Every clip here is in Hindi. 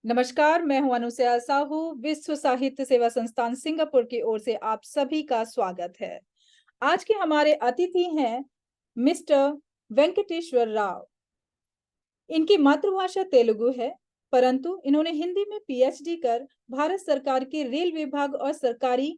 नमस्कार, मैं हूं अनुसया साहू। विश्व साहित्य सेवा संस्थान सिंगापुर की ओर से आप सभी का स्वागत है। आज के हमारे अतिथि हैं मिस्टर वेंकटेश्वर राव। इनकी मातृभाषा तेलुगु है, परंतु इन्होंने हिंदी में पीएचडी कर भारत सरकार के रेल विभाग और सरकारी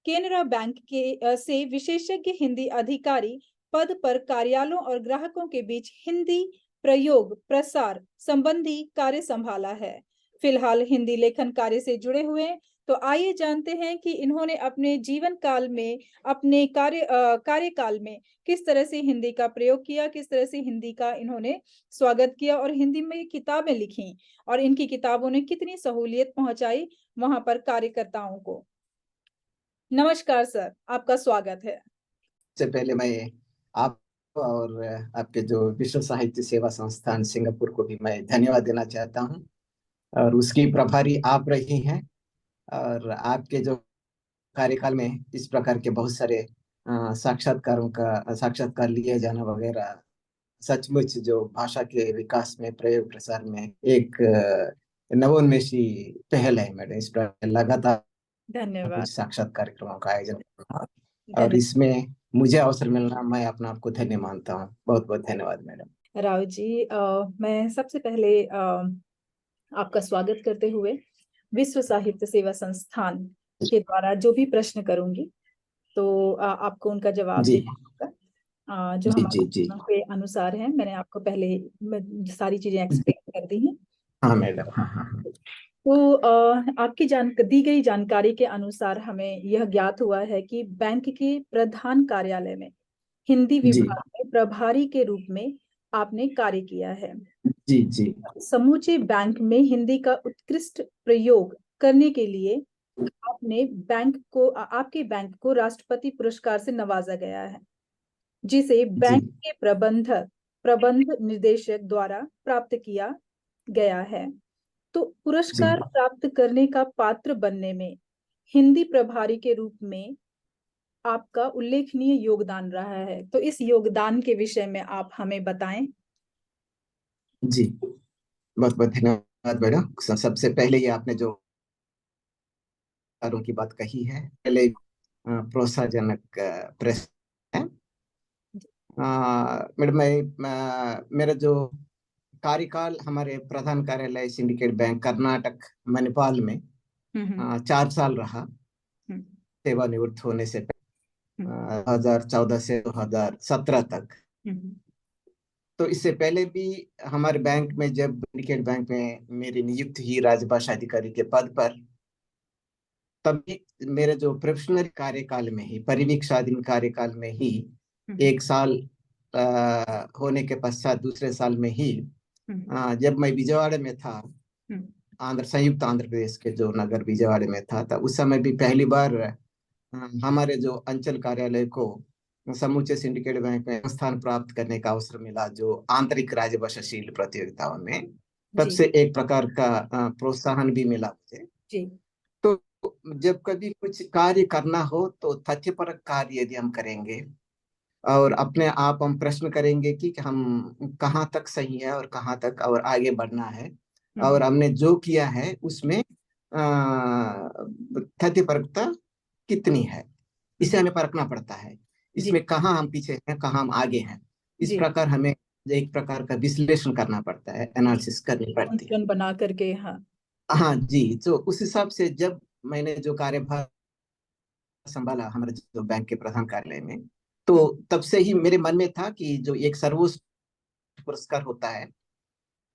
केनरा बैंक के से विशेषज्ञ हिंदी अधिकारी पद पर कार्यालयों और ग्राहकों के बीच हिंदी प्रयोग प्रसार संबंधी कार्य संभाला है। फिलहाल हिंदी लेखन कार्य से जुड़े हुए हैं। तो आइए जानते हैं कि इन्होंने अपने जीवन काल में, अपने कार्यकाल में किस तरह से हिंदी का प्रयोग किया, किस तरह से हिंदी का इन्होंने स्वागत किया और हिंदी में किताबें लिखी और इनकी किताबों ने कितनी सहूलियत पहुंचाई वहां पर कार्यकर्ताओं को। नमस्कार सर, आपका स्वागत है। सबसे पहले मैं आप और आपके जो विश्व साहित्य सेवा संस्थान सिंगापुर को भी मैं धन्यवाद देना चाहता हूं, और उसकी प्रभारी आप रही हैं। और आपके जो कार्यकाल में इस प्रकार के बहुत सारे साक्षात्कार लिए जाना वगैरह सचमुच जो भाषा के विकास में, प्रयोग प्रसार में एक नवोन्मेषी पहल है मैडम। इस पर लगातार धन्यवाद। कुछ साक्षात्कार कार्यक्रमों का आयोजन करना और धन्यवाद इसमें मुझे अवसर मिलना, मैं अपना आपको धन्य मानता हूँ। बहुत बहुत धन्यवाद मैडम। राव जी। मैं सबसे पहले आपका स्वागत करते हुए विश्व साहित्य सेवा संस्थान के द्वारा जो भी प्रश्न करूंगी तो आपको उनका जवाब जी देना होगा। जो जी जी जी। हमारे के अनुसार है, मैंने आपको पहले सारी चीजें एक्सप्लेन कर दी हैं। हाँ मैडम, हाँ हाँ हाँ। तो आपकी दी गई जानकारी के अनुसार हमें यह ज्ञात हुआ है कि बैंक के प्रधान कार्यालय में हिंदी जी विभाग में प्रभारी के रूप में आपने कार्य किया है। जी जी समूचे बैंक में हिंदी का उत्कृष्ट प्रयोग करने के लिए आपने आपके बैंक को राष्ट्रपति पुरस्कार से नवाजा गया है, जिसे जी बैंक के प्रबंध निदेशक द्वारा प्राप्त किया गया है। तो जी। पुरस्कार प्राप्त करने का पात्र बनने में हिंदी प्रभारी के रूप में आपका उल्लेखनीय योगदान रहा है। तो इस योगदान के विषय में आप हमें बताएं। जी, बहुत बहुत धन्यवाद मैडम। सबसे पहले ये आपने जो की बात कही है, पहले प्रोत्साहजनक प्रश्न है। मैडम, मेरा जो कार्यकाल हमारे प्रधान कार्यालय सिंडिकेट बैंक कर्नाटक मणिपाल में 4 साल रहा। हम्म, सेवानिवृत्त होने से हम्म, 2014 से 2017 तक। हम्म, तो इससे पहले भी हमारे बैंक में, जब सिंडिकेट बैंक में मेरी नियुक्ति हुई राजभाषा अधिकारी के पद पर, तभी मेरे जो प्रोफेशनल कार्यकाल में ही, परिवीक्षाधीन कार्यकाल में ही, हम्म, 1 साल होने के पश्चात दूसरे साल में ही, जब मैं विजयवाड़ा में था, संयुक्त आंध्र प्रदेश के जो नगर विजयवाड़ा में था, तब उस समय भी पहली बार हमारे जो अंचल कार्यालय को समूचे सिंडिकेट बैंक में स्थान प्राप्त करने का अवसर मिला, जो आंतरिक राजभाषाशील प्रतियोगिताओं में। तब जी से एक प्रकार का प्रोत्साहन भी मिला मुझे। जी तो जब कभी कुछ कार्य करना हो तो तथ्यपरक कार्य यदि हम करेंगे और अपने आप हम प्रश्न करेंगे कि हम कहाँ तक सही है और कहाँ तक और आगे बढ़ना है, और हमने जो किया है उसमें तथ्यपरकता कितनी है, इसे हमें परखना पड़ता है। जी इसमें कहाँ हम पीछे हैं, कहाँ हम आगे हैं, इस जी प्रकार हमें एक प्रकार का विश्लेषण करना पड़ता है, एनालिसिस करनी पड़ती है। संतुलन बना करके। हाँ हाँ जी। तो उस हिसाब से जब मैंने जो कार्यभार संभाला हमारे जो बैंक के प्रधान कार्यालय में, तो तब से ही मेरे मन में था कि जो एक सर्वोच्च पुरस्कार होता है,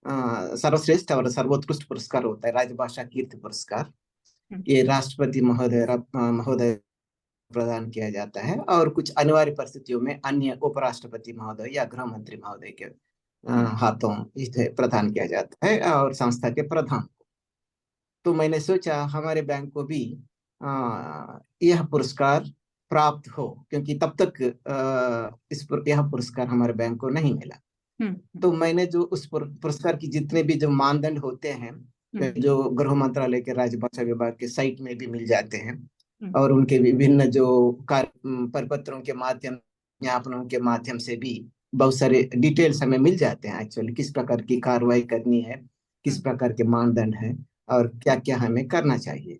सर्वश्रेष्ठ और सर्वोत्कृष्ट पुरस्कार होता है राजभाषा कीर्ति पुरस्कार, ये राष्ट्रपति महोदय प्रदान किया जाता है, और कुछ अनिवार्य परिस्थितियों में अन्य उपराष्ट्रपति महोदय या गृह मंत्री महोदय के हाथों इसे प्रदान किया जाता है, और संस्था के प्रधान। तो मैंने सोचा हमारे बैंक को भी यह पुरस्कार प्राप्त हो, क्योंकि तब तक यह पुरस्कार हमारे बैंक को नहीं मिला। तो मैंने जो उस पुरस्कार की जितने भी जो मानदंड होते हैं, जो गृह मंत्रालय के राजभाषा विभाग के साइट में भी मिल जाते हैं, और उनके विभिन्न जो प्रपत्रों के माध्यम, ज्ञापनों के माध्यम से भी बहुत सारे डिटेल्स हमें मिल जाते हैं, एक्चुअली किस प्रकार की कार्रवाई करनी है, किस प्रकार के मानदंड है, और क्या क्या हमें करना चाहिए।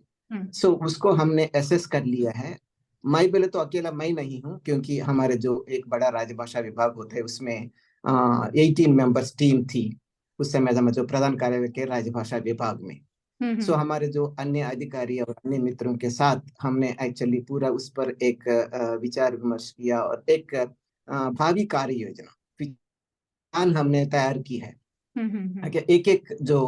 सो उसको हमने एसेस कर लिया है। मैं बोले तो अकेला मैं नहीं हूँ, क्योंकि हमारे जो एक बड़ा राजभाषा विभाग होता है उसमें 18 मेंबर्स टीम थी उस समय, जो प्रधान कार्यालय के राजभाषा विभाग में। सो हमारे जो अन्य अधिकारी और अन्य मित्रों के साथ हमने एक्चुअली पूरा उस पर एक विचार विमर्श किया और एक भावी कार्य योजना प्लान हमने तैयार की है कि एक एक जो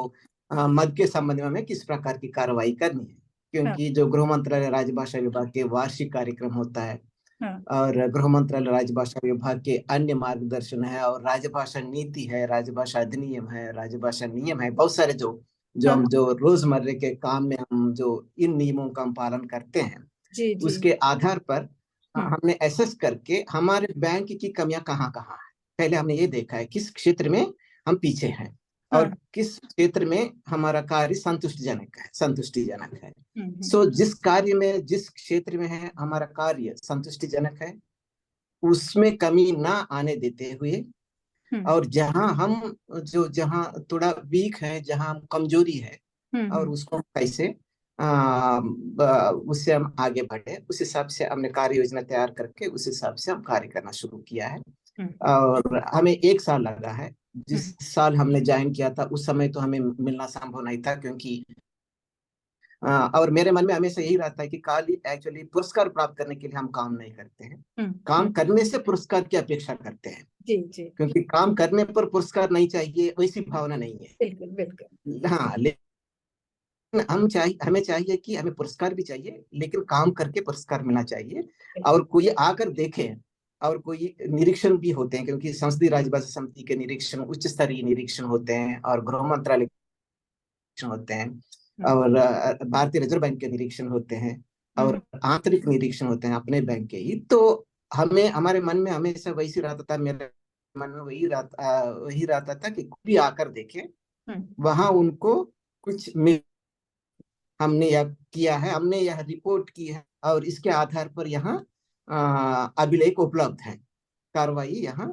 मद के संबंध में हमें किस प्रकार की कार्रवाई करनी है। हाँ, क्योंकि जो गृह मंत्रालय राजभाषा विभाग के वार्षिक कार्यक्रम होता है हाँ, और गृह मंत्रालय राजभाषा विभाग के अन्य मार्गदर्शन है और राजभाषा नीति है, राजभाषा अधिनियम है, राजभाषा नियम है, बहुत सारे जो जो हाँ, हम जो रोजमर्रे के काम में हम जो इन नियमों का हम पालन करते हैं, जी जी। उसके आधार पर हम्म, हमने एसेस करके हमारे बैंक की कमियां कहाँ कहाँ है, पहले हमने ये देखा है किस क्षेत्र में हम पीछे हैं और हाँ, किस क्षेत्र में हमारा कार्य संतुष्टिजनक है। हम्म, सो जिस कार्य में, जिस क्षेत्र में है हमारा कार्य संतुष्टिजनक है, उसमें कमी ना आने देते हुए, हम्म, और जहाँ थोड़ा वीक है, जहाँ हम कमजोरी है, और हम्म, उसको कैसे उससे हम आगे बढ़े, उस हिसाब से हमने कार्य योजना तैयार करके उस हिसाब से हम कार्य करना शुरू किया है। हम्म, और हमें 1 साल लगा है। जिस हम्म, साल हमने ज्वाइन किया था उस समय तो हमें मिलना संभव नहीं था, क्योंकि और मेरे मन में हमेशा यही रहता है कि खाली एक्चुअली पुरस्कार प्राप्त करने के लिए हम काम नहीं करते हैं, काम करने से पुरस्कार की अपेक्षा करते हैं। जी जी। क्योंकि काम करने पर पुरस्कार नहीं चाहिए, वैसी भावना नहीं है। बिल्कुल बिल्कुल। हाँ, लेकिन हमें चाहिए कि हमें पुरस्कार भी चाहिए, लेकिन काम करके पुरस्कार मिलना चाहिए। और कोई आकर देखे, और कोई निरीक्षण भी होते हैं, क्योंकि संसदीय राजभाषा समिति के निरीक्षण, उच्च स्तरीय निरीक्षण होते हैं, और गृह मंत्रालय के निरीक्षण होते हैं, हम्म, और भारतीय रिजर्व बैंक के निरीक्षण होते हैं, और हम्म, आंतरिक निरीक्षण होते हैं अपने बैंक के ही। तो हमें, हमारे मन में हमेशा वैसी रहता था, मेरे मन में वही रहता था कि कोई भी आकर देखे, हम्म, वहां उनको कुछ मिल, हमने यह किया है, हमने यह रिपोर्ट की है, और इसके आधार पर यहाँ अभिलेख उपलब्ध है, कार्रवाई यहाँ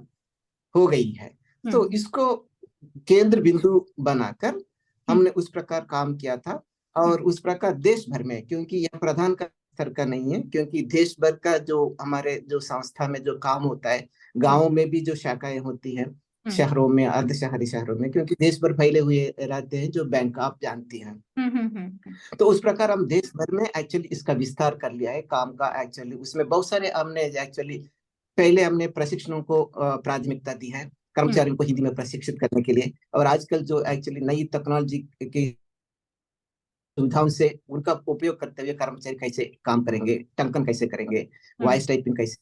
हो गई है। तो हम्म, इसको केंद्र बिंदु बनाकर हम्म, हमने उस प्रकार काम किया था। और उस प्रकार देश भर में, क्योंकि यह प्रधान का स्तर का नहीं है, क्योंकि देश भर का जो हमारे जो संस्था में जो काम होता है, हम्म, गांवों में भी जो शाखाएं होती हैं, हम्म, शहरों में, अर्ध शहरी शहरों में, क्योंकि देश भर फैले हुए रहते हैं जो बैंक, आप जानती हैं। तो उस प्रकार हम देश भर में एक्चुअली इसका विस्तार कर लिया है काम का। एक्चुअली उसमें बहुत सारे हमने एक्चुअली, पहले हमने प्रशिक्षणों को प्राथमिकता दी है, हम्म, कर्मचारियों को हिंदी में प्रशिक्षित करने के लिए। और आजकल जो एक्चुअली नई टेक्नोलॉजी की सुविधाओं से उनका उपयोग करते हुए कर्मचारी कैसे काम करेंगे, टंकन कैसे करेंगे, हम्म, वॉइस टाइपिंग कैसे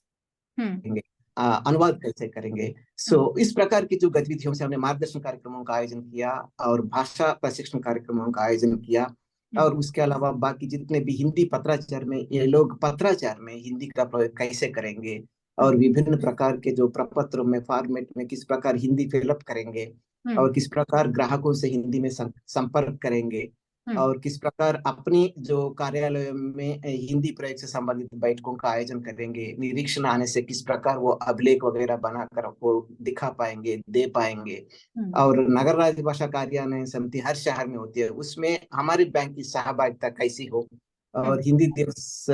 हम्म, करेंगे, अनुवाद कैसे करेंगे। सो इस प्रकार की जो गतिविधियों से हमने मार्गदर्शन कार्यक्रमों का आयोजन किया, और भाषा प्रशिक्षण कार्यक्रमों का आयोजन किया। हम्म, और उसके अलावा बाकी जितने भी हिंदी पत्राचार में, ये लोग पत्राचार में हिंदी का प्रयोग कैसे करेंगे, और हम्म, विभिन्न प्रकार के जो प्रपत्रों में, फॉर्मेट में किस प्रकार हिंदी फिलअप करेंगे, हम्म, और किस प्रकार ग्राहकों से हिंदी में संपर्क करेंगे, हम्म, और किस प्रकार अपनी जो कार्यालय में हिंदी प्रयोग से संबंधित बैठकों का आयोजन करेंगे, निरीक्षण आने से किस प्रकार वो अभिलेख वगैरह बनाकर वो दिखा पाएंगे, दे पाएंगे। हम्म, और नगर राज्य भाषा कार्यान्वयन समिति हर शहर में होती है, उसमें हमारी बैंक की सहभागिता कैसी हो, और हम्म, हिंदी दिवस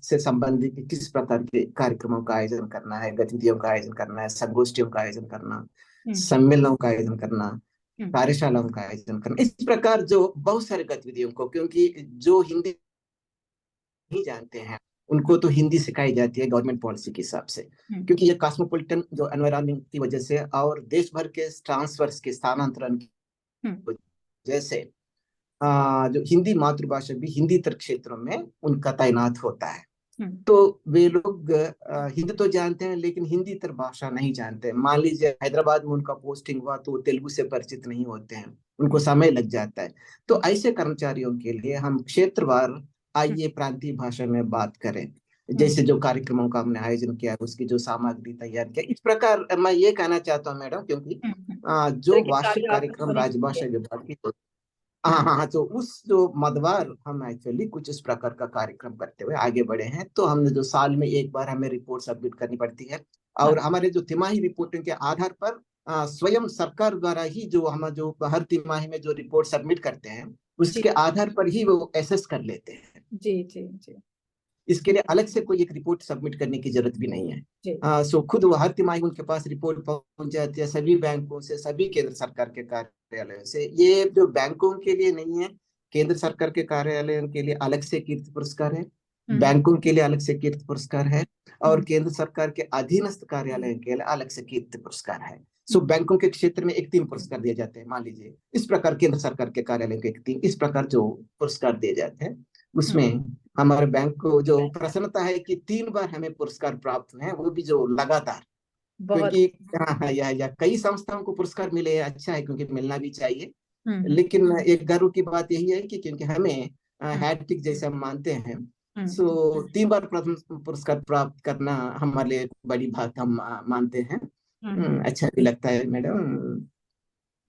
से संबंधित किस प्रकार के कार्यक्रमों का आयोजन करना है, गतिविधियों का आयोजन करना है, संगोष्ठियों का आयोजन करना, हम्म, सम्मेलनों का आयोजन करना, हम्म, कार्यशालाओं का आयोजन करना, इस प्रकार जो बहुत सारी गतिविधियों को, क्योंकि जो हिंदी नहीं जानते हैं उनको तो हिंदी सिखाई जाती है गवर्नमेंट पॉलिसी के हिसाब से। हम्म, क्योंकि ये कॉस्मोपॉलिटन जो एनवायरनमेंट की वजह से, और देश भर के ट्रांसफर्स के स्थानांतरण की हम्म, वजह से जो हिंदी मातृभाषा भी हिंदीतर क्षेत्रों में उनका तैनात होता है। हम्म, तो वे लोग हिंदी तो जानते हैं, लेकिन हिंदीतर भाषा नहीं जानते। मान लीजिए हैदराबाद में उनका पोस्टिंग हुआ तो वो तेलुगु से परिचित नहीं होते हैं, उनको समय लग जाता है। तो ऐसे कर्मचारियों के लिए हम क्षेत्रवार, हम्म, आइए प्रांतीय भाषा में बात करें, हम्म, जैसे जो कार्यक्रमों का हमने आयोजन किया, उसकी जो सामग्री तैयार किया, इस प्रकार मैं ये कहना चाहता हूँ मैडम, क्योंकि तो जो ये वार्षिक कार्य आपने कार्यक्रम होने चाहिए। राजभाषा विभाग की, हाँ हाँ हाँ, तो उस जो मदवार हम एक्चुअली कुछ इस प्रकार का कार्यक्रम करते हुए आगे बढ़े हैं। तो हमने जो साल में एक बार हमें रिपोर्ट सबमिट करनी पड़ती है, हाँ, और हमारे जो तिमाही रिपोर्टिंग के आधार पर स्वयं सरकार द्वारा ही जो हम जो हर तिमाही में जो रिपोर्ट सबमिट करते हैं, उसके आधार पर ही वो एसेस कर लेते हैं। जी जी जी इसके लिए अलग से कोई एक रिपोर्ट सबमिट करने की जरूरत भी नहीं है। जी। सो खुद वो हर तिमाही उनके पास रिपोर्ट पहुंच जाती है, सभी बैंकों से, सभी केंद्र सरकार के कार्यालयों से। ये जो बैंकों के लिए नहीं है, केंद्र सरकार के कार्यालयों के लिए अलग से कीर्ति पुरस्कार है, बैंकों के लिए अलग से कीर्ति पुरस्कार है, और केंद्र सरकार के अधीनस्थ कार्यालयों के लिए अलग से कीर्ति पुरस्कार है। सो बैंकों के क्षेत्र में एक 3 पुरस्कार दिए जाते हैं, मान लीजिए इस प्रकार। केंद्र सरकार के कार्यालय के एक 3 इस प्रकार जो पुरस्कार दिए जाते हैं, उसमें हमारे बैंक को जो प्रसन्नता है कि 3 बार हमें पुरस्कार प्राप्त हुए हैं, वो भी जो लगातार। बहुत। क्योंकि हाँ, या कई संस्थाओं को पुरस्कार मिले, अच्छा है, क्योंकि मिलना भी चाहिए। हम्म लेकिन एक गर्व की बात यही है कि क्योंकि हमें हैट्रिक जैसे हम मानते हैं, सो 3 बार प्रथम पुरस्कार प्राप्त करना हमारे लिए एक बड़ी बात हम मानते हैं। अच्छा भी लगता है मैडम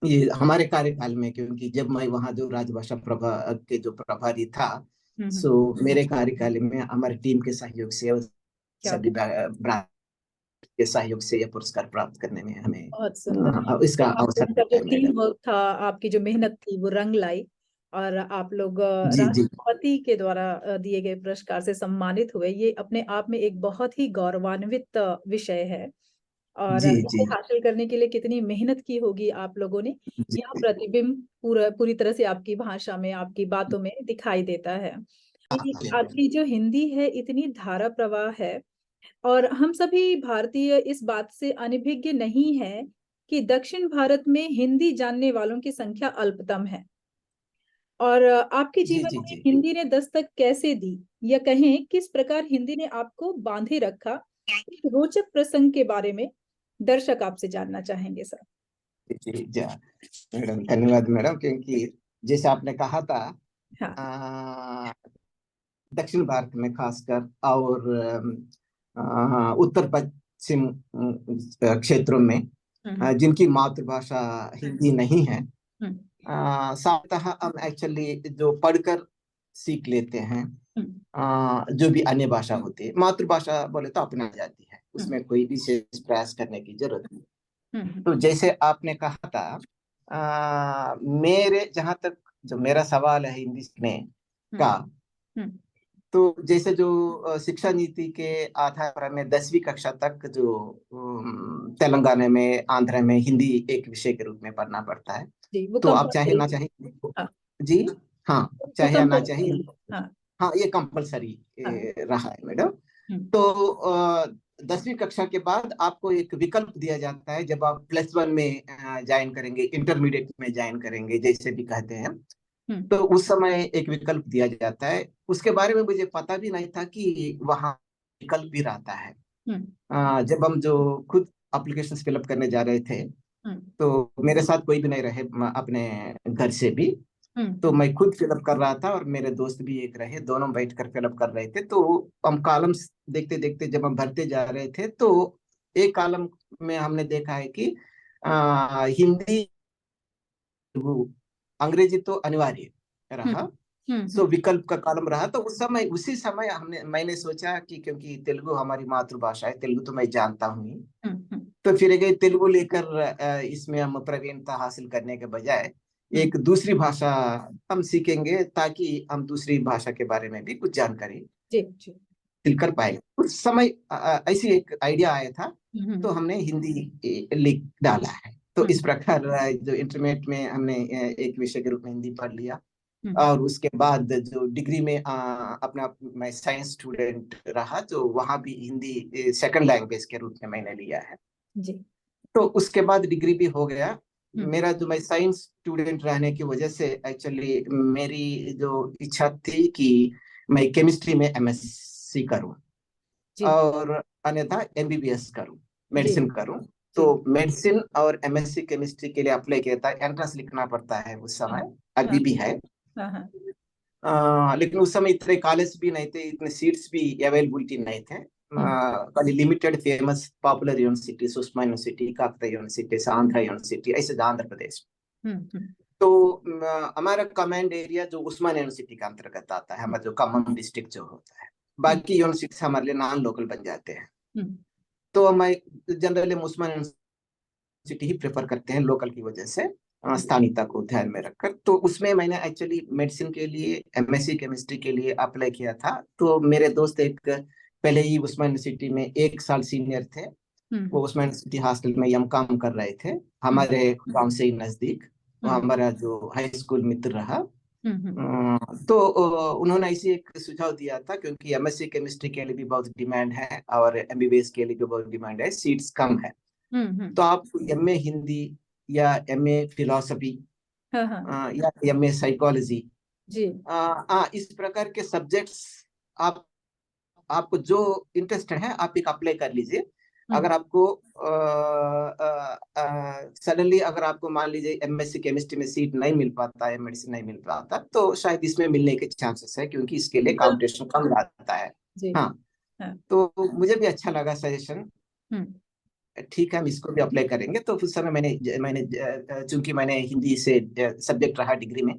ये हमारे कार्यकाल में, क्योंकि जब मैं वहाँ जो राजभाषा के जो प्रभारी था, सो मेरे कार्यकाल में हमारी टीम के सहयोग से और क्या सभी ब्रांच के सहयोग से यह पुरस्कार प्राप्त करने में हमें बहुत सुंदर। इसका अवसर आपका मिला जो है टीम मैडम। वर्क था, आपकी जो मेहनत थी वो रंग लाई, और आप लोग जी जी राष्ट्रपति के द्वारा दिए गए पुरस्कार से सम्मानित हुए। ये अपने आप में एक बहुत ही गौरवान्वित विषय है। और जी जी इसे हासिल करने के लिए कितनी मेहनत की होगी आप लोगों ने, जी यह प्रतिबिंब पूरी तरह से आपकी भाषा में, आपकी बातों में दिखाई देता है। कि आपकी जो हिंदी है इतनी धारा प्रवाह है, और हम सभी भारतीय इस बात से अनभिज्ञ नहीं है कि दक्षिण भारत में हिंदी जानने वालों की संख्या अल्पतम है। और आपके जी जीवन जी में जी। हिंदी ने दस्तक कैसे दी, या कहें किस प्रकार हिंदी ने आपको बांधे रखा, इस रोचक प्रसंग के बारे में दर्शक आपसे जानना चाहेंगे सर। जी जी मैडम, धन्यवाद मैडम। क्योंकि जैसे आपने कहा था, हाँ। दक्षिण भारत में खासकर और उत्तर पश्चिम क्षेत्रों में हम्म जिनकी मातृभाषा हिंदी नहीं है, हम्म साप्ताह हम एक्चुअली जो पढ़कर सीख लेते हैं। हम्म जो भी अन्य भाषा होती है, मातृभाषा बोले तो अपना जाती है, हम्म उसमें कोई विशेष प्रयास करने की जरूरत नहीं। हम्म तो जैसे आपने कहा था, मेरे जहां तक जो मेरा सवाल है हिंदी सीखने हम्म का, हम्म तो जैसे जो शिक्षा नीति के आधार पर हमें 10वीं कक्षा तक जो तेलंगाना में, आंध्र में हिंदी एक विषय के रूप में पढ़ना पड़ता है। जी, वो तो आप चाहे कंपलसरी। ना चाहे, हाँ, जी हाँ, वो चाहे या ना चाहे, कंपलसरी। हाँ हाँ ये कंपलसरी हाँ। रहा है मैडम। हम्म तो 10वीं कक्षा के बाद आपको एक विकल्प दिया जाता है, जब आप +1 में ज्वाइन करेंगे, इंटरमीडिएट में ज्वाइन करेंगे जैसे भी कहते हैं। हम्म तो उस समय एक विकल्प दिया जाता है, उसके बारे में मुझे पता भी नहीं था कि वहाँ विकल्प भी रहता है। हम्म जब हम जो खुद एप्लीकेशन फिलअप करने जा रहे थे, हम्म तो मेरे साथ कोई भी नहीं रहे अपने घर से भी, तो हम्म मैं खुद फिलअप कर रहा था और मेरे दोस्त भी एक रहे, दोनों बैठकर फिलअप कर रहे थे। तो हम कॉलम्स देखते देखते जब हम भरते जा रहे थे, तो एक कॉलम में हमने देखा है कि हिंदी, तेलुगु, अंग्रेजी तो अनिवार्य रहा। सो हम्म विकल्प का कॉलम रहा। तो उसी समय मैंने सोचा कि क्योंकि तेलुगु हमारी मातृभाषा है, तेलुगु तो मैं जानता हूँ ही, हम्म तो फिर गए तेलुगु लेकर इसमें हम प्रवीणता हासिल करने के बजाय हम्म एक दूसरी भाषा हम सीखेंगे, ताकि हम दूसरी भाषा के बारे में भी कुछ जानकारी जी जी। हासिल कर पाए। उस समय ऐसी एक आइडिया आया था, तो हम्म हमने हिंदी लिख डाला है। तो हम्म इस प्रकार जो इंटरमीडिएट में हमने एक विषय के रूप में हिंदी पढ़ लिया। हम्म और उसके बाद जो डिग्री में अपना मैं साइंस स्टूडेंट रहा, तो वहाँ भी हिंदी सेकंड लैंग्वेज के रूप में मैंने लिया है। जी। तो उसके बाद डिग्री भी हो गया हम्म मेरा। जो मैं साइंस स्टूडेंट रहने की वजह से एक्चुअली मेरी जो इच्छा थी कि मैं केमिस्ट्री में एमएससी करूं, जी और अन्यथा एमबीबीएस करूं, जी मेडिसिन करूं। तो जी। मेडिसिन और एमएससी केमिस्ट्री के लिए अप्लाई किया था, एंट्रेंस लिखना पड़ता है उस हाँ समय, हाँ अभी भी है। हाँ हाँ। लेकिन उस समय इतने कॉलेज भी नहीं थे, इतने सीट्स भी अवेलेबिलिटी नहीं थे। Hmm limited famous popular university, Sushma university, Kakatiya university, Andhra university, ऐसे आंध्र प्रदेश। हम्म। तो हमारा कमांड एरिया जो उस्मान यूनिवर्सिटी के अंतर्गत आता है, हमारा जो खम्मम डिस्ट्रिक्ट जो होता है, हम्म बाकी यूनिवर्सिटी हमारे लिए नॉन लोकल बन जाते हैं। हम्म तो मैं जनरली उस्मान यूनिवर्सिटी ही प्रेफर करते हैं लोकल की वजह से। स्थानीयता को ध्यान में रखकर। तो उसमें मैंने एक्चुअली मेडिसिन के लिए, एमएससी केमिस्ट्री के लिए अप्लाई किया था। तो मेरे दोस्त एक पहले ही उस्मान यूनिवर्सिटी में 1 साल सीनियर थे, वो उस्मान यूनिवर्सिटी हॉस्टल में हम काम कर रहे थे, हमारे गांव से ही नजदीक। वो हमारा जो हाई स्कूल मित्र रहा। तो उन्होंने ऐसे एक सुझाव दिया था, क्योंकि एमएससी केमिस्ट्री के लिए भी बहुत डिमांड है और एमबीबीएस के लिए भी बहुत डिमांड है, सीट्स कम है। तो आप एमए हिंदी या एमए फिलोसफी या एमए साइकोलॉजी, जी, इस प्रकार के सब्जेक्ट्स आप आपको जो इंटरेस्टेड है आप एक अप्लाई कर लीजिए। अगर आपको सडनली अगर आपको मान लीजिए एमएससी केमिस्ट्री में सीट नहीं मिल पाता है, मेडिसिन नहीं मिल पाता, तो शायद इसमें मिलने के चांसेस है, क्योंकि इसके लिए कंपटीशन कम रहता है। जी, हाँ, हाँ, तो मुझे भी अच्छा लगा सजेशन। हम्म, ठीक है, हम इसको भी अप्लाई करेंगे। तो उस समय मैंने मैंने चूंकि मैंने हिंदी से सब्जेक्ट रहा डिग्री में,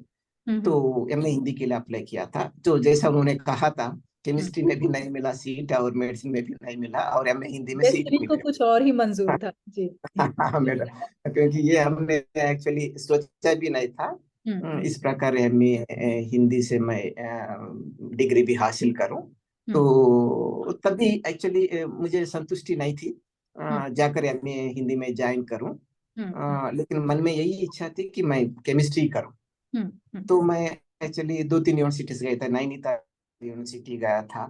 तो एमए हिंदी के लिए अप्लाई किया था। तो जैसा उन्होंने कहा था, केमिस्ट्री में भी नहीं मिला सीट और मेडिसिन में भी नहीं मिला, और एमए हिंदी में सीट डेस्टिनी मिल को कुछ और ही मंजूर था। जी, गया मेरा, क्योंकि ये हमने एक्चुअली सोचा भी नहीं था। इस प्रकार एमए हिंदी से मैं डिग्री भी हासिल करूं। तो तभी एक्चुअली मुझे संतुष्टि नहीं थी जाकर एमए हिंदी में ज्वाइन करूं। लेकिन मन में यही इच्छा थी कि मैं केमिस्ट्री करूं। तो मैं एक्चुअली 2-3 यूनिवर्सिटीज गया था। नैनीताल यूनिवर्सिटी गया था,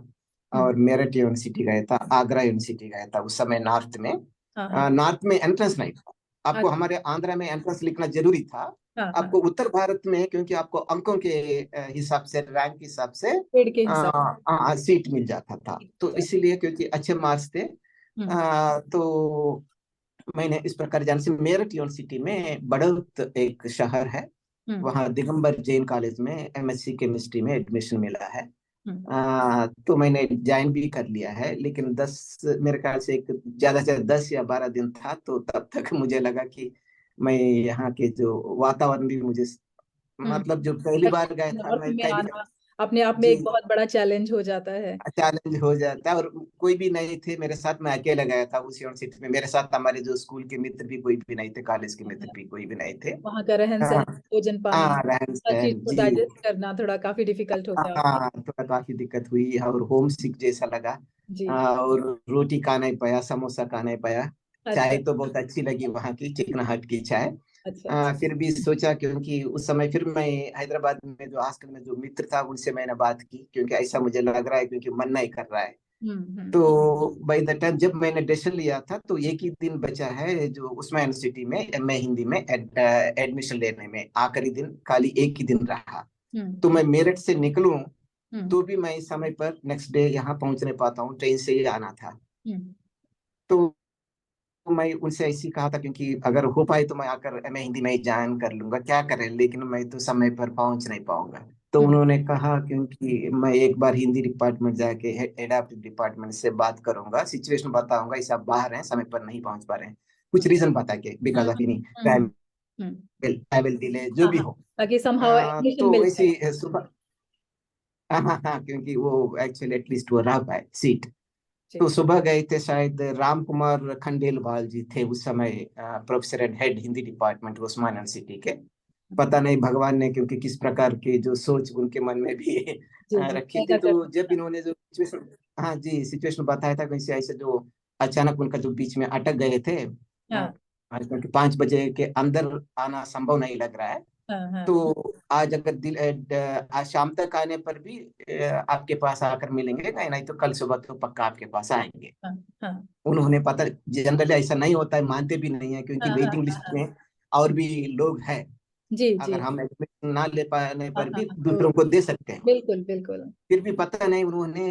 और मेरठ यूनिवर्सिटी गया था, आगरा यूनिवर्सिटी गया था। उस समय नॉर्थ में, नॉर्थ में एंट्रेंस नहीं था। आपको हमारे आंध्र में एंट्रेंस लिखना जरूरी था। आपको उत्तर भारत में, क्योंकि आपको अंकों के हिसाब से, रैंक के हिसाब से पेड़ के हिसाब सीट मिल जाता था। तो इसीलिए, क्योंकि अच्छे मार्क्स थे, तो मैंने इस प्रकार जाने से मेरठ यूनिवर्सिटी में, बड़ौत एक शहर है, वहाँ दिगंबर जैन कॉलेज में एमएससी केमिस्ट्री में एडमिशन मिला है। तो मैंने ज्वाइन भी कर लिया है। लेकिन मेरे ख्याल से एक ज्यादा से ज्यादा 10 या 12 दिन था, तो तब तक मुझे लगा कि मैं यहाँ के जो वातावरण भी मुझे, मतलब जो पहली बार गया था नॉर्थ मैं में कहीं भी, आना अपने आप में जी, एक बहुत बड़ा चैलेंज हो जाता है। चैलेंज हो जाता है। और कोई भी नहीं थे मेरे साथ, मैं अकेले गया था उस यूनिवर्सिटी में। मेरे साथ हमारे जो स्कूल के मित्र भी कोई भी नहीं थे, कॉलेज के मित्र भी कोई भी नहीं थे। वहाँ का रहन सहन, हाँ, भोजन पानी, हाँ, रहन हर चीज सहन, को जी, डाइजेस्ट करना थोड़ा काफी डिफिकल्ट होता है। हाँ, थोड़ा काफी दिक्कत हुई और होम सिक जैसा लगा। जी, और रोटी खा नहीं पाया, समोसा खा नहीं पाया। अच्छा, चाय तो बहुत अच्छी लगी वहाँ की, चिकनाहट की चाय। अच्छा, अच्छा, फिर भी सोचा, क्योंकि उस समय फिर मैं हैदराबाद में जो हॉस्टल में जो मित्र था उनसे मैंने बात की, क्योंकि ऐसा मुझे लग रहा है, क्योंकि मन नहीं कर रहा है। तो बाय द टाइम जब मैंने डिसीजन लिया था, तो एक ही दिन बचा है जो उस्मान यूनिवर्सिटी में एमए हिंदी में एडमिशन लेने में, आखिरी दिन खाली एक ही दिन रहा। तो मैं मेरठ से निकलूं तो भी मैं समय पर नेक्स्ट डे यहाँ पहुंच नहीं पाता हूँ, ट्रेन से ही आना था। तो मैं उनसे ऐसी कहा था, क्योंकि अगर हो पाए तो मैं आकर एमए हिंदी में ही ज्वाइन कर लूंगा, क्या करें, लेकिन मैं तो समय पर पहुंच नहीं पाऊंगा। तो उन्होंने कहा, क्योंकि मैं एक बार हिंदी डिपार्टमेंट जाके हेड ऑफ डिपार्टमेंट से बात करूंगा, सिचुएशन बताऊंगा, इस आप बाहर हैं, समय पर नहीं पहुंच पा रहे हैं, कुछ रीजन बता के, because of any travel delay जो हाँ भी हाँ, हो। ताकि समहाउ एडमिशन तो मिल वैसे जाए। सुबह, हाँ, हाँ, हाँ, क्योंकि वो एक्चुअली एटलीस्ट वो रह पाए सीट। जी, तो सुबह गए थे, शायद राम कुमार खंडेलवाल जी थे उस समय, professor and head Hindi department Usman university के। पता नहीं भगवान ने, क्योंकि किस प्रकार की जो सोच उनके मन में भी जी, जी, रखी थी। ऐसा कर तो जब सकता इन्होंने जो सिचुएशन, हाँ जी, सिचुएशन बताया था, कैसे ऐसे जो अचानक उनका जो बीच में अटक गए थे, है। हाँ, क्योंकि 5 बजे के अंदर आना संभव नहीं लग रहा है। हाँ, हाँ, तो आज अगर आज शाम तक आने पर भी आपके पास आकर मिलेंगे, नहीं नहीं तो कल सुबह तो पक्का आपके पास आएंगे। हाँ, हाँ, उन्होंने, पता जनरली ऐसा नहीं होता है, मानते भी नहीं है, क्योंकि हाँ, हाँ, वेटिंग हाँ, लिस्ट हाँ, में और भी लोग हैं। जी, जी, अगर हम एडमिशन ना ले पाने हाँ, पर हाँ, भी तो दूसरों को दे सकते हैं। बिल्कुल, बिल्कुल, फिर भी पता नहीं, उन्होंने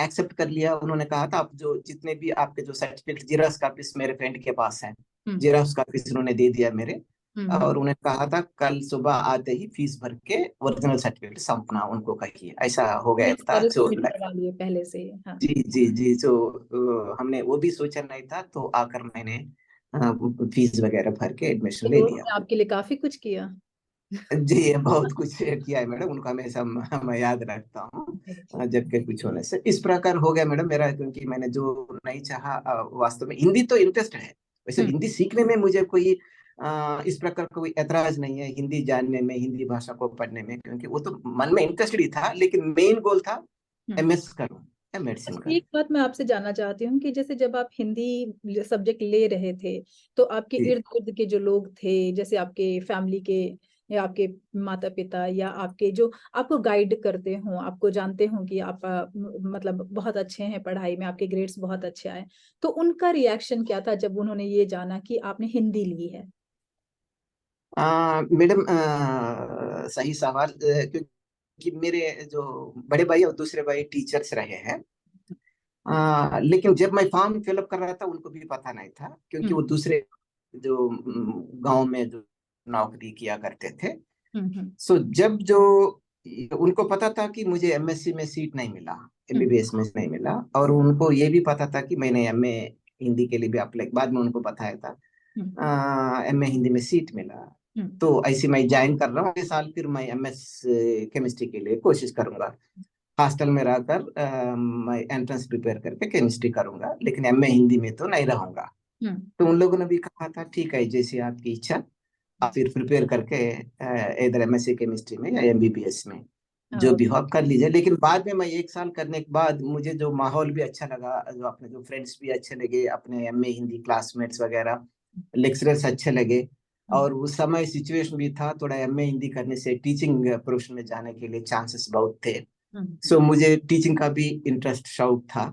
एक्सेप्ट कर लिया। उन्होंने कहा था, आप जो जितने भी आपके जो सर्टिफिकेट, जीरोक्स कॉपीज मेरे फ्रेंड के पास है, हम्म, जीरोक्स कॉपीज उन्होंने दे दिया मेरे। हम्म, और उन्हें कहा था, कल सुबह आते ही फीस भर के ओरिजिनल सर्टिफिकेट सौंपना उनको कहिए। ऐसा हो गया पुलिस था। सारे तो सबमिट करवा लिए पहले से ही। हाँ, जी, जी, जी, तो हमने वो भी सोचा नहीं था, तो आकर मैंने फीस वगैरह भर के एडमिशन तो ले दोस्त लिया। ने आपके लिए काफी कुछ किया। जी, ये बहुत कुछ किया है मैडम, उनको हमेशा मैं याद रखता हूँ जी, जब के कुछ होने से। इस प्रकार हो गया मैडम मेरा, क्योंकि मैंने जो नहीं चाहा, वास्तव में हिंदी तो इंटरेस्ट है, वैसे हम्म, हिंदी सीखने में मुझे कोई इस प्रकार कोई ऐतराज नहीं है हिंदी जानने में, हिंदी भाषा को पढ़ने में, क्योंकि वो तो मन में इंटरेस्टेड ही था, लेकिन मेन गोल था हम्म। एमएस करूं या मेडिसिन अच्छा, करूं। एक बात मैं आपसे जानना चाहती हूँ कि जैसे जब आप हिंदी सब्जेक्ट ले रहे थे, तो आपके जी। इर्द गिर्द के जो लोग थे, जैसे आपके फैमिली के या आपके माता पिता या आपके जो आपको गाइड करते हों, आपको जानते हों कि आप मतलब बहुत अच्छे हैं पढ़ाई में, आपके ग्रेड्स बहुत अच्छे आए, तो उनका रिएक्शन क्या था जब उन्होंने ये जाना कि आपने हिंदी ली है? मैडम, सही सवाल, क्योंकि मेरे जो बड़े भाई और दूसरे भाई टीचर्स रहे हैं। लेकिन जब मैं फॉर्म फिलअप कर रहा था उनको भी पता नहीं था, क्योंकि हम्म वो दूसरे जो गांव में जो नौकरी किया करते थे। हम्म सो जब जो उनको पता था कि मुझे एमएससी में सीट नहीं मिला, हम्म एमबीबीएस में नहीं मिला, और उनको ये भी पता था कि मैंने एमए हिंदी के लिए भी अप्लाई, बाद में उनको बताया था हम्म एमए हिंदी में सीट मिला। हम्म तो ऐसे मैं ज्वाइन कर रहा हूँ अगले साल, फिर मैं एमएस केमिस्ट्री के लिए कोशिश करूंगा। हॉस्टल में रहकर मैं एंट्रेंस प्रिपेयर करके केमिस्ट्री करूंगा, लेकिन एमए हिंदी में तो नहीं रहूंगा। हम्म तो उन लोगों ने भी कहा था ठीक है, जैसी आपकी इच्छा, आप फिर प्रिपेयर करके इधर एमएससी केमिस्ट्री में या एमबीबीएस में जो हाँ, भी हो आप कर लीजिए। लेकिन बाद में मैं एक साल करने के बाद मुझे जो माहौल भी अच्छा लगा, जो अपने जो फ्रेंड्स भी अच्छे लगे, अपने एमए हिंदी क्लासमेट्स वगैरह, लेक्चरर्स अच्छे लगे, हम्म और उस समय सिचुएशन भी था थोड़ा एमए हिंदी करने से टीचिंग प्रोफेशन में जाने के लिए चांसेस बहुत थे। हम्म सो मुझे टीचिंग का भी इंटरेस्ट, शौक था।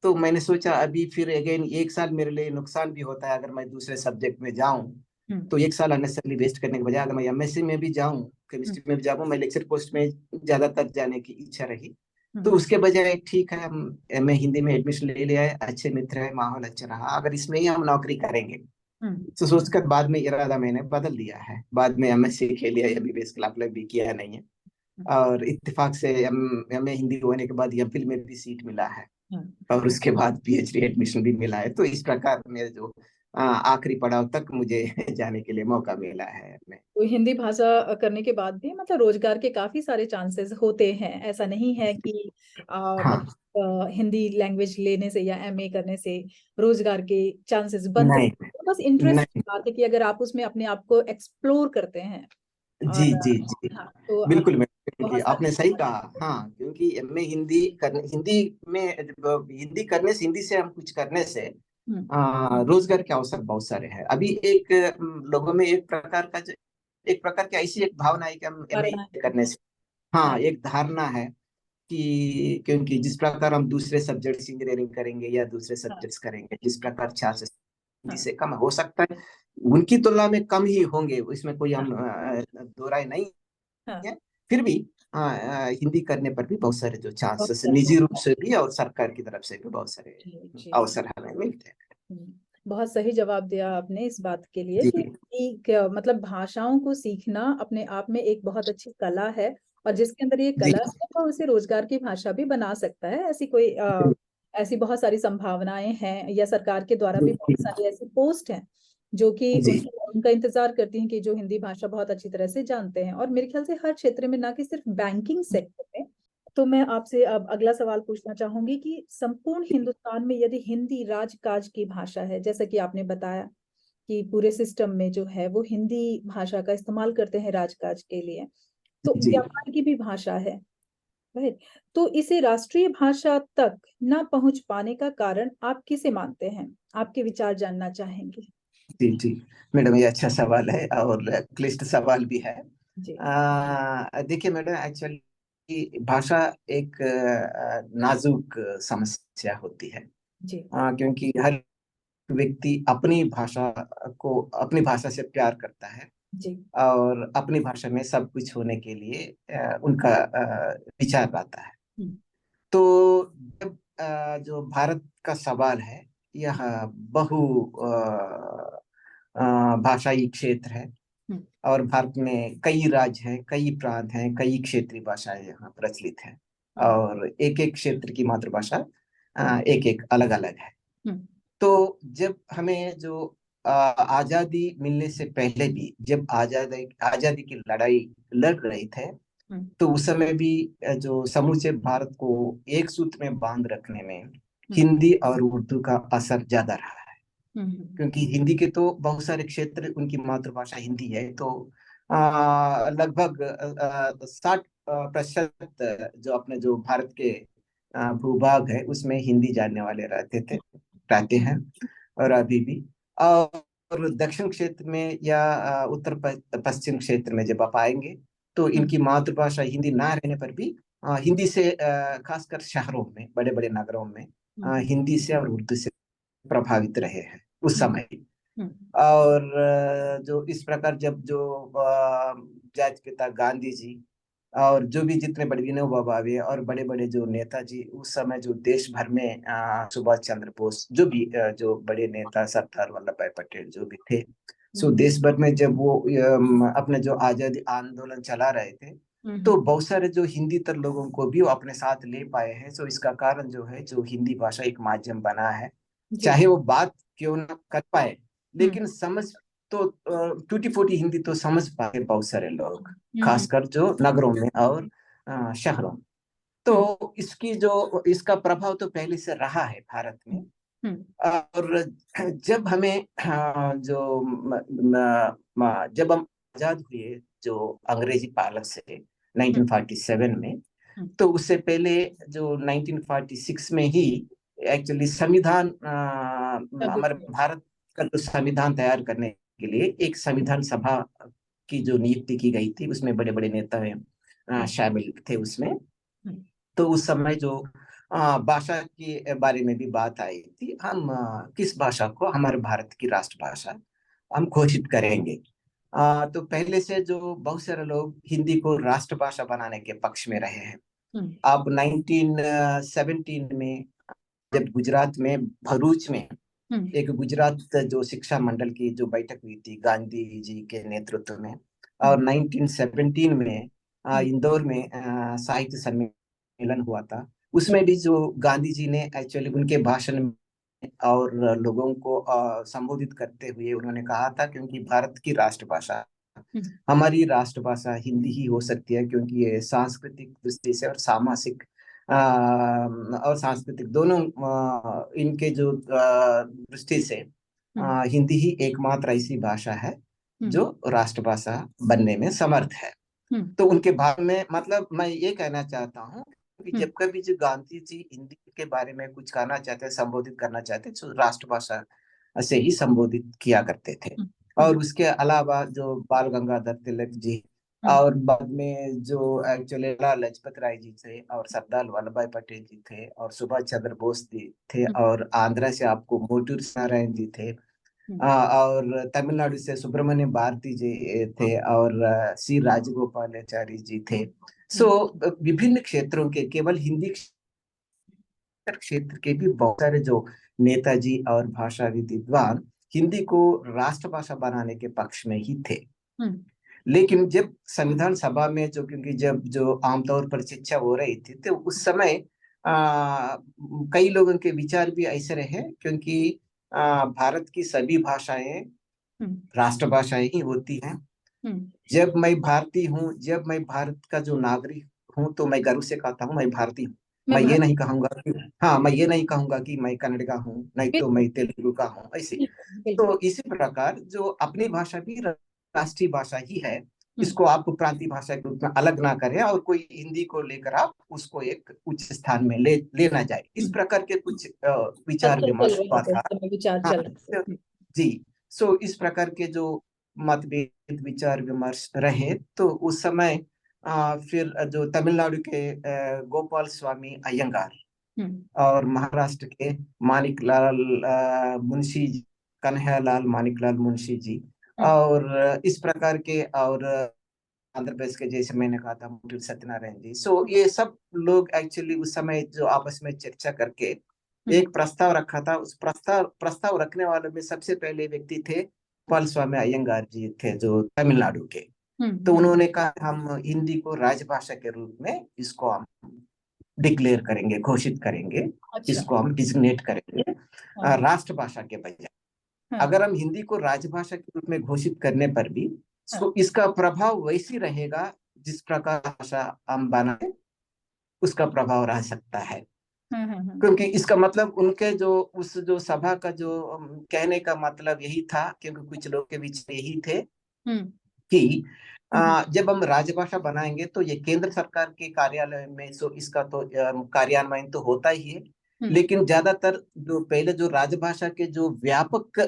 तो मैंने सोचा अभी फिर अगेन एक साल मेरे लिए नुकसान भी होता है अगर मैं दूसरे सब्जेक्ट में जाऊं। हम्म तो एक साल अननेसेसरली वेस्ट करने के बजाय अगर मैं एमएससी में भी जाऊं, हम्म केमिस्ट्री में भी जाऊं, मैं लेक्चर पोस्ट में ज्यादातर जाने की इच्छा रही। तो हम्म उसके बजाय ठीक है, हम एमए हिंदी में एडमिशन ले लिया है, अच्छे मित्र है, माहौल अच्छा रहा, अगर इसमें ही हम नौकरी करेंगे। हम्म तो सोचकर बाद में इरादा मैंने बदल दिया है, बाद में एमएससी के लिए एमबीबीएस के लिए अप्लाई भी किया नहीं है। और इत्तेफाक से एमए हिंदी होने के बाद एमफिल में भी सीट मिला है, हम्म। और उसके बाद पीएचडी एडमिशन भी मिला है। तो इस प्रकार मेरे जो आखिरी पड़ाव तक मुझे जाने के लिए मौका मिला है मैं। तो हिंदी भाषा करने के बाद भी मतलब रोजगार के काफी सारे चांसेस होते हैं, ऐसा नहीं है कि हाँ। हिंदी लैंग्वेज लेने से या एमए करने से रोजगार के चांसेस बंद नहीं। हैं। बस इंटरेस्ट की नहीं। बात है कि अगर आप उसमें अपने आप को एक्सप्लोर करते हैं जी और जी जी। हाँ, तो आप बिल्कुल मैडम, क्योंकि बहुत सारे। आपने सही कहा। हाँ, क्योंकि एमए हिंदी करने, हिंदी में हिंदी करने से, हिंदी से हम कुछ करने से हम्म रोजगार के अवसर बहुत सारे हैं। अभी एक लोगों में एक प्रकार की ऐसी एक भावना है कि हम एमए धारणा है। करने से, हाँ, हाँ एक धारणा है कि क्योंकि जिस प्रकार हम दूसरे सब्जेक्ट्स इंजीनियरिंग करेंगे या दूसरे हाँ सब्जेक्ट्स करेंगे, जिस प्रकार चांसेस हिंदी हाँ से कम हो सकता है, उनकी तुलना में कम ही होंगे, इसमें कोई हाँ हम दो राय नहीं हाँ। है। फिर भी हिंदी करने पर भी बहुत सारे जो बहुत चांसेस, सारे। निजी रूप से भी और सरकार की तरफ से भी बहुत सारे जी जी जी। अवसर हमें मिलते हैं। बहुत सही जवाब दिया आपने इस बात के लिए जी कि मतलब भाषाओं को सीखना अपने आप में एक बहुत अच्छी कला है, और जिसके अंदर ये जी कला है वो उसे रोजगार की भाषा भी बना सकता है। ऐसी कोई ऐसी बहुत सारी संभावनाएं हैं, या सरकार के द्वारा भी बहुत सारी ऐसी पोस्ट हैं जो कि जी उनका इंतजार करती हैं कि जो हिंदी भाषा बहुत अच्छी तरह से जानते हैं। और मेरे ख्याल से हर क्षेत्र में, ना कि सिर्फ बैंकिंग सेक्टर में। तो मैं आपसे अब अगला सवाल पूछना चाहूंगी कि संपूर्ण हिंदुस्तान में यदि हिंदी राजकाज की भाषा है, जैसा कि आपने बताया कि पूरे सिस्टम में जो है वो हिंदी भाषा का इस्तेमाल करते हैं राजकाज के लिए, तो जी। व्यापार की भी भाषा है, राइट? तो इसे राष्ट्रीय भाषा तक ना पहुंच पाने का कारण आप किसे मानते हैं? आपके विचार जानना चाहेंगे। जी जी मैडम, ये अच्छा सवाल है और क्लिष्ट सवाल भी है। जी देखिए मैडम, एक्चुअली भाषा एक नाजुक समस्या होती है। जी क्योंकि हर व्यक्ति अपनी भाषा से प्यार करता है, जी और अपनी भाषा में सब कुछ होने के लिए उनका विचार रहता है। हम्म तो जब जो भारत का सवाल है, यह बहु भाषाई क्षेत्र है, हम्म और भारत में कई राज्य हैं, कई प्रांत हैं, कई क्षेत्रीय भाषाएं यहाँ प्रचलित हैं, हम्म और एक एक क्षेत्र की मातृभाषा एक एक अलग अलग है। हम्म तो जब हमें जो आजादी मिलने से पहले भी, जब आजादी आजादी की लड़ाई लड़ रहे थे, हम्म तो उस समय भी जो समूचे भारत को एक सूत्र में बांध रखने में हम्म हिंदी और उर्दू का असर ज्यादा रहा है। क्योंकि हिंदी के तो बहुत सारे क्षेत्र उनकी मातृभाषा हिंदी है। तो लगभग 60% जो अपने जो भारत के भूभाग है उसमें हिंदी जानने वाले रहते हैं और अभी भी। और दक्षिण क्षेत्र में या उत्तर पश्चिम क्षेत्र में जब आप आएंगे तो इनकी मातृभाषा हिंदी ना रहने पर भी हिंदी से खासकर शहरों में, बड़े बड़े नगरों में हिंदी से और उर्दू से प्रभावित रहे हैं उस समय। और जो इस प्रकार जब जो जाति पिता गांधी जी और जो भी जितने बड़े विनोबा भावे और बड़े बड़े जो नेताजी उस समय जो देश भर में सुभाष चंद्र बोस जो भी जो बड़े नेता सरदार वल्लभ भाई पटेल जो भी थे, सो देश भर में जब वो अपने जो आजादी आंदोलन चला रहे थे तो बहुत सारे जो हिंदी तर लोगों को भी वो अपने साथ ले पाए हैं। सो इसका कारण जो है जो हिंदी भाषा एक माध्यम बना है, चाहे वो बात क्यों ना कर पाए लेकिन समझ तो टूटी फूटी हिंदी तो समझ पाए बहुत सारे लोग, खासकर जो नगरों में और शहरों में। तो इसका प्रभाव तो पहले से रहा है भारत में। और जब हमें जब हम आजाद हुए जो अंग्रेजी पालक से 1947 में, तो उससे पहले जो 1946 में ही एक्चुअली संविधान हमारे भारत का जो संविधान तैयार करने के लिए एक संविधान सभा की जो नियुक्ति की गई थी उसमें बड़े बड़े नेता शामिल थे उसमें। तो उस समय जो भाषा के बारे में भी बात आई थी, हम किस भाषा को हमारे भारत की राष्ट्रभाषा हम घोषित करेंगे। तो पहले से जो बहुत सारे लोग हिंदी को राष्ट्रभाषा बनाने के पक्ष में रहे हैं। अब 1917 में जब गुजरात में भरूच में एक गुजरात जो शिक्षा मंडल की जो बैठक हुई थी गांधी जी के नेतृत्व में, और 1917 में इंदौर में साहित्य सम्मेलन हुआ था, उसमें भी जो गांधी जी ने एक्चुअली उनके भाषण में और लोगों को संबोधित करते हुए उन्होंने कहा था क्योंकि भारत की राष्ट्रभाषा हमारी राष्ट्रभाषा हिंदी ही हो सकती है, क्योंकि ये सांस्कृतिक दृष्टि से और सांस्कृतिक दोनों इनके जो दृष्टि से हिंदी ही एकमात्र ऐसी भाषा है जो राष्ट्रभाषा बनने में समर्थ है। तो उनके भाव में मतलब मैं ये कहना चाहता हूँ कि जब कभी जो गांधी जी हिंदी के बारे में कुछ कहना चाहते, संबोधित करना चाहते, तो राष्ट्रभाषा से ही संबोधित किया करते थे। और उसके अलावा जो बाल गंगाधर तिलक जी और बाद में जो एक्चुअली लाला लाजपत राय जी थे और सरदार वल्लभ भाई पटेल जी थे और सुभाष चंद्र बोस जी थे और आंध्रा से आपको मोटूर नारायण जी थे और तमिलनाडु से सुब्रमण्य भारती जी थे और सी राजगोपालाचारी जी थे। सो विभिन्न क्षेत्रों के केवल हिंदी क्षेत्र के भी बहुत सारे जो नेताजी और भाषाविद विद्वान हिंदी को राष्ट्रभाषा बनाने के पक्ष में ही थे। लेकिन जब संविधान सभा में जो क्योंकि जब जो आमतौर पर चर्चा हो रही थी तो उस समय कई लोगों के विचार भी ऐसे रहे, क्योंकि भारत की सभी भाषाएं राष्ट्रभाषाएं ही होती हैं। जब मैं भारतीय हूँ, जब मैं भारत का जो नागरिक हूँ तो मैं गर्व से कहता हूँ मैं भारतीय हूँ। मैं ये नहीं कहूंगा कि मैं ये नहीं कहूंगा कि मैं कन्नड़ का हूँ, नहीं तो मैं तेलुगु का हूँ, ऐसे। तो इसी प्रकार जो अपनी भाषा भी राष्ट्रीय भाषा ही है, इसको आप प्रांतीय भाषा के रूप में अलग ना करें और कोई हिंदी को लेकर आप उसको एक उच्च स्थान में लेना जाए, इस प्रकार के कुछ विचार विमर्श हुआ था। जी। सो इस प्रकार के जो मतभेद विचार विमर्श रहे तो उस समय फिर जो तमिलनाडु के गोपाल स्वामी अयंगार और महाराष्ट्र के मानिकलाल मुंशी जी, कन्हैयालाल मानिकलाल मुंशी जी और इस प्रकार के, और आंध्र प्रदेश के जैसे मैंने कहा था मोटूर सत्यनारायण जी। सो ये सब लोग एक्चुअली उस समय जो आपस में चर्चा करके एक प्रस्ताव रखा था। उस प्रस्ताव रखने वालों में सबसे पहले व्यक्ति थे गोपाल स्वामी अयंगार जी थे जो तमिलनाडु के। तो उन्होंने कहा हम हिंदी को राजभाषा के रूप में इसको हम डिक्लेयर करेंगे, घोषित करेंगे। इसको हम डिजिग्नेट करेंगे राष्ट्रभाषा के बजाय। अगर हम हिंदी को राजभाषा के रूप में घोषित करने पर भी तो इसका प्रभाव वैसी रहेगा जिस प्रकार भाषा हम बनाए उसका प्रभाव रह सकता है। क्योंकि इसका मतलब उनके जो उस जो सभा का जो कहने का मतलब यही था, क्योंकि कुछ लोग के बीच में यही थे हम्म कि हम्म जब हम राजभाषा बनाएंगे तो ये केंद्र सरकार के कार्यालय में सो इसका तो कार्यान्वयन तो होता ही है, हम्म लेकिन ज्यादातर जो पहले जो राजभाषा के जो व्यापक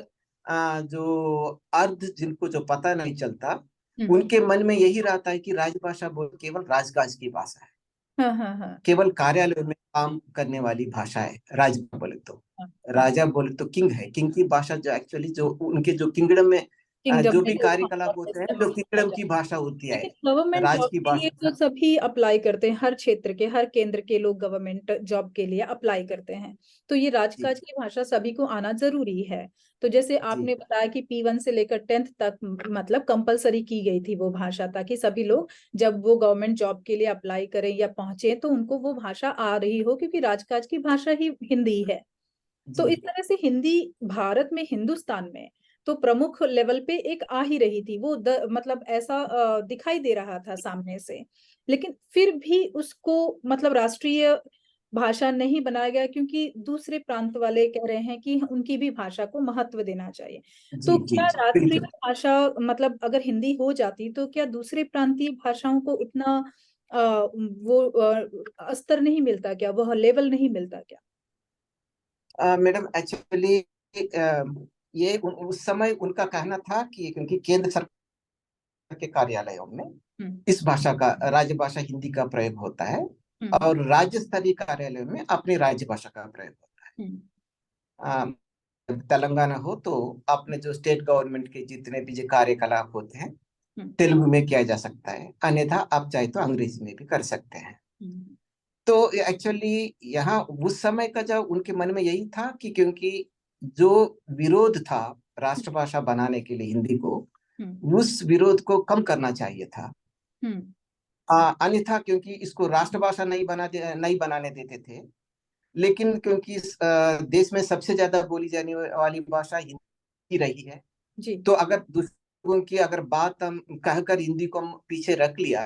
जो अर्थ जिनको जो पता नहीं चलता, हम्म उनके मन में यही रहता है कि राजभाषा बोल केवल राजकाज की भाषा है, हाँ हाँ हाँ केवल कार्यालय में काम करने वाली भाषा है। राजा बोले तो हाँ हाँ राजा बोले तो किंग है, किंग की भाषा जो एक्चुअली जो उनके जो किंगडम में किंगडम जो में भी जो कार्यकलाप होते हैं जो किंगडम की भाषा होती है, लेकिन गवर्नमेंट राज जॉब की के लिए तो भाषा। सभी अप्लाई करते हैं, हर क्षेत्र के हर केंद्र के लोग गवर्नमेंट जॉब के लिए अप्लाई करते हैं। तो ये जी राजकाज की भाषा सभी को आना जरूरी है। तो जैसे जी आपने बताया कि P1 से लेकर 10th तक मतलब कंपलसरी की गई थी वो भाषा, ताकि सभी लोग जब वो गवर्नमेंट जॉब के लिए अप्लाई करें या पहुंचे तो उनको वो भाषा आ रही हो, क्योंकि राजकाज की भाषा ही हिंदी है। तो जी। इस तरह से हिंदी भारत में, हिंदुस्तान में तो प्रमुख लेवल पे एक आ ही रही थी वो, मतलब ऐसा दिखाई दे रहा था सामने से। लेकिन फिर भी उसको मतलब राष्ट्रीय भाषा नहीं बनाया गया, क्योंकि दूसरे प्रांत वाले कह रहे हैं कि उनकी भी भाषा को महत्व देना चाहिए। जी तो जी क्या जी राष्ट्रीय बिल्कुल। भाषा मतलब अगर हिंदी हो जाती तो क्या दूसरे प्रांतीय भाषाओं को उतना वो स्तर नहीं मिलता क्या, वह लेवल नहीं मिलता क्या? मैडम एक्चुअली ये उस समय उनका कहना था कि क्योंकि केंद्र सरकार के कार्यालयों में हम्म इस भाषा का राजभाषा हिंदी का प्रयोग होता है, हम्म और राज्य स्तरीय कार्यालयों में अपनी राज्य भाषा का प्रयोग होता हम्म है। तेलंगाना हो तो अपने जो स्टेट गवर्नमेंट के जितने भी जो कार्यकलाप होते हैं हम्म तेलुगु में किया जा सकता है, अन्यथा आप चाहे तो अंग्रेजी में भी कर सकते हैं। हम्म तो एक्चुअली यहाँ उस समय का जो उनके मन में यही था कि क्योंकि जो विरोध था राष्ट्रभाषा बनाने के लिए हिंदी को, हम्म उस विरोध को कम करना चाहिए था। हम्म अन्यथा क्योंकि इसको राष्ट्रभाषा नहीं बनाने देते थे, लेकिन क्योंकि इस देश में सबसे ज्यादा बोली जाने वाली भाषा हिंदी रही है, जी तो अगर दूसरों की अगर बात हम कहकर हिंदी को हम पीछे रख लिया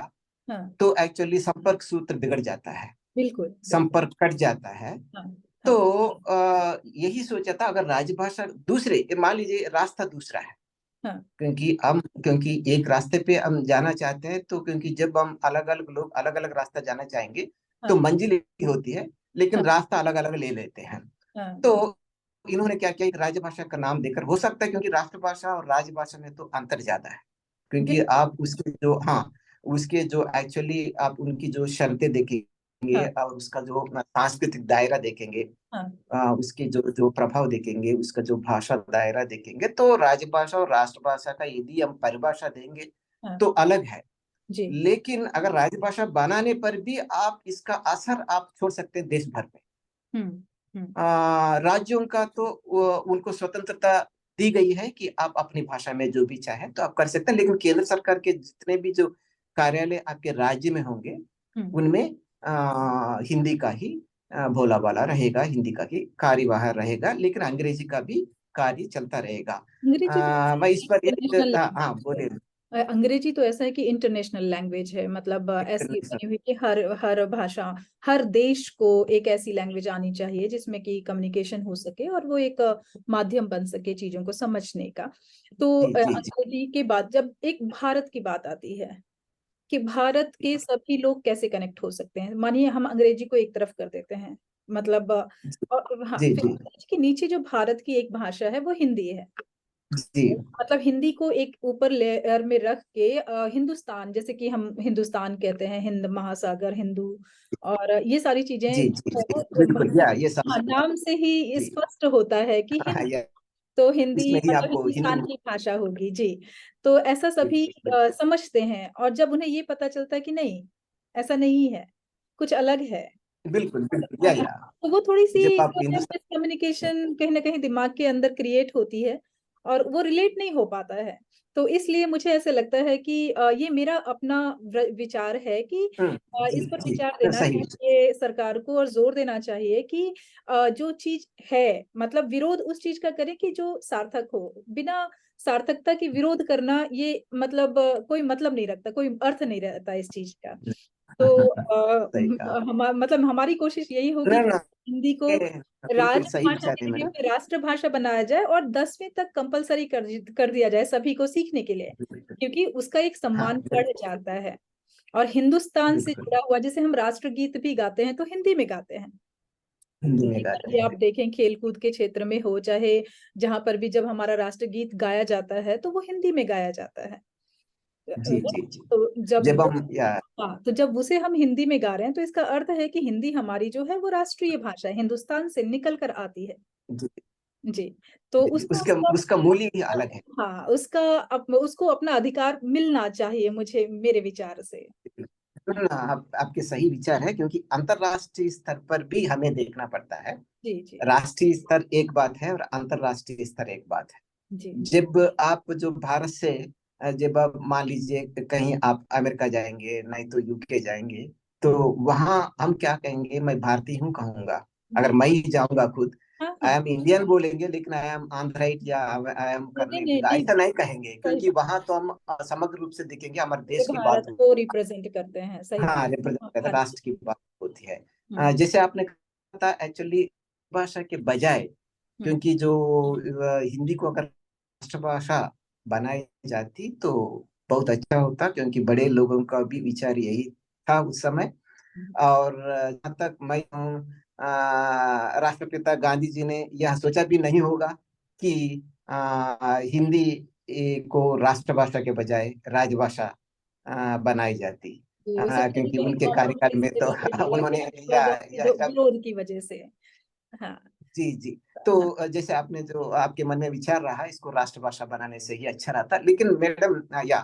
हाँ तो एक्चुअली संपर्क सूत्र बिगड़ जाता है, बिल्कुल बिल्कुल संपर्क कट जाता है। हाँ तो हाँ यही सोचा था अगर राजभाषा दूसरे मान लीजिए रास्ता दूसरा है, हाँ क्योंकि एक रास्ते पे हम जाना चाहते हैं, तो क्योंकि जब हम अलग अलग लोग अलग अलग रास्ता जाना चाहेंगे तो हाँ मंजिल एक ही होती है, लेकिन हाँ रास्ता अलग अलग ले लेते हैं। हाँ तो इन्होंने क्या किया, एक राजभाषा का नाम देकर, हो सकता है क्योंकि राष्ट्रभाषा और राजभाषा में तो अंतर ज्यादा है, क्योंकि बिल्कुल आप उसके जो हाँ उसके जो एक्चुअली आप उनकी जो शर्तें देखेंगे हाँ और उसका जो सांस्कृतिक दायरा देखेंगे, हाँ उसके जो जो प्रभाव देखेंगे, उसका जो भाषा दायरा देखेंगे, तो राजभाषा और राष्ट्रभाषा का यदि हम परिभाषा देंगे हाँ तो अलग है। जी लेकिन अगर राजभाषा बनाने पर भी आप इसका असर आप छोड़ सकते हैं देश भर में। हम्म हम्म राज्यों का तो उनको स्वतंत्रता दी गई है कि आप अपनी भाषा में जो भी चाहे तो आप कर सकते हैं, लेकिन केंद्र सरकार के जितने भी जो कार्यालय आपके राज्य में होंगे हम्म उनमें हिंदी का ही बोला बाला रहेगा, हिंदी का ही कार्यवाह रहेगा, लेकिन अंग्रेजी का भी कार्य चलता रहेगा। अंग्रेजी तो ऐसा मैं है इस कि पर इंटरनेशनल हाँ लैंग्वेज है। बोले। अंग्रेजी तो ऐसा है कि इंटरनेशनल लैंग्वेज है, मतलब ऐसी बनी हुई कि हर हर भाषा, हर देश को एक ऐसी लैंग्वेज आनी चाहिए जिसमें कि कम्युनिकेशन हो सके और वो एक माध्यम बन सके चीजों को समझने का। तो जी जी जी अंग्रेजी के बाद जब एक भारत की बात आती है कि भारत के सभी लोग कैसे कनेक्ट हो सकते हैं, मानिए हम अंग्रेजी को एक तरफ कर देते हैं, मतलब और हाँ, जी फिर जी अंग्रेजी के नीचे जो भारत की एक भाषा है वो हिंदी है। जी मतलब हिंदी को एक ऊपर लेयर में रख के हिंदुस्तान, जैसे कि हम हिंदुस्तान कहते हैं, हिंद महासागर, हिंदू और ये सारी चीजें जी जी जी बिल्कुल, मतलब या ये सब हाँ, नाम से ही जी। स्पष्ट होता है कि हाँ, हिंद, या तो हिंदी इसमें ही मतलब आपको हिंदुस्तान हिंदू की भाषा होगी जी। तो ऐसा सभी बिल्कुल बिल्कुल। समझते हैं, और जब उन्हें ये पता चलता है कि नहीं, ऐसा नहीं है, कुछ अलग है, बिल्कुल बिल्कुल, या तो वो थोड़ी सी जब आप हिंदुस्तान। मिसकम्युनिकेशन कहीं ना कहीं दिमाग के अंदर क्रिएट होती है और वो रिलेट नहीं हो पाता है। तो इसलिए मुझे ऐसे लगता है कि ये मेरा अपना विचार है कि जी इस पर जी विचार देना सही। चाहिए सरकार को, और जोर देना चाहिए कि जो चीज है, मतलब विरोध उस चीज का करे कि जो सार्थक हो। बिना सार्थकता की विरोध करना ये मतलब कोई मतलब नहीं रखता, कोई अर्थ नहीं रहता इस चीज का। तो सही कहा। मतलब हमारी कोशिश यही होगी ना कि ना, हिंदी को बिल्कुल सही राजभाषा विचार की है जगह मैडम। पे राष्ट्रभाषा बनाया जाए और 10वीं तक कंपलसरी कर दिया जाए सभी को सीखने के लिए, क्योंकि उसका एक हाँ सम्मान बढ़ बिल्कुल। जाता है। और हिंदुस्तान से बिल्कुल जुड़ा हुआ, जैसे हम राष्ट्रगीत भी गाते हैं तो हिंदी में गाते हैं। हिंदी में कहीं पर गाते भी आप हैं। देखें, खेलकूद के क्षेत्र में हो चाहे जहां पर भी, जब हमारा राष्ट्रगीत गाया जाता है तो वो हिंदी में गाया जाता है। जी जी जी। तो जब जब हम या हाँ, तो जब उसे हम हिंदी में गा रहे हैं तो इसका अर्थ है कि हिंदी हमारी जो है वो राष्ट्रीय भाषा है, हिंदुस्तान से निकल कर आती है। जी जी। तो जी, उसको उसका उसका उसका मूल्य ही अलग है। हाँ, उसको अपना अधिकार मिलना चाहिए, मुझे मेरे विचार से। ना, आपके सही विचार है, क्योंकि अंतरराष्ट्रीय स्तर पर भी हमें देखना पड़ता है। जी जी राष्ट्रीय स्तर एक बात है और अंतरराष्ट्रीय स्तर एक बात है। जी जब आप जो भारत से जब आप मान लीजिए कहीं आप अमेरिका जाएंगे, नहीं तो यूके जाएंगे, तो वहां हम क्या कहेंगे? मैं भारतीय हूँ कहूंगा। अगर जी। मैं ही जाऊंगा खुद, हाँ आई हाँ। एम इंडियन बोलेंगे, लेकिन आई एम आंध्राइट या आई एम नहीं नहीं कर्नाटक, नहीं, ऐसा नहीं कहेंगे, सही क्योंकि बात। वहां तो हम समग्र रूप से देखेंगे, हमारे ये देश की भारत बात। को रिप्रेजेंट करते हैं, सही बात। हाँ, हाँ, रिप्रेजेंट भारत। राष्ट्र की बात होती है। हम्म जैसे आपने कहा था, एक्चुअली भाषा के बजाय, हम्म क्योंकि जो हिंदी को अगर राष्ट्रभाषा बनाई जाती तो बहुत अच्छा होता, क्योंकि बड़े लोगों का भी विचार यही था उस समय। हम्म और जहाँ तक मैं हूँ, राष्ट्रपिता गांधी जी ने यह सोचा भी नहीं होगा कि हिंदी को राष्ट्रभाषा के बजाय राजभाषा बनाई जाती। जी, वो सब कहीं क्योंकि कहीं उनके कार्यकाल कॉम्प्रोमाइज में के तो वजह से या उन्होंने फिर प्रजा शब्द। विरोध की वजह से। हाँ जी जी। तो हाँ। जैसे आपने जो आपके मन में विचार रहा, इसको राष्ट्रभाषा बनाने से ही अच्छा रहता, लेकिन मैडम या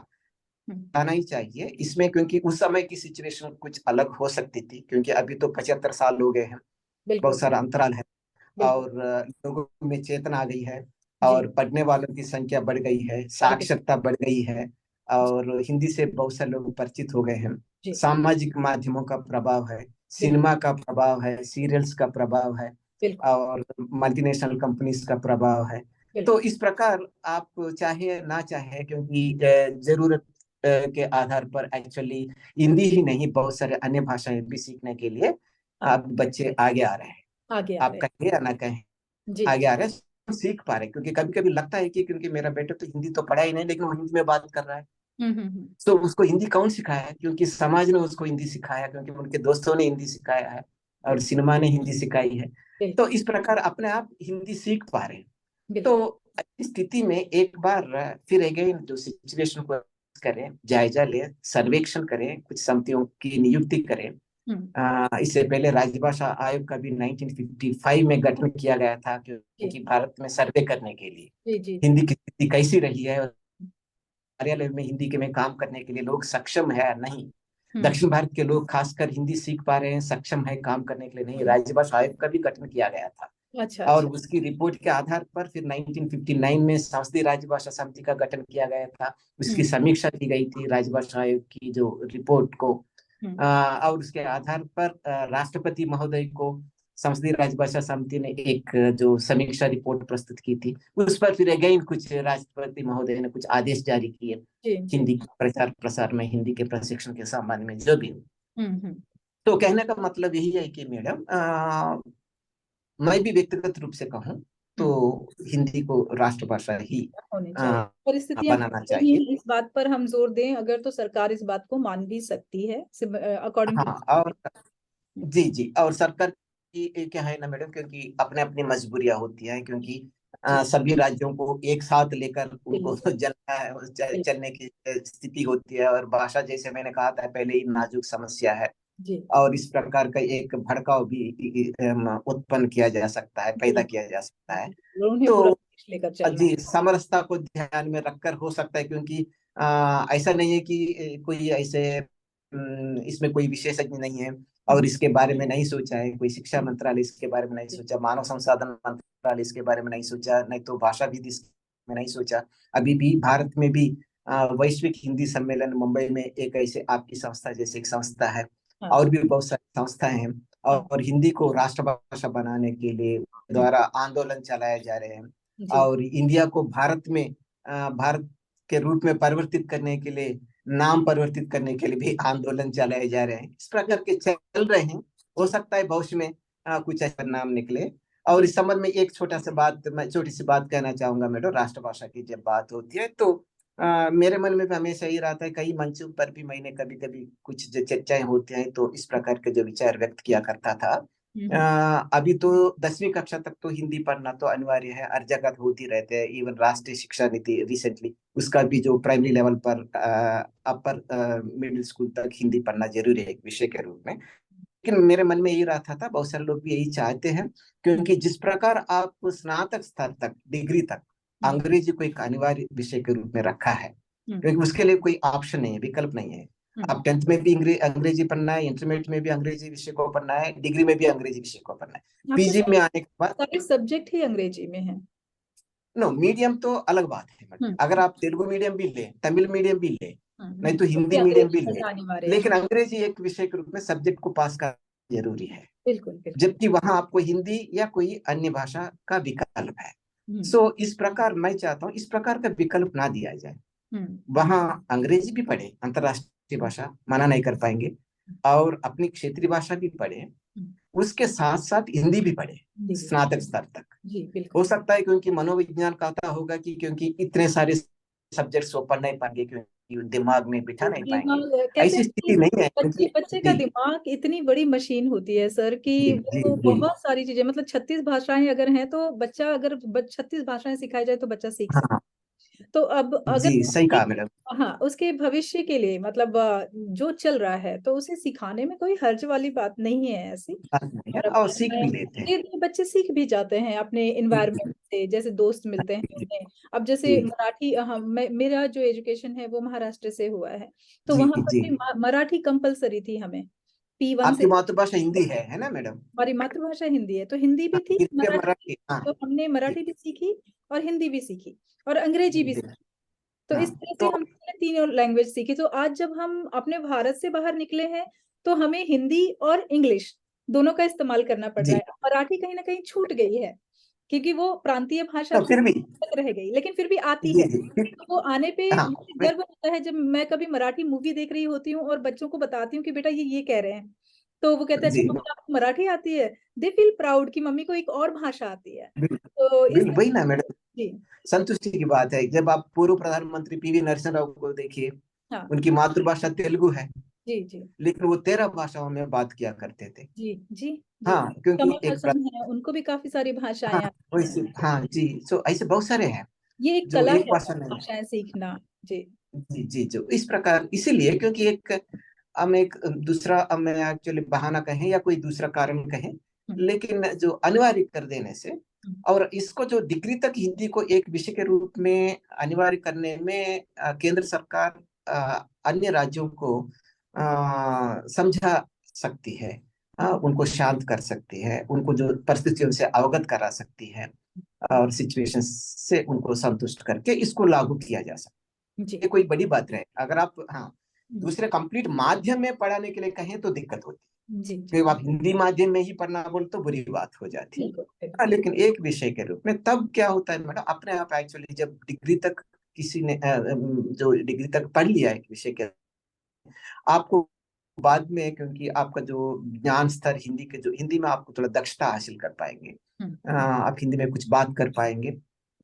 हम्म, आना ही चाहिए इसमें, क्योंकि उस समय की सिचुएशन कुछ अलग हो सकती थी, क्योंकि अभी तो 75 साल हो गए हैं, बहुत बिल्कुल सारा अंतराल है। बिल्कुल। और लोगों में चेतना आ गई है, जी, और पढ़ने वालों की संख्या बढ़ गई है, बढ़ गई। साक्षरता बढ़ गई है, जी और हिंदी से बहुत सारे लोग परिचित हो गए हैं। जी सामाजिक माध्यमों का प्रभाव है, बिल्कुल सिनेमा का प्रभाव है, सीरियल्स का प्रभाव है, बिल्कुल और मल्टीनेशनल कंपनीज का प्रभाव है। तो बिल्कुल। इस प्रकार आप चाहे ना चाहे, क्योंकि जरूरत के आधार पर एक्चुअली हिंदी ही नहीं, बहुत सारे अन्य भाषाएं भी सीखने के लिए हाँ, अब बच्चे आगे आ रहे हैं। आगे आ आप रहे हैं। कहें या ना कहें, जी आगे जी। आ रहे हैं, हम सीख पा रहे हैं। क्योंकि कभी कभी लगता है कि क्योंकि मेरा बेटा तो हिंदी तो पढ़ा ही नहीं, लेकिन वो हिंदी में बात कर रहा है, हम्म। तो उसको हिंदी कौन सिखाया है? क्योंकि समाज ने उसको हिंदी सिखाया, क्योंकि उनके दोस्तों ने हिंदी सिखाया है, और बिल्कुल सिनेमा ने हिंदी सिखाई है। तो बिल्कुल इस प्रकार अपने आप हिंदी सीख पा रहे हैं। बिल्कुल। तो इस स्थिति में एक बार फिर अगेन जो सिचुएशन को करें, जायजा लें, सर्वेक्षण करें, कुछ समितियों की नियुक्ति करें। हम्म। इससे पहले राजभाषा आयोग का भी 1955 में गठन किया गया था, जी क्योंकि भारत में सर्वे करने के लिए जी जी जी। हिंदी की स्थिति कैसी रही है, और कार्यालय में हिंदी के में काम करने के लिए लोग सक्षम है या नहीं। हम्म दक्षिण भारत के लोग खासकर हिंदी सीख पा रहे हैं, सक्षम है काम करने के लिए नहीं, हम्म। राजभाषा आयोग का भी गठन किया गया था। अच्छा और अच्छा। उसकी रिपोर्ट के आधार पर फिर 1959 में संसदीय राजभाषा समिति का गठन किया गया था। उसकी हम्म समीक्षा की गई थी राजभाषा आयोग की जो रिपोर्ट को। हम्म और उसके आधार पर राष्ट्रपति महोदय को संसदीय राजभाषा समिति ने एक जो समीक्षा रिपोर्ट प्रस्तुत की थी, उस पर फिर अगेन कुछ राष्ट्रपति महोदय ने कुछ आदेश जारी किए, जी जी। हिंदी के प्रचार प्रसार में, हिंदी के प्रशिक्षण के संबंध में जो भी हो। हम्म। तो कहने का मतलब यही है कि मैडम, मैं भी व्यक्तिगत रूप से कहूँ तो हम्म। हिंदी को राष्ट्रभाषा ही होनी चाहिए, अ, परिस्थितियां बनाना नहीं, चाहिए। इस बात पर हम जोर दें अगर तो सरकार इस बात को मान भी सकती है, अकॉर्डिंग टू। हाँ, और जी जी, और सरकार की क्या है ना मैडम, क्योंकि अपने अपनी मजबूरियां होती हैं, क्योंकि जी सभी राज्यों को एक साथ लेकर उनको बिल्कुल चलना है, बिल्कुल। चलने की स्थिति होती है, और भाषा जैसे मैंने कहा था पहले ही नाजुक समस्या है। जी और इस प्रकार का एक भड़काव भी उत्पन्न किया जा सकता है, पैदा बिल्कुल किया जा सकता है। बिल्कुल। उन्हें पूरा तो देश लेकर चलना जी, है। समरसता को ध्यान में रखकर हो सकता है, क्योंकि ऐसा नहीं है कि कोई ऐसे इसमें कोई विशेषज्ञ नहीं है और हम्म, इसके बारे में नहीं सोचा है, कोई शिक्षा हम्म, मंत्रालय इसके बारे में नहीं सोचा, मानव संसाधन मंत्रालय इसके बारे में नहीं सोचा, नहीं तो भाषा विधि में नहीं सोचा। अभी भी भारत में भी वैश्विक हिंदी सम्मेलन मुंबई में एक ऐसे आपकी संस्था जैसे एक संस्था है, हाँ और भी बहुत सारी संस्थाएं हैं, हाँ। और हिंदी को राष्ट्रभाषा बनाने के लिए हम्म, द्वारा आंदोलन चलाए जा रहे हैं। जी और इंडिया को भारत में भारत के रूप में परिवर्तित करने के लिए नाम परिवर्तित करने के लिए भी आंदोलन चलाए जा रहे हैं, इस प्रकार के चल रहे हैं। हो सकता है भविष्य में कुछ ऐसा नाम निकले। और इस संबंध में एक छोटी सी बात कहना चाहूंगा मैडम। राष्ट्रभाषा की जब बात होती है तो मेरे मन में भी हमेशा ही रहता है, कई मंचों पर भी मैंने कभी कभी कुछ जो चर्चाएं होती हैं तो इस प्रकार के जो विचार व्यक्त किया करता था। अभी तो 10वीं कक्षा तक तो हिंदी पढ़ना तो अनिवार्य है, हर जगह होती रहते हैं। इवन राष्ट्रीय शिक्षा नीति रिसेंटली उसका भी जो प्राइमरी लेवल पर अपर मिडिल स्कूल तक हिंदी पढ़ना जरूरी है एक विषय के रूप में। लेकिन मेरे मन में यही रहता था, बहुत सारे लोग भी यही चाहते हैं, क्योंकि जिस प्रकार आप स्नातक स्तर तक डिग्री तक अंग्रेजी को एक अनिवार्य विषय के रूप में रखा है, क्योंकि उसके लिए कोई ऑप्शन नहीं है, विकल्प नहीं है। अब 10th में भी अंग्रेजी पढ़ना है, इंटरमीडिएट में भी अंग्रेजी विषय को पढ़ना है, डिग्री में भी अंग्रेजी विषय को पढ़ना है, पीजी में आने के बाद सारे सब्जेक्ट ही अंग्रेजी में है। नो, मीडियम तो अलग बात है। अगर आप तेलुगु मीडियम भी ले, तमिल मीडियम भी ले, नहीं तो हिंदी मीडियम भी ले, लेकिन अंग्रेजी एक विषय के रूप में सब्जेक्ट को पास करना जरूरी है। बिल्कुल, जबकि वहां आपको हिंदी या कोई अन्य भाषा का विकल्प है। सो इस प्रकार मैं चाहता हूँ इस प्रकार का विकल्प ना दिया जाए। वहां अंग्रेजी भी पढ़े, अंतरराष्ट्रीय भाषा मना नहीं कर पाएंगे, और अपनी क्षेत्रीय भाषा भी पढ़े, उसके साथ साथ हिंदी भी पढ़े स्नातक स्तर तक। हो सकता है क्योंकि मनोविज्ञान कहता होगा कि क्योंकि इतने सारे सब्जेक्ट्स वो पढ़ नहीं पाएंगे, क्योंकि दिमाग में बिठा नहीं पाएंगे, ऐसी स्थिति नहीं है। बच्चे का दिमाग इतनी बड़ी मशीन होती है सर कि वो बहुत सारी चीजें, मतलब 36 भाषाएं अगर हैं तो बच्चा अगर 36 भाषाएं सिखाई जाए तो बच्चा सीख सकता है। तो अब अगर सही कहा मैडम। हाँ, उसके भविष्य के लिए मतलब जो चल रहा है तो उसे सिखाने में कोई हर्ज वाली बात नहीं है ऐसी। और सीख भी लेते हैं, बच्चे सीख भी जाते हैं अपने इन्वायरमेंट से, जैसे दोस्त मिलते हैं उन्हें। अब जैसे मराठी, मेरा जो एजुकेशन है वो महाराष्ट्र से हुआ है, तो वहां पर भी मराठी कंपलसरी थी हमें P1 आपकी से। मातृभाषा हिंदी है ना मैडम? हमारी मातृभाषा हिंदी है, तो हिंदी भी थी, मराठी, तो हमने मराठी भी सीखी और हिंदी भी सीखी और अंग्रेजी भी सीखी। तो इस तरह से हमने तीनों लैंग्वेज सीखी। तो आज जब हम अपने भारत से बाहर निकले हैं तो हमें हिंदी और इंग्लिश दोनों का इस्तेमाल करना पड़ रहा है। मराठी कहीं ना कहीं छूट गई है क्योंकि वो प्रांतीय भाषा फिर भी रह गई, लेकिन फिर भी आती है। तो वो आने पे मुझे गर्व होता है जब मैं कभी मराठी मूवी देख रही होती हूँ और बच्चों को बताती हूँ कि बेटा ये कह रहे हैं, तो वो कहते हैं अच्छा मम्मी आपको मराठी आती है। दे फील प्राउड कि मम्मी को एक और भाषा आती है। तो इस वही ना मैडम, संतुष्टि की बात है। जब आप पूर्व प्रधानमंत्री पीवी नरसिम्हा राव को देखिए, उनकी मातृभाषा तेलुगु है, जी, लेकिन वो 13 भाषाओं में बात किया करते थे। जी। हाँ, क्योंकि एक है, उनको भी काफी सारी भाषाएं वैसे जी, सो ऐसे बहुत सारे हैं ये एक जो कला एक है भाषा नहीं, भाषाएं सीखना। जी, जो इस प्रकार, इसीलिए क्योंकि एक दूसरा, मैं एक्चुअली बहाना कहें या कोई दूसरा कारण कहें, लेकिन जो अनिवार्य कर देने से, और इसको जो डिग्री तक हिंदी को एक विषय के रूप में अनिवार्य करने में केंद्र सरकार अन्य राज्यों को समझा सकती है, उनको शांत कर सकती है, उनको जो परिस्थितियों से अवगत करा सकती है, और सिचुएशन से उनको संतुष्ट करके इसको लागू किया जा सकता है। ये कोई बड़ी बात नहीं। अगर आप दूसरे कंप्लीट माध्यम में पढ़ाने के लिए कहें तो दिक्कत होती है, आप हिंदी माध्यम में ही पढ़ना बोल तो बुरी बात हो जाती है। लेकिन एक विषय के रूप में तब क्या होता है मैडम, अपने आप एक्चुअली जब डिग्री तक किसी ने जो डिग्री तक पढ़ लिया एक विषय के, आपको बाद में, क्योंकि आपका जो ज्ञान स्तर हिंदी में आपको थोड़ा दक्षता हासिल कर पाएंगे, आप हिंदी में कुछ बात कर पाएंगे,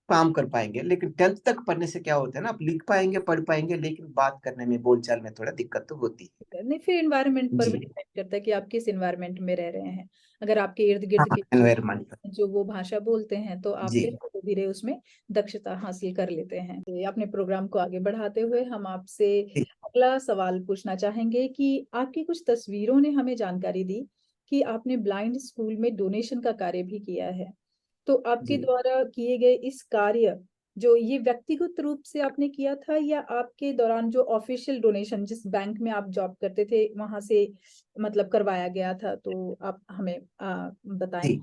काम कर पाएंगे। लेकिन 10th तक पढ़ने से क्या होता है ना, आप लिख पाएंगे, पढ़ पाएंगे, लेकिन बात करने में, बोलचाल में थोड़ा दिक्कत तो होती है। नहीं, फिर एनवायरनमेंट पर भी डिपेंड करता है कि आप किस एनवायरनमेंट में रह रहे हैं। अगर आपके इर्द गिर्द के एनवायरमेंट जो वो भाषा बोलते हैं तो आप फिर धीरे धीरे उसमें दक्षता हासिल कर लेते हैं। तो अपने प्रोग्राम को आगे बढ़ाते हुए हम आपसे अगला सवाल पूछना चाहेंगे कि आपकी कुछ तस्वीरों ने हमें जानकारी दी कि आपने ब्लाइंड स्कूल में डोनेशन का कार्य भी किया है। तो आपके द्वारा किए गए इस कार्य, जो ये व्यक्तिगत रूप से आपने किया था या आपके दौरान जो ऑफिशियल डोनेशन जिस बैंक में आप जॉब करते थे वहां से मतलब करवाया गया था, तो आप हमें बताएं।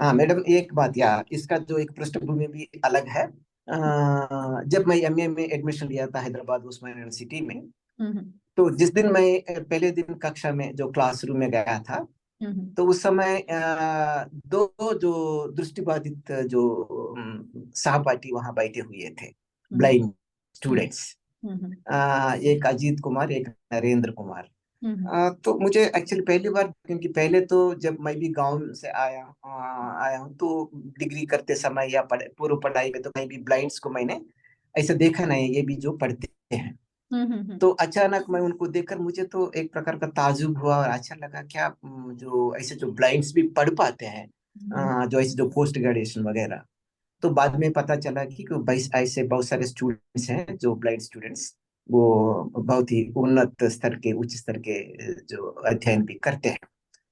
हाँ मैडम, एक बात यार, इसका जो एक पृष्ठभूमि भी अलग है। जब मैं एमए में एडमिशन लिया था हैदराबाद उस्मानिया यूनिवर्सिटी में, तो जिस दिन मैं पहले दिन कक्षा में जो क्लासरूम में गया था, तो उस समय दो जो दृष्टिबाधित जो सहपाठी वहां बैठे हुए थे, ब्लाइंड स्टूडेंट्स। हम्म, एक अजीत कुमार, एक नरेंद्र कुमार। हम्म, तो मुझे एक्चुअली पहली बार, क्योंकि पहले तो जब मैं भी गांव से आया हूँ, तो डिग्री करते समय या पूर्व पढ़ाई में तो कहीं भी ब्लाइंड्स को मैंने ऐसा देखा नहीं, ये भी जो पढ़ते हैं। हम्म, तो अचानक मैं उनको देखकर मुझे तो एक प्रकार का ताजुब हुआ और अच्छा लगा, क्या जो ऐसे जो ब्लाइंड्स भी पढ़ पाते हैं, हम्म, जो ऐसे जो पोस्ट ग्रेजुएशन वगैरह। तो बाद में पता चला कि ऐसे बहुत सारे स्टूडेंट्स हैं जो ब्लाइंड स्टूडेंट्स, वो बहुत ही उन्नत स्तर के, उच्च स्तर के जो अध्ययन भी करते हैं।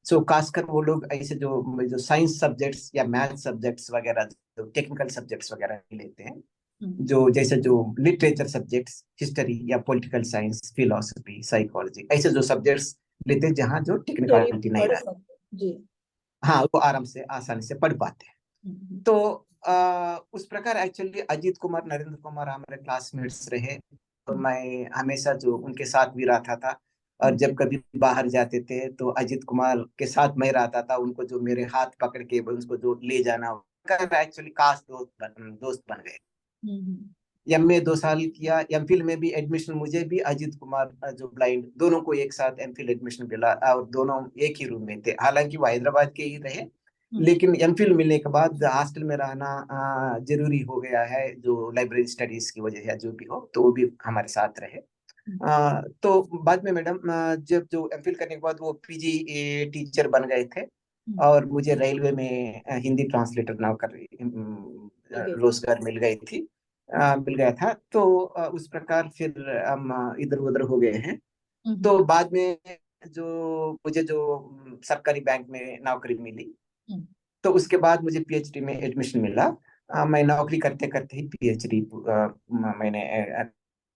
सो खासकर वो लोग ऐसे जो साइंस सब्जेक्ट्स या मैथ सब्जेक्ट्स वगैरह, जो टेक्निकल सब्जेक्ट्स वगैरह लेते हैं, हम्म। जो जैसे जो लिटरेचर सब्जेक्ट्स, हिस्ट्री या पॉलिटिकल साइंस, फिलोसफी, साइकोलॉजी, ऐसे जो सब्जेक्ट्स लेते हैं जहाँ जो थोड़ी टेक्निकलिटी नहीं पढ़ रहती, सकते जी। हाँ वो आराम से आसानी से पढ़ पाते हैं। हम्म, तो उस प्रकार एक्चुअली अजीत कुमार, नरेंद्र कुमार हमारे क्लासमेट्स रहे, और हम्म, मैं हमेशा जो उनके साथ भी रहता था। और हम्म, जब कभी बाहर जाते थे तो अजीत कुमार के साथ मैं रहता था, उनको जो मेरे हाथ पकड़ के उसको जो ले जाना, एक्चुअली खास दोस्त बन गए। हम्म, एमए 2 साल किया, एमफिल में भी एडमिशन मुझे भी अजीत कुमार, जो ब्लाइंड, दोनों को एक साथ एमफिल एडमिशन मिला, और दोनों एक ही रूम में थे। हालांकि वो हैदराबाद के ही रहे, हम्म, लेकिन एमफिल मिलने के बाद हॉस्टल में रहना जरूरी हो गया है, जो लाइब्रेरी स्टडीज की वजह या जो भी हो, तो वो भी हमारे साथ रहे। तो बाद में मैडम, जब जो एमफिल करने के बाद वो पीजी टीचर बन गए थे, हम्म, और मुझे रेलवे में हिंदी ट्रांसलेटर नौकरी, ठीक है। रोजगार मिल गई थी, मिल गया था। तो उस प्रकार फिर हम इधर उधर हो गए हैं। हम्म, तो बाद में जो मुझे जो सरकारी बैंक में नौकरी मिली, हम्म, तो उसके बाद मुझे पीएचडी में एडमिशन मिला। मैं नौकरी करते करते ही पीएचडी मैंने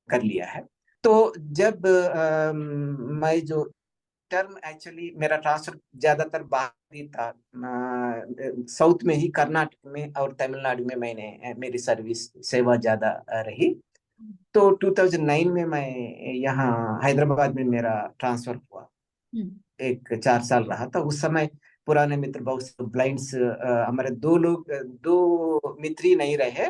कर लिया है। तो जब मैं जो टर्म, एक्चुअली मेरा ट्रांसफर ज्यादातर बाहर ही था, साउथ में ही, कर्नाटक में और तमिलनाडु में मैंने मेरी सर्विस सेवा ज्यादा रही। तो 2009 में मैं यहाँ हैदराबाद में मेरा ट्रांसफर हुआ, हम्म, एक 4 साल रहा था उस समय। पुराने मित्र बहुत ब्लाइंड्स, हमारे दो मित्र ही नहीं रहे,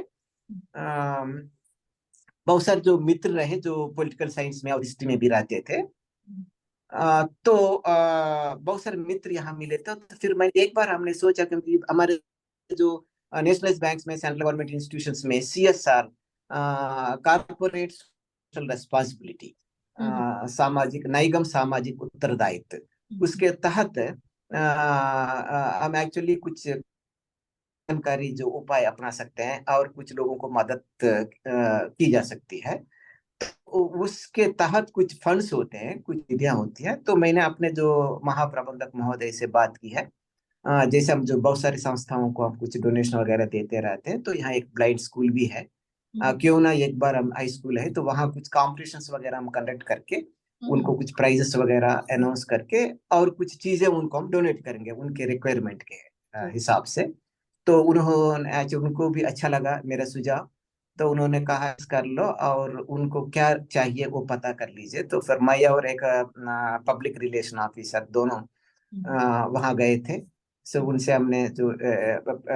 बहुत सारे जो मित्र रहे जो पॉलिटिकल साइंस में और हिस्ट्री में भी रहते थे। तो बहुत सारे मित्र यहाँ मिले थे। तो फिर मैं एक बार हमने सोचा, क्योंकि हमारे जो नेशनलाइज बैंक्स में, सेंट्रल गवर्नमेंट इंस्टीट्यूशंस में सीएसआर, कारपोरेट सोशल रेस्पॉन्सिबिलिटी, हम्म, सामाजिक नैगम सामाजिक उत्तरदायित्व, हम्म, उसके तहत हम एक्चुअली कुछ जानकारी जो उपाय अपना सकते हैं और कुछ लोगों को मदद की जा सकती है। उसके तहत कुछ फंड्स होते हैं, कुछ निधियां होती हैं। तो मैंने अपने जो महाप्रबंधक महोदय से बात की है। जैसे हम जो बहुत सारी संस्थाओं को हम कुछ डोनेशन वगैरह देते रहते हैं, तो यहाँ एक ब्लाइंड स्कूल भी है। हम्म, क्यों ना एक बार हम हाई स्कूल है तो वहाँ कुछ कॉम्पिटिशन्स वगैरह हम कंडक्ट करके, हम्म, उनको कुछ प्राइजेस वगैरह अनाउंस करके, और कुछ चीजें उनको हम डोनेट करेंगे उनके रिक्वायरमेंट के ठीक। हिसाब से। तो उन्होंने उनको भी अच्छा लगा मेरा सुझाव। तो उन्होंने कहा कर लो, और उनको क्या चाहिए वो पता कर लीजिए। तो फिर मैं और एक पब्लिक रिलेशन ऑफिसर दोनों हम्म, वहाँ गए थे। सो हम्म, उनसे हमने जो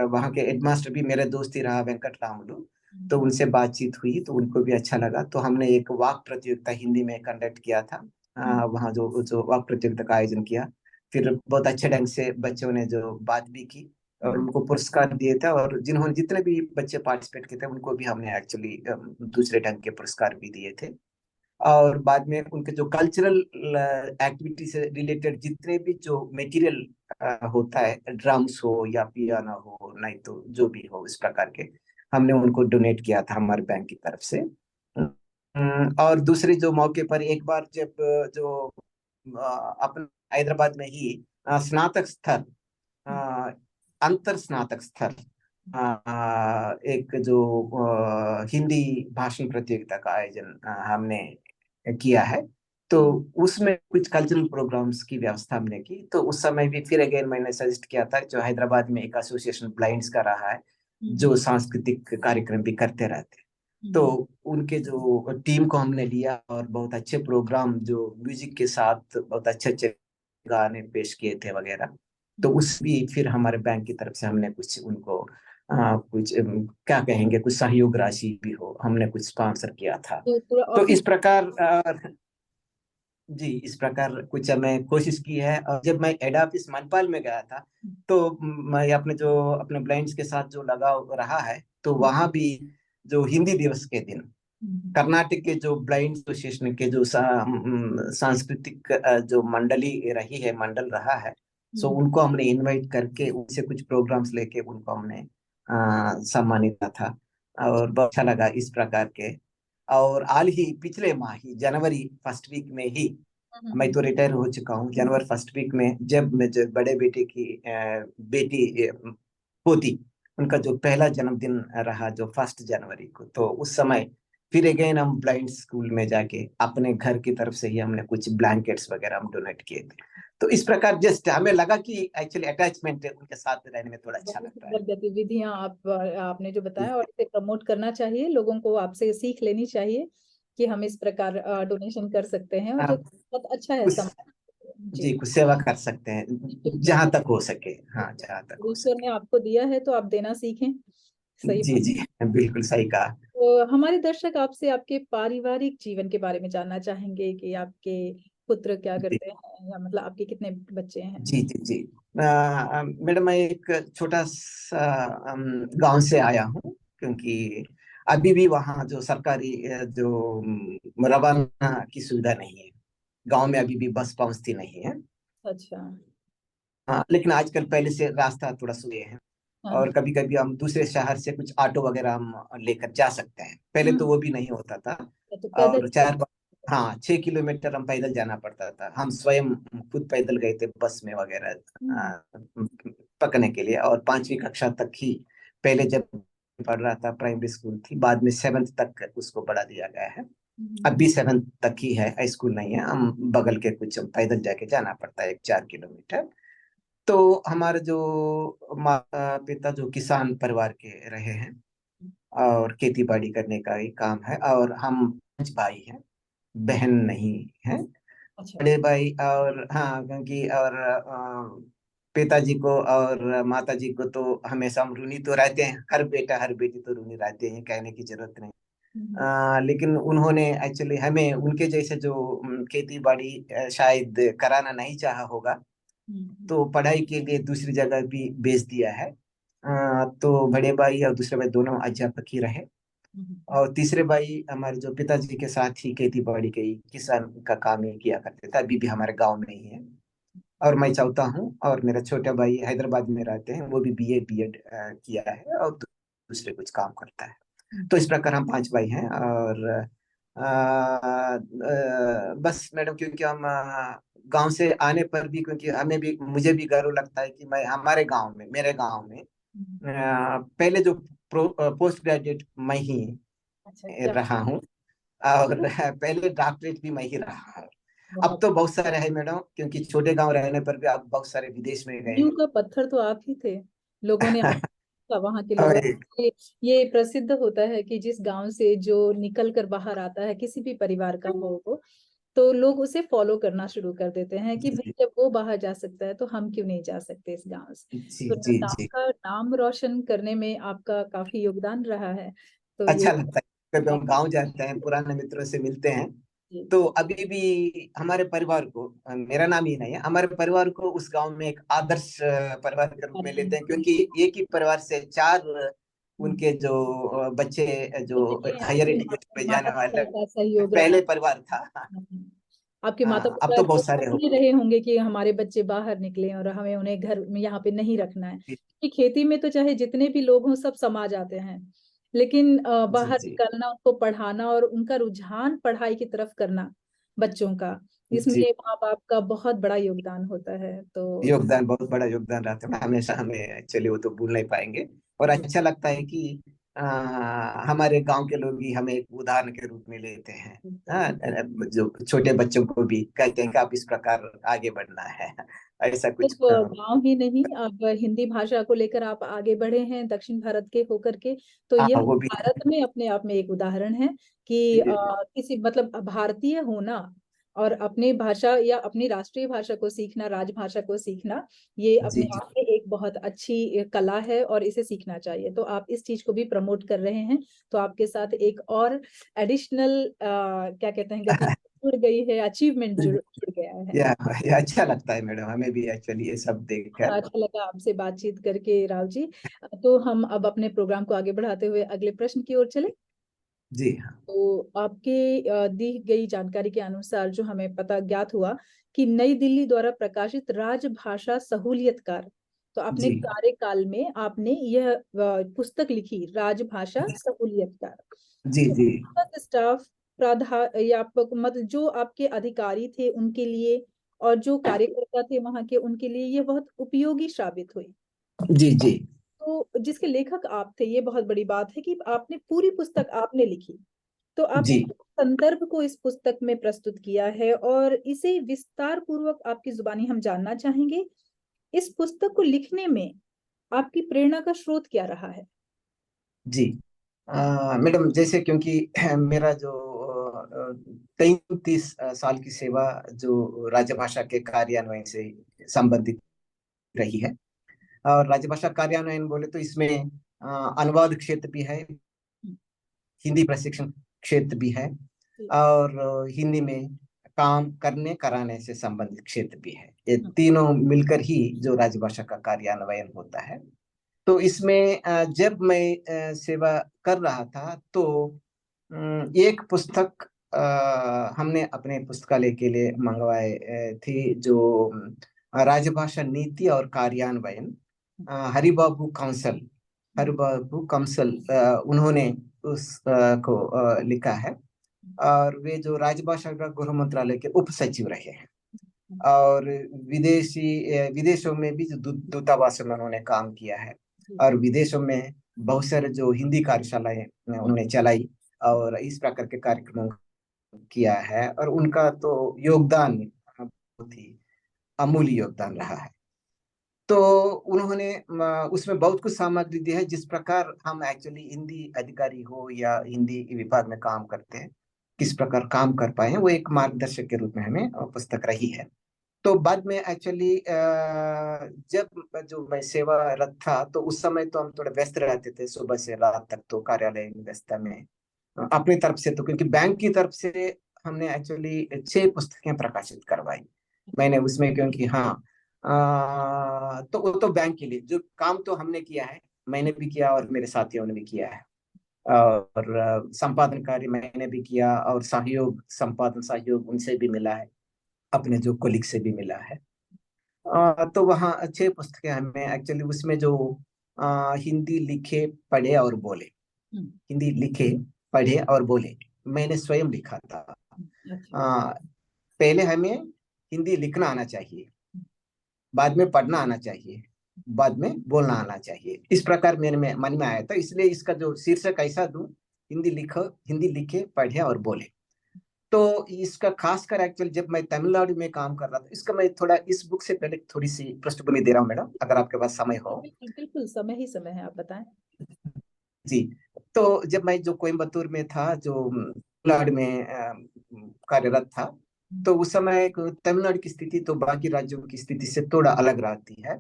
वहाँ के हेडमास्टर भी मेरे दोस्त ही रहा, वेंकट रामुलू। हम्म, तो उनसे बातचीत हुई तो उनको भी अच्छा लगा। तो हमने एक वाक प्रतियोगिता हिंदी में कंडक्ट किया था, हम्म, वहाँ जो जो वाक प्रतियोगिता का आयोजन किया। फिर बहुत अच्छे ढंग से बच्चों ने जो बात भी की, और हम्म, उनको पुरस्कार दिए थे। और जिन्होंने जितने भी बच्चे पार्टिसिपेट किए थे उनको भी हमने एक्चुअली दूसरे ढंग के पुरस्कार भी दिए थे। और बाद में उनके जो कल्चरल एक्टिविटी से रिलेटेड जितने भी जो मटेरियल होता है, ड्रम्स हो या पियानो हो, नहीं तो जो भी हो इस प्रकार के, हमने उनको डोनेट किया था हमारे बैंक की तरफ से। और दूसरे जो मौके पर एक बार जब जो अपन हैदराबाद में ही स्नातक स्तर, हम्म, अंतर स्नातक स्तर, एक जो हिंदी भाषण प्रतियोगिता का आयोजन हमने किया है। तो हम्म, उसमें कुछ कल्चरल प्रोग्राम्स की व्यवस्था हमने की। तो उस समय भी फिर अगेन मैंने सजेस्ट किया था, जो हैदराबाद में एक एसोसिएशन ब्लाइंड्स का रहा है, हम्म, जो सांस्कृतिक कार्यक्रम भी करते रहते हैं। तो हम्म, उनके जो टीम को हमने लिया, और बहुत अच्छे प्रोग्राम जो म्यूजिक के साथ बहुत अच्छे अच्छे गाने पेश किए थे वगैरह। तो हम्म, उस भी फिर हमारे बैंक की तरफ से हमने कुछ उनको कुछ क्या कहेंगे, कुछ सहयोग राशि भी हो, हमने कुछ स्पॉन्सर किया था। तो पूरा तो ऑफिस। इस प्रकार जी, इस प्रकार कुछ मैं कोशिश की है। और जब मैं हेड ऑफिस मनपाल में गया था, तो मैं अपने ब्लाइंड्स के साथ जो लगाव रहा है, तो वहां भी जो हिंदी दिवस के दिन कर्नाटक के जो ब्लाइंड एसोसिएशन के जो सांस्कृतिक जो मंडली रही है, मंडल रहा है, सो उनको हमने इनवाइट करके उनसे कुछ प्रोग्राम्स लेके उनको हमने सम्मानित किया था। और बहुत अच्छा लगा इस प्रकार के। और हाल ही पिछले माह ही जनवरी फर्स्ट वीक में ही, मैं तो रिटायर हो चुका हूँ, जनवरी फर्स्ट वीक में जब मेरे बड़े बेटे की बेटी पोती, उनका जो पहला जन्मदिन रहा जो 1 जनवरी को, तो उस समय फिर अगेन हम ब्लाइंड स्कूल में जाके अपने घर की तरफ से ही हमने कुछ ब्लैंकेट्स वगैरह हम डोनेट किए थे। तो इस प्रकार जस्ट हमें लगा कि एक्चुअली अटैचमेंट उनके साथ रहने में थोड़ा अच्छा बहुत लगता है। सुंदर गतिविधियां आपने जो बताया, और इसे प्रमोट करना चाहिए, लोगों को आपसे सीख लेनी चाहिए कि हम इस प्रकार डोनेशन कर सकते हैं, और जो आप बहुत अच्छा है कुछ समाज। जी। जी कुछ सेवा कर सकते हैं जहां तक हो सके, हाँ जहां तक हो ईश्वर ने सके। आपको दिया है तो आप देना सीखें। सही जी बात। जी, बिल्कुल सही कहा। तो हमारे दर्शक आपसे आपके पारिवारिक जीवन के बारे में जानना चाहेंगे कि आपके पुत्र क्या जी करते हैं, या मतलब आपके कितने बच्चे हैं। जी जी जी। मैडम, मैं एक छोटा सा गांव से आया हूँ, क्योंकि अभी भी वहाँ जो सरकारी जो रवाना की सुविधा नहीं है, गांव में अभी भी बस पहुंचती नहीं है। अच्छा। हाँ, लेकिन आजकल पहले से रास्ता थोड़ा सुधरे हैं। हाँ हाँ। और कभी कभी हम दूसरे शहर से कुछ ऑटो वगैरह हम लेकर जा सकते हैं, पहले तो वो भी नहीं होता था। तो पैदल। और हाँ, 6 किलोमीटर हम पैदल जाना पड़ता था, हम स्वयं खुद पैदल गए थे बस में वगैरह हम्म, पकने के लिए। और 5वीं कक्षा तक ही, पहले जब पढ़ रहा था प्राइमरी स्कूल थी, बाद में 7th तक उसको बढ़ा दिया गया है। अब हम्म, भी 7th तक ही है, हाई स्कूल नहीं है, हम बगल के कुछ पैदल जाके जाना पड़ता है 4 किलोमीटर। तो हमारे जो माता पिता जो किसान परिवार के रहे हैं, और खेती बाड़ी करने का ही काम है, और हम 5 भाई हैं, बहन नहीं है। अच्छा। बड़े भाई और हाँ, क्योंकि और पिताजी को और माता जी को तो हमेशा हम ऋणी तो रहते हैं, हर बेटा हर बेटी तो ऋणी रहते हैं, कहने की जरूरत नहीं। हम्म, लेकिन उन्होंने एक्चुअली हमें उनके जैसे जो खेती बाड़ी शायद कराना नहीं चाहा होगा, हम्म, तो पढ़ाई के लिए दूसरी जगह भी भेज दिया है। तो बड़े भाई और दूसरे भाई दोनों अध्यापक ही रहे। हम्म, और तीसरे भाई हमारे जो पिताजी के साथ ही खेती बाड़ी के किसान का काम ही किया करते थे, अभी भी हमारे गांव में ही है। और मैं चाहता हूँ, और मेरा छोटा भाई हैदराबाद में रहते हैं, वो भी बीए बीएड किया है, और दूसरे कुछ काम करता है। हम्म। तो इस प्रकार हम 5 भाई हैं। और बस मैडम, क्योंकि हम गांव से आने पर भी, क्योंकि हमें भी, मुझे भी गर्व लगता है कि मैं हमारे गांव में, मेरे गांव में पहले जो पोस्ट ग्रेजुएट मैं ही अच्छा, क्या रहा हूँ। और पहले डॉक्टरेट भी मैं ही रहा हूँ। अब बहुत। तो बहुत सारे हैं मैडम, क्योंकि छोटे गांव रहने पर भी अब बहुत सारे विदेश में गए नींव हैं। का पत्थर तो आप ही थे, लोगों ने आपका, वहां के लोगों और ये प्रसिद्ध होता है कि जिस गांव से जो निकल कर बाहर आता है, किसी भी परिवार का हो वो, तो लोग उसे फॉलो करना शुरू कर देते हैं कि भाई जी जब वो बाहर जा सकता है तो हम क्यों नहीं जा सकते इस गांव से। जी तो जी गांव जी। का नाम रोशन करने में आपका काफी योगदान रहा है। तो ये अच्छा लगता है, कभी हम गांव जाते हैं, पुराने मित्रों से मिलते हैं, तो अभी भी हमारे परिवार को, मेरा नाम ही नहीं है, हमारे परिवार को उस गांव में एक आदर्श परिवार के रूप में लेते हैं, क्योंकि एक ही परिवार से 4 उनके जो बच्चे जो हायर आपके एजुकेशन में जाने माता वाले, पिता का सहयोग रहा। पहले परिवार था। आपके माता अब पिता तो तो बहुत सारे हो नहीं रहे होंगे कि हमारे बच्चे बाहर निकले और हमें उन्हें घर में यहाँ पे नहीं रखना है, गए। कि खेती में तो चाहे जितने भी लोग हों सब समा जाते हैं, लेकिन जी बाहर जी निकलना, उनको पढ़ाना और उनका रुझान पढ़ाई की तरफ करना बच्चों का, इसमें जी। माँ बाप का बहुत बड़ा योगदान होता है। तो योगदान, बहुत बड़ा योगदान रहता है हमेशा, हमें एक्चुअली वो तो भूल नहीं पाएंगे। और अच्छा लगता है कि हमारे गांव के लोग भी हमें एक उदाहरण के रूप में लेते हैं। जो छोटे बच्चों को भी कहते हैं कि आप इस प्रकार आगे बढ़ना है, ऐसा कुछ। सिर्फ गांव ही नहीं, अब हिंदी भाषा को लेकर आप आगे बढ़े हैं दक्षिण भारत के होकर के, तो यह वो भी भारत में अपने आप में एक उदाहरण है कि किसी मतलब भारतीय होना और अपनी भाषा या अपनी राष्ट्रीय भाषा को सीखना, राजभाषा को सीखना, ये जी अपने जी आप में एक बहुत अच्छी कला है और इसे सीखना चाहिए। तो आप इस चीज को भी प्रमोट कर रहे हैं, तो आपके साथ एक और एडिशनल क्या कहते हैं, गति जुड़ गई है, अचीवमेंट जुड़ गया है। या अच्छा लगता है मैडम, हमें भी एक्चुअली ये सब देखकर। अच्छा लगा आपसे बातचीत करके राव जी। तो हम अब अपने प्रोग्राम को आगे बढ़ाते हुए अगले प्रश्न की ओर चले। जी हाँ। तो आपके दी गई जानकारी के अनुसार जो हमें पता ज्ञात हुआ कि नई दिल्ली द्वारा प्रकाशित राजभाषा सहूलियतकार, तो अपने जी कार्यकाल में आपने यह पुस्तक लिखी, राजभाषा सहूलियतकार। जी तो जी स्टाफ या मतलब जो आपके अधिकारी थे उनके लिए और जो कार्यकर्ता थे वहां के, उनके लिए ये बहुत उपयोगी साबित हुई। जी जी तो जिसके लेखक आप थे, ये बहुत बड़ी बात है कि आपने पूरी पुस्तक आपने लिखी। तो आपने जी किस संदर्भ को इस पुस्तक में प्रस्तुत किया है और इसे विस्तार पूर्वक आपकी जुबानी हम जानना चाहेंगे। इस पुस्तक को लिखने में आपकी प्रेरणा का स्रोत क्या रहा है? जी। मैडम, जैसे क्योंकि मेरा जो 33 साल की सेवा जो राजभाषा के कार्यान्वयन से संबंधित रही है। और राजभाषा कार्यान्वयन बोले तो इसमें अनुवाद क्षेत्र भी है, हिंदी प्रशिक्षण क्षेत्र भी है, और हिंदी में काम करने कराने से संबंधित क्षेत्र भी है। ये तीनों मिलकर ही जो राजभाषा का कार्यान्वयन होता है। तो इसमें जब मैं सेवा कर रहा था तो एक पुस्तक हमने अपने पुस्तकालय के लिए मंगवाए थी, जो राजभाषा नीति और कार्यान्वयन, हरिबाबू कांसल, हरिबाबू कांसल उन्होंने उस को लिखा है। और वे जो राजभाषा विभाग गृह मंत्रालय के उप सचिव रहे हैं, और विदेशों में भी जो दूतावासों में उन्होंने काम किया है, और विदेशों में बहुत सारे जो हिंदी कार्यशालाएं उन्होंने चलाई और इस प्रकार के कार्यक्रमों किया है। और उनका तो योगदान बहुत ही अमूल्य योगदान रहा है। तो उन्होंने उसमें बहुत कुछ सामग्री दी है, जिस प्रकार हम एक्चुअली हिंदी अधिकारी हो या हिंदी विभाग में काम करते हैं, किस प्रकार काम कर पाए हैं, वो एक मार्गदर्शक के रूप में हमें पुस्तक रही है। तो बाद में एक्चुअली जब जो मैं सेवारत था तो उस समय तो हम थोड़े व्यस्त रहते थे, सुबह से रात तक तो कार्यालय में व्यस्तता में अपनी तरफ से, तो क्योंकि बैंक की तरफ से हमने एक्चुअली 6 पुस्तकें प्रकाशित करवाई मैंने उसमें, क्योंकि हाँ तो वो तो बैंक के लिए जो काम तो हमने किया है, मैंने भी किया और मेरे साथियों ने भी किया है। और संपादन कार्य मैंने भी किया, और सहयोग, संपादन सहयोग उनसे भी मिला है, अपने जो कोलिग से भी मिला है। तो वहाँ 6 पुस्तकें हमें एक्चुअली उसमें जो हिंदी लिखे पढ़े और बोले, हिंदी लिखे पढ़े और बोले मैंने स्वयं लिखा था। आ, पहले हमें हिंदी लिखना आना चाहिए, बाद में पढ़ना आना चाहिए, बाद में बोलना आना चाहिए, इस प्रकार मेरे में मन में आया था। इसलिए इसका जो शीर्षक ऐसा दूं, हिंदी लिखे पढ़े और बोले। तो इसका खासकर एक्चुअली जब मैं तमिलनाडु में काम कर रहा था, इसका मैं थोड़ा इस बुक से पहले थोड़ी सी पृष्ठभूमि दे रहा हूँ मैडम, अगर आपके पास समय हो। बिल्कुल बिल्कुल, समय ही समय है, आप बताएं। जी। तो जब मैं जो कोयम्बतूर में था, जो तमिलनाडु में कार्यरत था, तो उस समय एक तमिलनाडु की स्थिति तो बाकी राज्यों की स्थिति से थोड़ा अलग रहती है,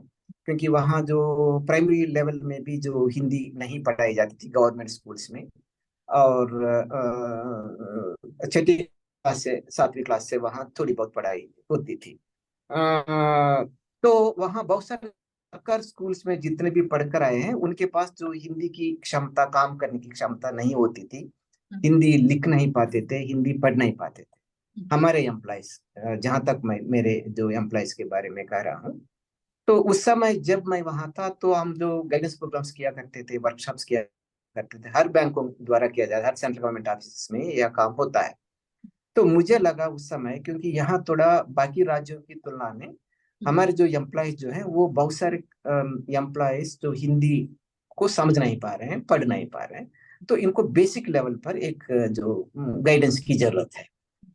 क्योंकि वहाँ जो प्राइमरी लेवल में भी जो हिंदी नहीं पढ़ाई जाती थी गवर्नमेंट स्कूल्स में, और 6ठी क्लास से 7वीं क्लास से वहाँ थोड़ी बहुत पढ़ाई होती थी। तो वहाँ बहुत सारे सरकार स्कूल्स में जितने भी पढ़कर आए हैं, उनके पास जो हिंदी की क्षमता, काम करने की क्षमता नहीं होती थी, हिंदी लिख नहीं पाते थे, हिंदी पढ़ नहीं पाते थे। हमारे एम्प्लॉयज, जहां तक मैं मेरे जो एम्प्लॉयज के बारे में कह रहा हूँ, तो उस समय जब मैं वहां था तो हम जो गाइडेंस प्रोग्राम्स किया करते थे, वर्कशॉप्स किया करते थे, हर बैंकों द्वारा किया जाता है, हर सेंट्रल गवर्नमेंट ऑफिस में यह काम होता है। तो मुझे लगा उस समय, क्योंकि यहाँ थोड़ा बाकी राज्यों की तुलना में हमारे जो एम्प्लॉयज जो हैं, वो बहुत सारे एम्प्लॉयज जो हिंदी को समझ नहीं पा रहे हैं, पढ़ नहीं पा रहे हैं, तो इनको बेसिक लेवल पर एक जो गाइडेंस की जरूरत है।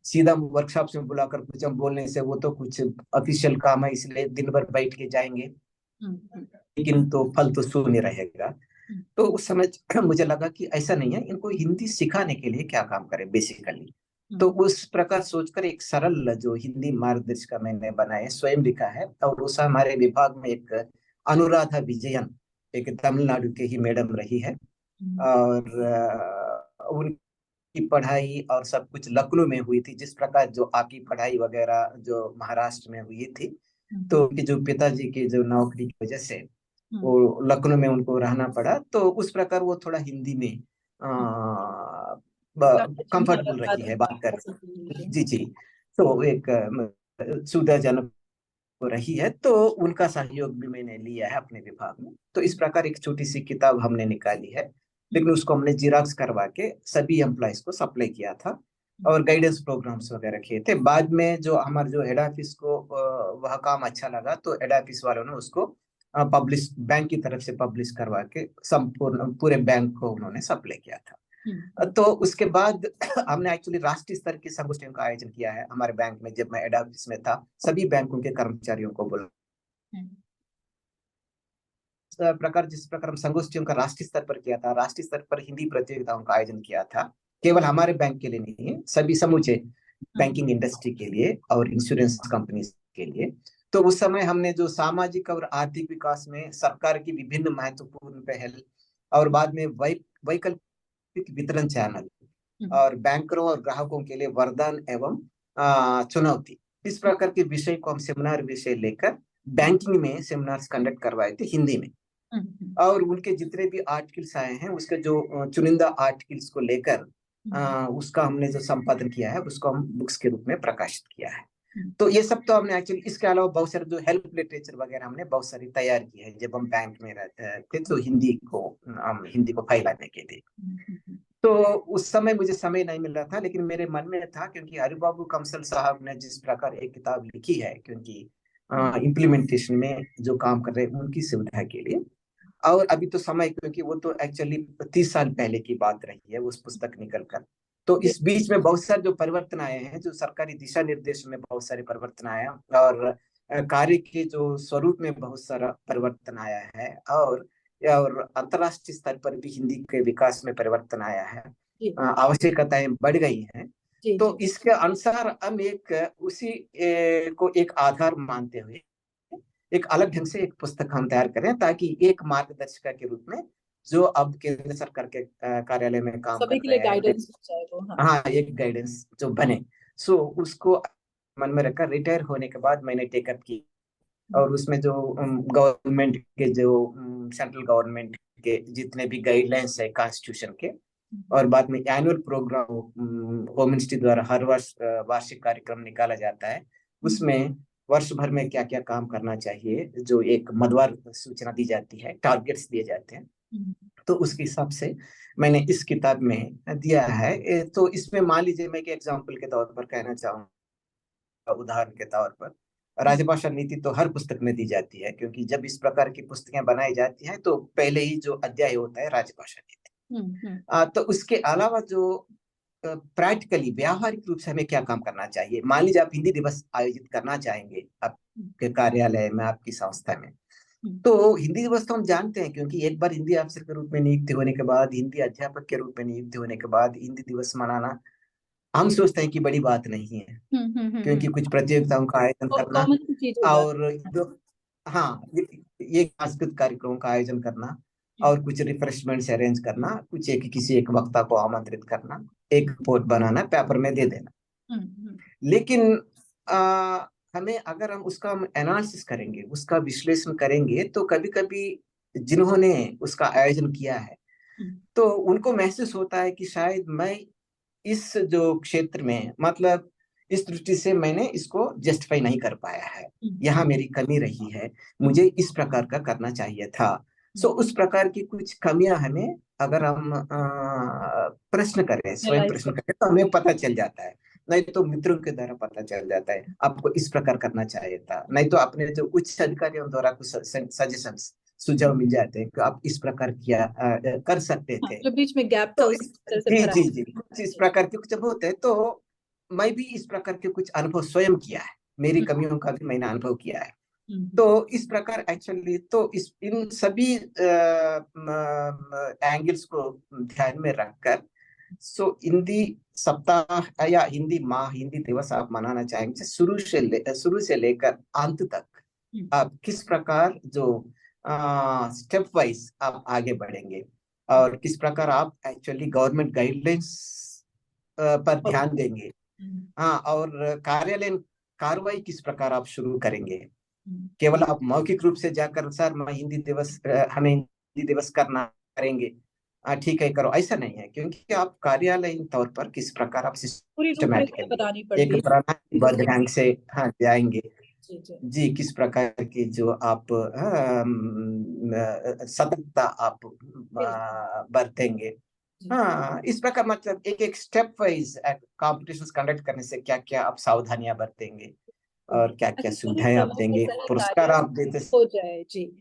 सीधा वर्कशॉप में बुलाकर कुछ हम बोलने से वो तो कुछ ऑफिशियल काम है, इसलिए दिन भर बैठ के जाएंगे, लेकिन तो फल तो शून्य रहेगा। तो उस समय मुझे लगा कि ऐसा नहीं है, इनको हिंदी सिखाने के लिए क्या काम करें बेसिकली। तो उस प्रकार सोचकर एक सरल जो हिंदी मार्गदर्शिका मैंने बनाए, स्वयं लिखा है। और उस हमारे विभाग में एक अनुराधा विजयन, एक तमिलनाडु के ही मैडम रही है। और उनकी पढ़ाई और सब कुछ लखनऊ में हुई थी, जिस प्रकार जो आपकी पढ़ाई वगैरह जो महाराष्ट्र में हुई थी। तो उनके जो पिताजी की जो नौकरी की वजह से वो लखनऊ में उनको रहना पड़ा, तो उस प्रकार वो थोड़ा हिंदी में कंफर्टेबल रही है बात कर। जी जी। तो एक सुविधाजनक रही है, तो उनका सहयोग भी मैंने लिया है अपने विभाग में। तो इस प्रकार एक छोटी सी किताब हमने निकाली है, लेकिन उसको हमने जिराक्स करवा के सभी एम्प्लॉयज को सप्लाई किया था और गाइडेंस प्रोग्राम्स वगैरह किए थे। बाद में जो हमारे जो हेड ऑफिस को वह काम अच्छा लगा, तो हेड ऑफिस वालों ने उसको पब्लिश, बैंक की तरफ से पब्लिश करवा के संपूर्ण पूरे बैंक को उन्होंने सप्लाई किया था। तो उसके बाद हमने एक्चुअली राष्ट्रीय स्तर की संगोष्ठियों का आयोजन किया है हमारे बैंक में। जब मैं हेड ऑफिस में था, सभी बैंकों के कर्मचारियों को बोला प्रकार, जिस प्रकार हम संगोष्ठियों का राष्ट्रीय स्तर पर किया था, राष्ट्रीय स्तर पर हिंदी प्रतियोगिताओं का आयोजन किया था, केवल हमारे बैंक के लिए नहीं है, सभी समूचे बैंकिंग इंडस्ट्री के लिए और इंश्योरेंस कंपनी के लिए। तो उस समय हमने जो सामाजिक और आर्थिक विकास में सरकार की विभिन्न महत्वपूर्ण पहल और बाद में वैकल्पिक वितरण चैनल और बैंकरों और ग्राहकों के लिए वरदान एवं चुनौती, इस प्रकार के विषय को हम सेमिनार विषय लेकर बैंकिंग में सेमिनार्स कंडक्ट करवाए थे हिंदी में। और उनके जितने भी आर्टिकल्स आए हैं, उसके जो चुनिंदा आर्टिकल्स को लेकर उसका हमने जो संपादन किया है, उसको हम बुक्स के रूप में प्रकाशित किया है। तो ये सब तो हमने एक्चुअली, इसके अलावा बहुत सारे जो हेल्प लिटरेचर वगैरह हमने बहुत सारी तैयार की है जब हम बैंक में रहते थे, तो हिंदी को फैलाने के लिए। तो उस समय मुझे समय नहीं मिल रहा था, लेकिन मेरे मन में था, क्योंकि हरिबाबू कंसल साहब ने जिस प्रकार एक किताब लिखी है, क्योंकि इम्प्लीमेंटेशन में जो काम कर रहे हैं उनकी सुविधा के लिए। और अभी तो समय, क्योंकि वो तो एक्चुअली 30 साल पहले की बात रही है उस पुस्तक निकल कर, तो इस बीच में बहुत सारे जो परिवर्तन आए हैं, जो सरकारी दिशा निर्देश में बहुत सारे परिवर्तन आया, और कार्य के जो स्वरूप में बहुत सारा परिवर्तन आया है, और अंतर्राष्ट्रीय स्तर पर भी हिंदी के विकास में परिवर्तन आया है, आवश्यकताएं बढ़ गई हैं। तो इसके अनुसार हम उसी को एक आधार मानते हुए एक अलग ढंग से एक पुस्तक हम तैयार करें, ताकि एक मार्गदर्शिका के रूप में जो अब केंद्र सरकार के कार्यालय में काम कर रहे हैं, गाइडेंस हो जाए वो। हाँ, एक गाइडेंस जो बने, सो उसको मन में रखकर रिटायर होने के बाद मैंने टेकअप की। और उसमें जो गवर्नमेंट के जो सेंट्रल गवर्नमेंट के जितने भी गाइडलाइंस है कॉन्स्टिट्यूशन के, और बाद में एनुअल प्रोग्राम होम मिनिस्ट्री द्वारा हर वर्ष वार्षिक कार्यक्रम निकाला जाता है, उसमें वर्ष भर में क्या क्या काम करना चाहिए, जो एक मदवार सूचना दी जाती है, टारगेट्स दिए जाते हैं, तो उसके हिसाब से मैंने इस किताब में दिया है। तो इसमें मान लीजिए, मैं एक एग्जांपल के तौर पर कहना चाहूंगा, उदाहरण के तौर पर, राजभाषा नीति तो हर पुस्तक में दी जाती है, क्योंकि जब इस प्रकार की पुस्तकें बनाई जाती हैं तो पहले ही जो अध्याय होता है राजभाषा नीति। तो उसके अलावा जो प्रैक्टिकली व्यावहारिक रूप से हमें क्या काम करना चाहिए, मान लीजिए आप हिंदी दिवस आयोजित करना चाहेंगे आपके कार्यालय में, आपकी संस्था में, तो हिंदी दिवस तो हम जानते हैं, क्योंकि एक बार हिंदी अफसर के रूप में नियुक्ति होने के बाद, हिंदी अध्यापक के रूप में नियुक्ति होने के बाद हिंदी दिवस मनाना हम सोचते हैं कि बड़ी बात नहीं है, क्योंकि कुछ प्रतियोगिताओं का आयोजन करना और हाँ, ये सांस्कृतिक कार्यक्रमों का आयोजन करना और कुछ रिफ्रेशमेंट्स अरेंज करना, कुछ किसी एक वक्ता को आमंत्रित करना, एक रिपोर्ट बनाना, पेपर में दे देना। लेकिन हमें, अगर हम उसका एनालिसिस करेंगे, उसका विश्लेषण करेंगे, तो कभी कभी जिन्होंने उसका आयोजन किया है, तो उनको महसूस होता है कि शायद मैं इस जो क्षेत्र में, मतलब इस दृष्टि से मैंने इसको जस्टिफाई नहीं कर पाया है, यहाँ मेरी कमी रही है, मुझे इस प्रकार का करना चाहिए था। सो उस प्रकार की कुछ कमियां हमें, अगर हम प्रश्न करें, स्वयं प्रश्न करें, तो हमें पता चल जाता है। नहीं तो मित्रों के द्वारा पता चल जाता है, आपको इस प्रकार करना चाहिए था, नहीं तो अपने जो उच्च अधिकारियों द्वारा कुछ सजेशंस, सुझाव मिल जाते हैं कि आप इस प्रकार किया कर सकते थे। जो बीच में गैप था, जी, कुछ इस प्रकार के जब होते हैं, तो मैं भी इस प्रकार के कुछ अनुभव स्वयं किया है, मेरी कमियों का भी मैंने अनुभव किया है। तो इस प्रकार एक्चुअली, तो इन सभी एंगल्स को ध्यान में रखकर हिंदी सप्ताह या हिंदी माह, हिंदी दिवस आप मनाना चाहेंगे शुरू से लेकर अंत तक आप किस प्रकार जो स्टेप वाइज आप आगे बढ़ेंगे और किस प्रकार आप एक्चुअली गवर्नमेंट गाइडलाइंस पर ध्यान देंगे। हाँ, और कार्यालयीन कार्रवाई किस प्रकार आप शुरू करेंगे। केवल आप मौखिक रूप से जाकर सर मैं हिंदी दिवस हमें हिंदी दिवस करना करेंगे, ठीक है करो, ऐसा नहीं है, क्योंकि आप कार्यालयीन तौर पर किस प्रकार आप पूरी रूपरेखा सिस्टमैटिकली बतानी पड़ती एक है। प्रणालीबद्ध ढंग से हाँ जाएंगे। जी जी जी, किस प्रकार की जो आप सतर्कता आप बिल्कुल। बरतेंगे। जी हाँ, इस प्रकार मतलब एक एक स्टेप वाइज कॉम्पिटिशन्स कंडक्ट करने से क्या क्या आप सावधानियां बरतेंगे बिल्कुल, और क्या क्या ताकि सही सुविधाएं आप समय पे देंगे, सही पुरस्कार कार्य आप देते। हो जाए। जी,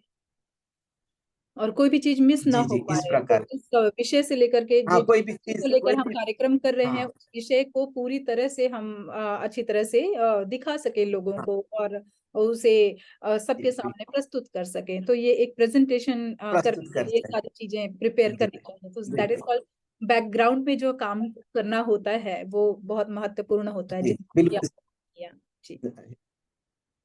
और कोई भी चीज मिस ना जी हो जी, इस पाए। तो प्रकार इस विषय से लेकर के हाँ जिस कोई भी विषय को चीज लेकर कोई हम भी कार्यक्रम कर रहे हैं, हाँ उस विषय को पूरी तरह से हम अच्छी तरह से दिखा सके लोगों हाँ को, और उसे जी सबके सामने बिल्कुल प्रस्तुत कर सकें। तो ये एक प्रेजेंटेशन करने प्रस्तुत के कर लिए सके। सारी चीजें प्रिपेयर जी करनी चाहिए। तो दैट इज बिल्कुल कॉल्ड बैकग्राउंड में जो काम करना होता है वो बहुत महत्वपूर्ण होता है, जी जितना बिल्कुल किया। जी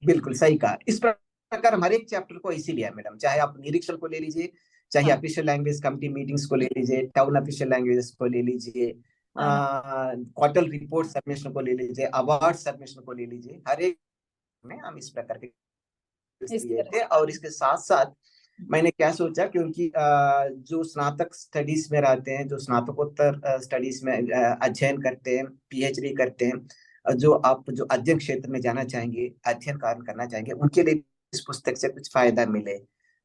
बिल्कुल सही कहा। इस प्रकार हर एक चैप्टर को इसी लिया मैडम, चाहे आप निरीक्षण को ले लीजिए, चाहे हाँ ऑफिशियल लैंग्वेज कमिटी मीटिंग्स को ले लीजिए, टाउन ऑफिशियल लैंग्वेजेस को ले लीजिए, हाँ हाँ, क्वार्टर रिपोर्ट सबमिशन को ले लीजिए, अवार्ड सबमिशन को ले लीजिए, हर एक में हम इस प्रकार के इस लिए तरह थे। और इसके साथ साथ मैंने क्या सोचा, क्योंकि जो स्नातक स्टडीज में रहते हैं, जो स्नातकोत्तर स्टडीज में अध्ययन करते हैं, पीएचडी करते हैं, जो आप जो अध्ययन क्षेत्र में जाना चाहेंगे, अध्ययन कार्य करना चाहेंगे, उनके लिए इस पुस्तक से कुछ फायदा मिले।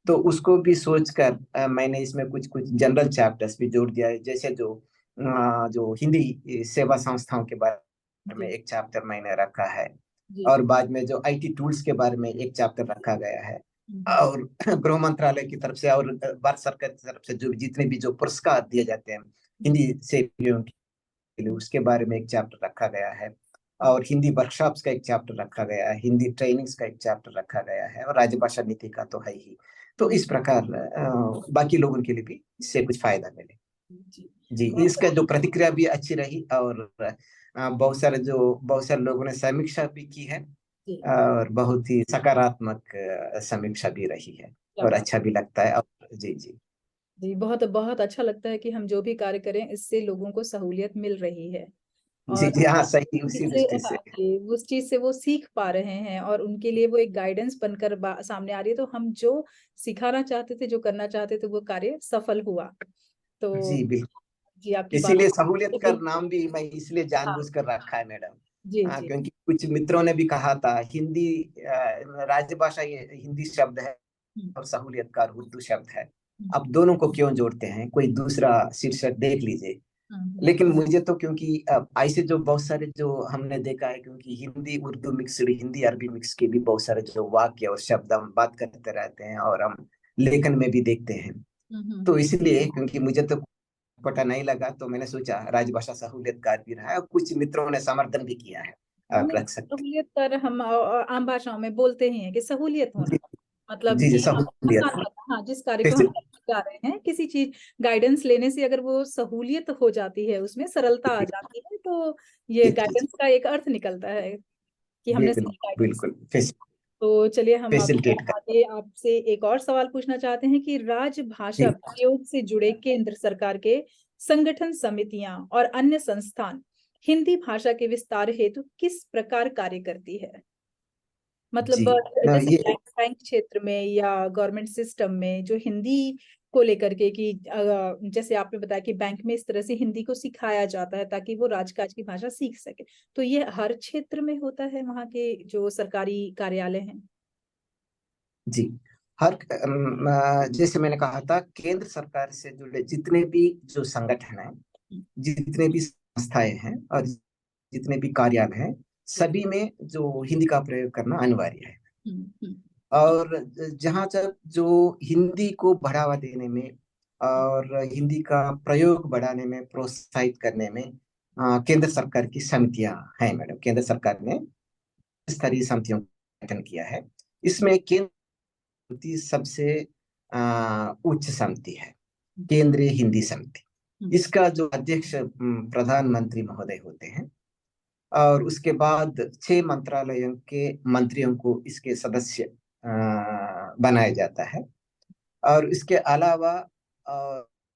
तो उसको भी सोचकर मैंने इसमें कुछ कुछ जनरल चैप्टर्स भी जोड़ दिया है। जैसे जो हिंदी सेवा संस्थाओं के बारे में जी एक चैप्टर मैंने रखा है, जी और जी। बाद में जो आईटी टूल्स के बारे में एक चैप्टर रखा गया है। हम्म, और गृह मंत्रालय की तरफ से और भारत सरकार की तरफ से जो जितने भी जो पुरस्कार दिए जाते हैं हम्म, हिंदी सेवियों के लिए, उसके बारे में एक चैप्टर रखा गया है। और हिंदी वर्कशॉप्स का एक चैप्टर रखा गया है, हिंदी ट्रेनिंग्स का एक चैप्टर रखा गया है, और राजभाषा नीति का तो है ही। तो हम्म, इस प्रकार बाकी लोगों के लिए भी इससे कुछ फायदा मिले। जी जी, बहुत इसका जो प्रतिक्रिया भी अच्छी रही, और बहुत सारे लोगों ने समीक्षा भी की है, जी। और बहुत ही सकारात्मक समीक्षा भी रही है, क्या और बात। अच्छा भी लगता है। और जी जी जी बहुत बहुत अच्छा लगता है कि हम जो भी कार्य करें इससे लोगों को सहूलियत मिल रही है, जी और जी, हाँ सही, उसी इससे दृष्टि हाँ से। जी, उस चीज से वो सीख पा रहे हैं और उनके लिए वो एक गाइडेंस बनकर सामने आ रही है। तो हम जो सिखाना चाहते थे, जो करना चाहते थे, वो कार्य सफल हुआ। तो जी बिल्कुल, जी आपकी बात इसीलिए सहूलियत का बिल्कुल। नाम भी मैं इसलिए हाँ जानबूझकर रखा है मैडम। जी हाँ, जी। क्योंकि कुछ मित्रों ने भी कहा था हिंदी राजभाषा ये हिंदी शब्द है, हम्म, और सहूलियतकार उर्दू शब्द है, हम्म, अब दोनों को क्यों जोड़ते हैं, कोई दूसरा शीर्षक देख लीजिए। हम्म, लेकिन मुझे तो, क्योंकि ऐसे जो बहुत सारे जो हमने देखा है, क्योंकि हिंदी उर्दू मिक्सड, हिंदी अरबी मिक्स के भी बहुत सारे जो वाक्य और शब्द हम बात करते रहते हैं, और हम लेखन में भी देखते हैं। हम्म, तो इसलिए, क्योंकि मुझे तो पता नहीं लगा, तो मैंने सोचा राजभाषा सहूलियतकार भी रहा है, और कुछ मित्रों ने समर्थन भी किया है, आप नहीं, रख सकते सहूलियत कर हम आम भाषाओं में बोलते ही हैं कि सहूलियत हैं। होना, जी मतलब जी जी, कि हम सहूलियत। आसान होता। हाँ, जिस कार्य को हम जैसे करने जा रहे हैं, किसी चीज गाइडेंस लेने से अगर वो सहूलियत हो जाती है, उसमें सरलता आ जाती है, तो ये जी जी गाइडेंस का एक अर्थ निकलता है कि हमने बिल्कुल सही गाइडेंस। बिल्कुल, तो चलिए हम अब फैसिलिटेट कर। आगे आपसे एक और सवाल पूछना चाहते हैं कि राजभाषा जी प्रयोग से जुड़े केंद्र सरकार के संगठन, समितियां और अन्य संस्थान हिंदी भाषा के विस्तार हेतु किस प्रकार कार्य करती है? जी, मतलब जैसे ये बैंक क्षेत्र में या गवर्नमेंट सिस्टम में जो हिंदी को लेकर के, कि जैसे आपने बताया कि बैंक में इस तरह से हिंदी को सिखाया जाता है ताकि वो राजकाज की भाषा सीख सके, तो ये हर क्षेत्र में होता है वहाँ के जो सरकारी कार्यालय हैं? जी जैसे मैंने कहा था, केंद्र सरकार से जुड़े जितने भी जो संगठन हैं, जितने भी संस्थाएं हैं, और जितने भी कार्यालय हैं, सभी में जो हिंदी का प्रयोग करना अनिवार्य है। हम्म, और जहाँ तक जो हिंदी को बढ़ावा देने में और हिंदी का प्रयोग बढ़ाने में, प्रोत्साहित करने में केंद्र सरकार की समितियां हैं मैडम। केंद्र सरकार ने स्तरीय समितियों का गठन किया है। इसमें केंद्र समिति सबसे उच्च समिति है, केंद्रीय हिंदी समिति। इसका जो अध्यक्ष प्रधानमंत्री महोदय होते हैं, और उसके बाद 6 मंत्रालयों के मंत्रियों को इसके सदस्य बनाया जाता है। और इसके अलावा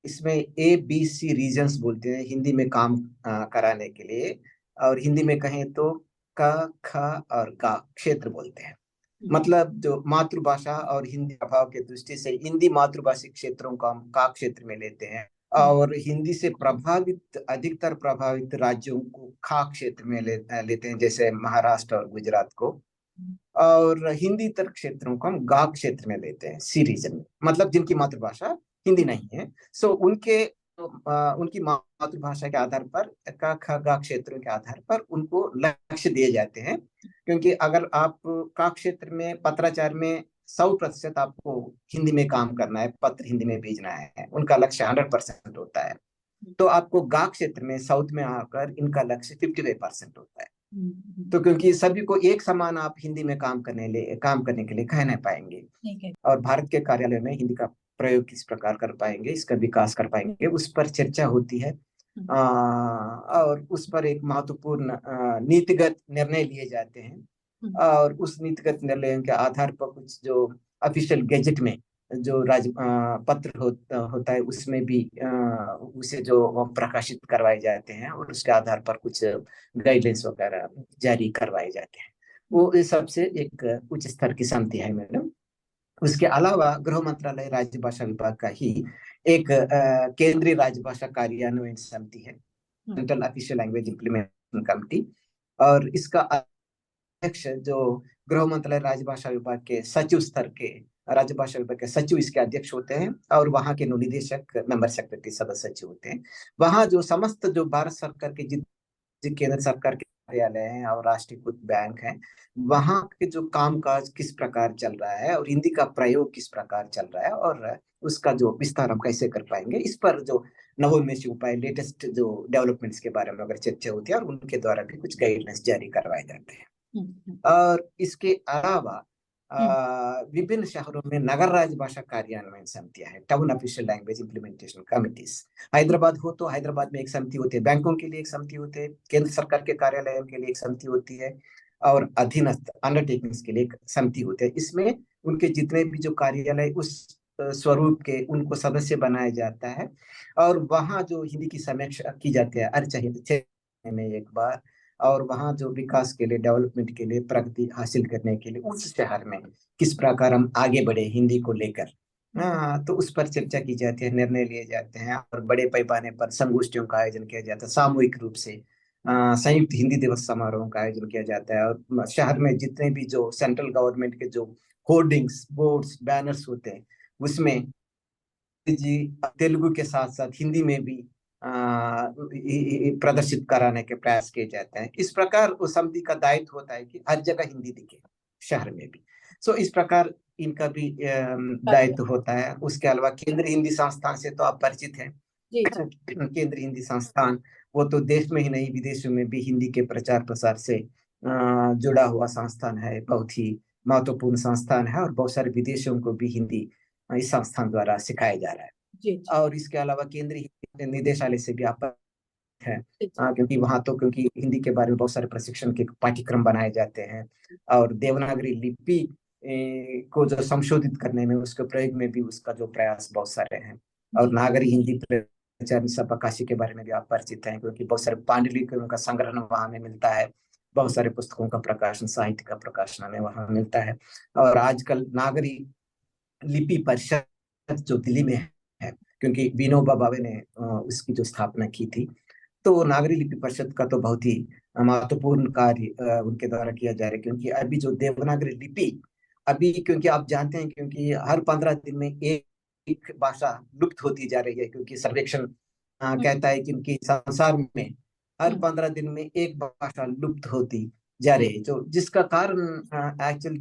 इसमें ABC रीजन्स बोलते हैं हिंदी में काम कराने के लिए, और हिंदी में कहें तो क, ख और गा क्षेत्र बोलते हैं। मतलब जो मातृभाषा और हिंदी प्रभाव के दृष्टि से हिंदी मातृभाषी क्षेत्रों को हम का क्षेत्र में लेते हैं, और हिंदी से प्रभावित अधिकतर प्रभावित राज्यों को खा क्षेत्र में लेते हैं, जैसे महाराष्ट्र और गुजरात को। और हिंदी तर क्षेत्रों को हम गा क्षेत्र में लेते हैं, सी रीजन में, मतलब जिनकी मातृभाषा हिंदी नहीं है। सो उनकी मातृभाषा के आधार पर का ख गा क्षेत्रों के आधार पर उनको लक्ष्य दिए जाते हैं। क्योंकि अगर आप का क्षेत्र में पत्राचार में 100% आपको हिंदी में काम करना है, पत्र हिंदी में भेजना है, उनका लक्ष्य 100% होता है। तो आपको गा क्षेत्र में साउथ में आकर इनका लक्ष्य 55% होता है। तो क्योंकि सभी को एक समान आप हिंदी में काम करने के लिए कह नहीं पाएंगे, और भारत के कार्यालय में हिंदी का प्रयोग किस प्रकार कर पाएंगे, इसका विकास कर पाएंगे, उस पर चर्चा होती है। और उस पर एक महत्वपूर्ण नीतिगत निर्णय लिए जाते हैं, और उस नीतिगत निर्णयों के आधार पर कुछ जो ऑफिशियल गैजेट में जो पत्र होता है उसमें भी उसे जो प्रकाशित करवाए जाते हैं, और उसके आधार पर कुछ गाइडलाइंस वगैरह जारी करवाए जाते हैं। वो इस सबसे एक उच्च स्तर की समिति है मैडम। उसके अलावा गृह मंत्रालय राज्य भाषा विभाग का ही एक केंद्रीय राजभाषा कार्यान्वयन समिति है, central official language implementation committee. और इसका अध्यक्ष जो गृह मंत्रालय राजभाषा विभाग के सचिव स्तर के राजभाषा विभाग के सचिव इसके अध्यक्ष होते हैं, और वहाँ के निदेशक मेंबर सेक्रेटरी सदस्य सचिव होते हैं। वहाँ जो समस्त जो भारत सरकार के केंद्र सरकार के कार्यालय हैं और राष्ट्रीयकृत बैंक हैं, वहाँ के जो कामकाज किस प्रकार चल रहा है और हिंदी का प्रयोग किस प्रकार चल रहा है, और उसका जो विस्तार हम कैसे कर पाएंगे, इस पर जो नवोन्मेषी उपाय लेटेस्ट जो डेवलपमेंट्स के बारे में अगर चर्चा होती है, और उनके द्वारा भी कुछ गाइडलाइंस जारी करवाए जाते हैं। और इसके अलावा विभिन्न शहरों में नगर राजभाषा कार्यान्वयन समितियां हैं, town official language implementation committees. Hyderabad हो तो हैदराबाद में एक समिति होती है, बैंकों के लिए एक समिति होती है, केंद्र सरकार के कार्यालयों के लिए एक समिति होती है, और अधीनस्थ अंडरटेकिंग्स के लिए एक समिति होती है। इसमें उनके जितने भी जो कार्यालय उस स्वरूप के उनको सदस्य बनाया जाता है, और वहाँ जो हिंदी की समीक्षा की जाती है हर 6 में एक बार, और वहाँ जो विकास के लिए डेवलपमेंट के लिए प्रगति हासिल करने के लिए उस शहर में किस प्रकार हम आगे बढ़े हिंदी को लेकर, तो उस पर चर्चा की जाती है, निर्णय लिए जाते हैं, और बड़े पैमाने पर संगोष्ठियों का आयोजन किया जाता है, सामूहिक रूप से संयुक्त हिंदी दिवस समारोह का आयोजन किया जाता है। और शहर में जितने भी जो सेंट्रल गवर्नमेंट के जो होर्डिंग्स बोर्ड्स बैनर्स होते हैं, उसमें जी तेलुगु के साथ साथ हिंदी में भी प्रदर्शित कराने के प्रयास किए जाते हैं। इस प्रकार उस समिति का दायित्व होता है कि हर जगह हिंदी दिखे, शहर में भी। सो इस प्रकार इनका भी दायित्व होता है। उसके अलावा केंद्रीय हिंदी संस्थान से तो आप परिचित हैं। केंद्रीय हिंदी संस्थान वो तो देश में ही नहीं विदेशों में भी हिंदी के प्रचार प्रसार से जुड़ा हुआ संस्थान है, बहुत ही महत्वपूर्ण संस्थान है, और बहुत सारे विदेशों को भी हिंदी इस संस्थान द्वारा सिखाया जा रहा है। और इसके अलावा केंद्रीय निदेशालय से भी आप है, क्योंकि वहां तो क्योंकि हिंदी के बारे में बहुत सारे प्रशिक्षण के पाठ्यक्रम बनाए जाते हैं, और देवनागरी लिपि को जो संशोधित करने में उसके प्रयोग में भी उसका जो प्रयास बहुत सारे हैं। और नागरी हिंदी प्रचार प्रकाशी के बारे में भी आप परिचित हैं, क्योंकि बहुत सारे पांडुलिपियों का संग्रहण वहां में मिलता है, बहुत सारे पुस्तकों का प्रकाशन साहित्य का प्रकाशन हमें वहां मिलता है। और आजकल नागरी लिपि परिषद जो दिल्ली में है, क्योंकि विनोबा भावे ने उसकी जो स्थापना की थी, तो नागरी लिपि परिषद का तो बहुत ही महत्वपूर्ण कार्य उनके द्वारा किया जा रहा है। क्योंकि अभी जो देवनागरी लिपि अभी, क्योंकि आप जानते हैं, क्योंकि हर 15 दिन में एक भाषा लुप्त होती जा रही है, क्योंकि सर्वेक्षण कहता है कि उनकी संसार में हर 15 दिन में एक भाषा लुप्त होती जा रही है। जो जिसका कारण एक्चुअली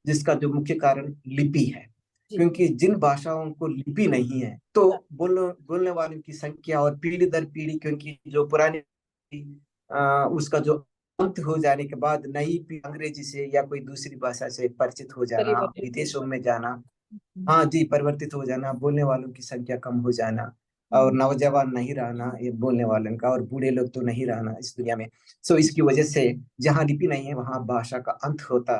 जिसका जो मुख्य कारण लिपि है, क्योंकि जिन भाषाओं को लिपि नहीं है तो बोलने वालों की संख्या और पीढ़ी दर पीढ़ी, क्योंकि जो पुरानी उसका जो अंत हो जाने के बाद नई अंग्रेजी से या कोई दूसरी भाषा से परिचित हो जाना, विदेशों में जाना, हाँ जी, परिवर्तित हो जाना, बोलने वालों की संख्या कम हो जाना, और नौजवान नहीं रहना ये बोलने वालों का, और बूढ़े लोग तो नहीं रहना इस दुनिया में। सो इसकी वजह से जहाँ लिपि नहीं है वहाँ भाषा का अंत होता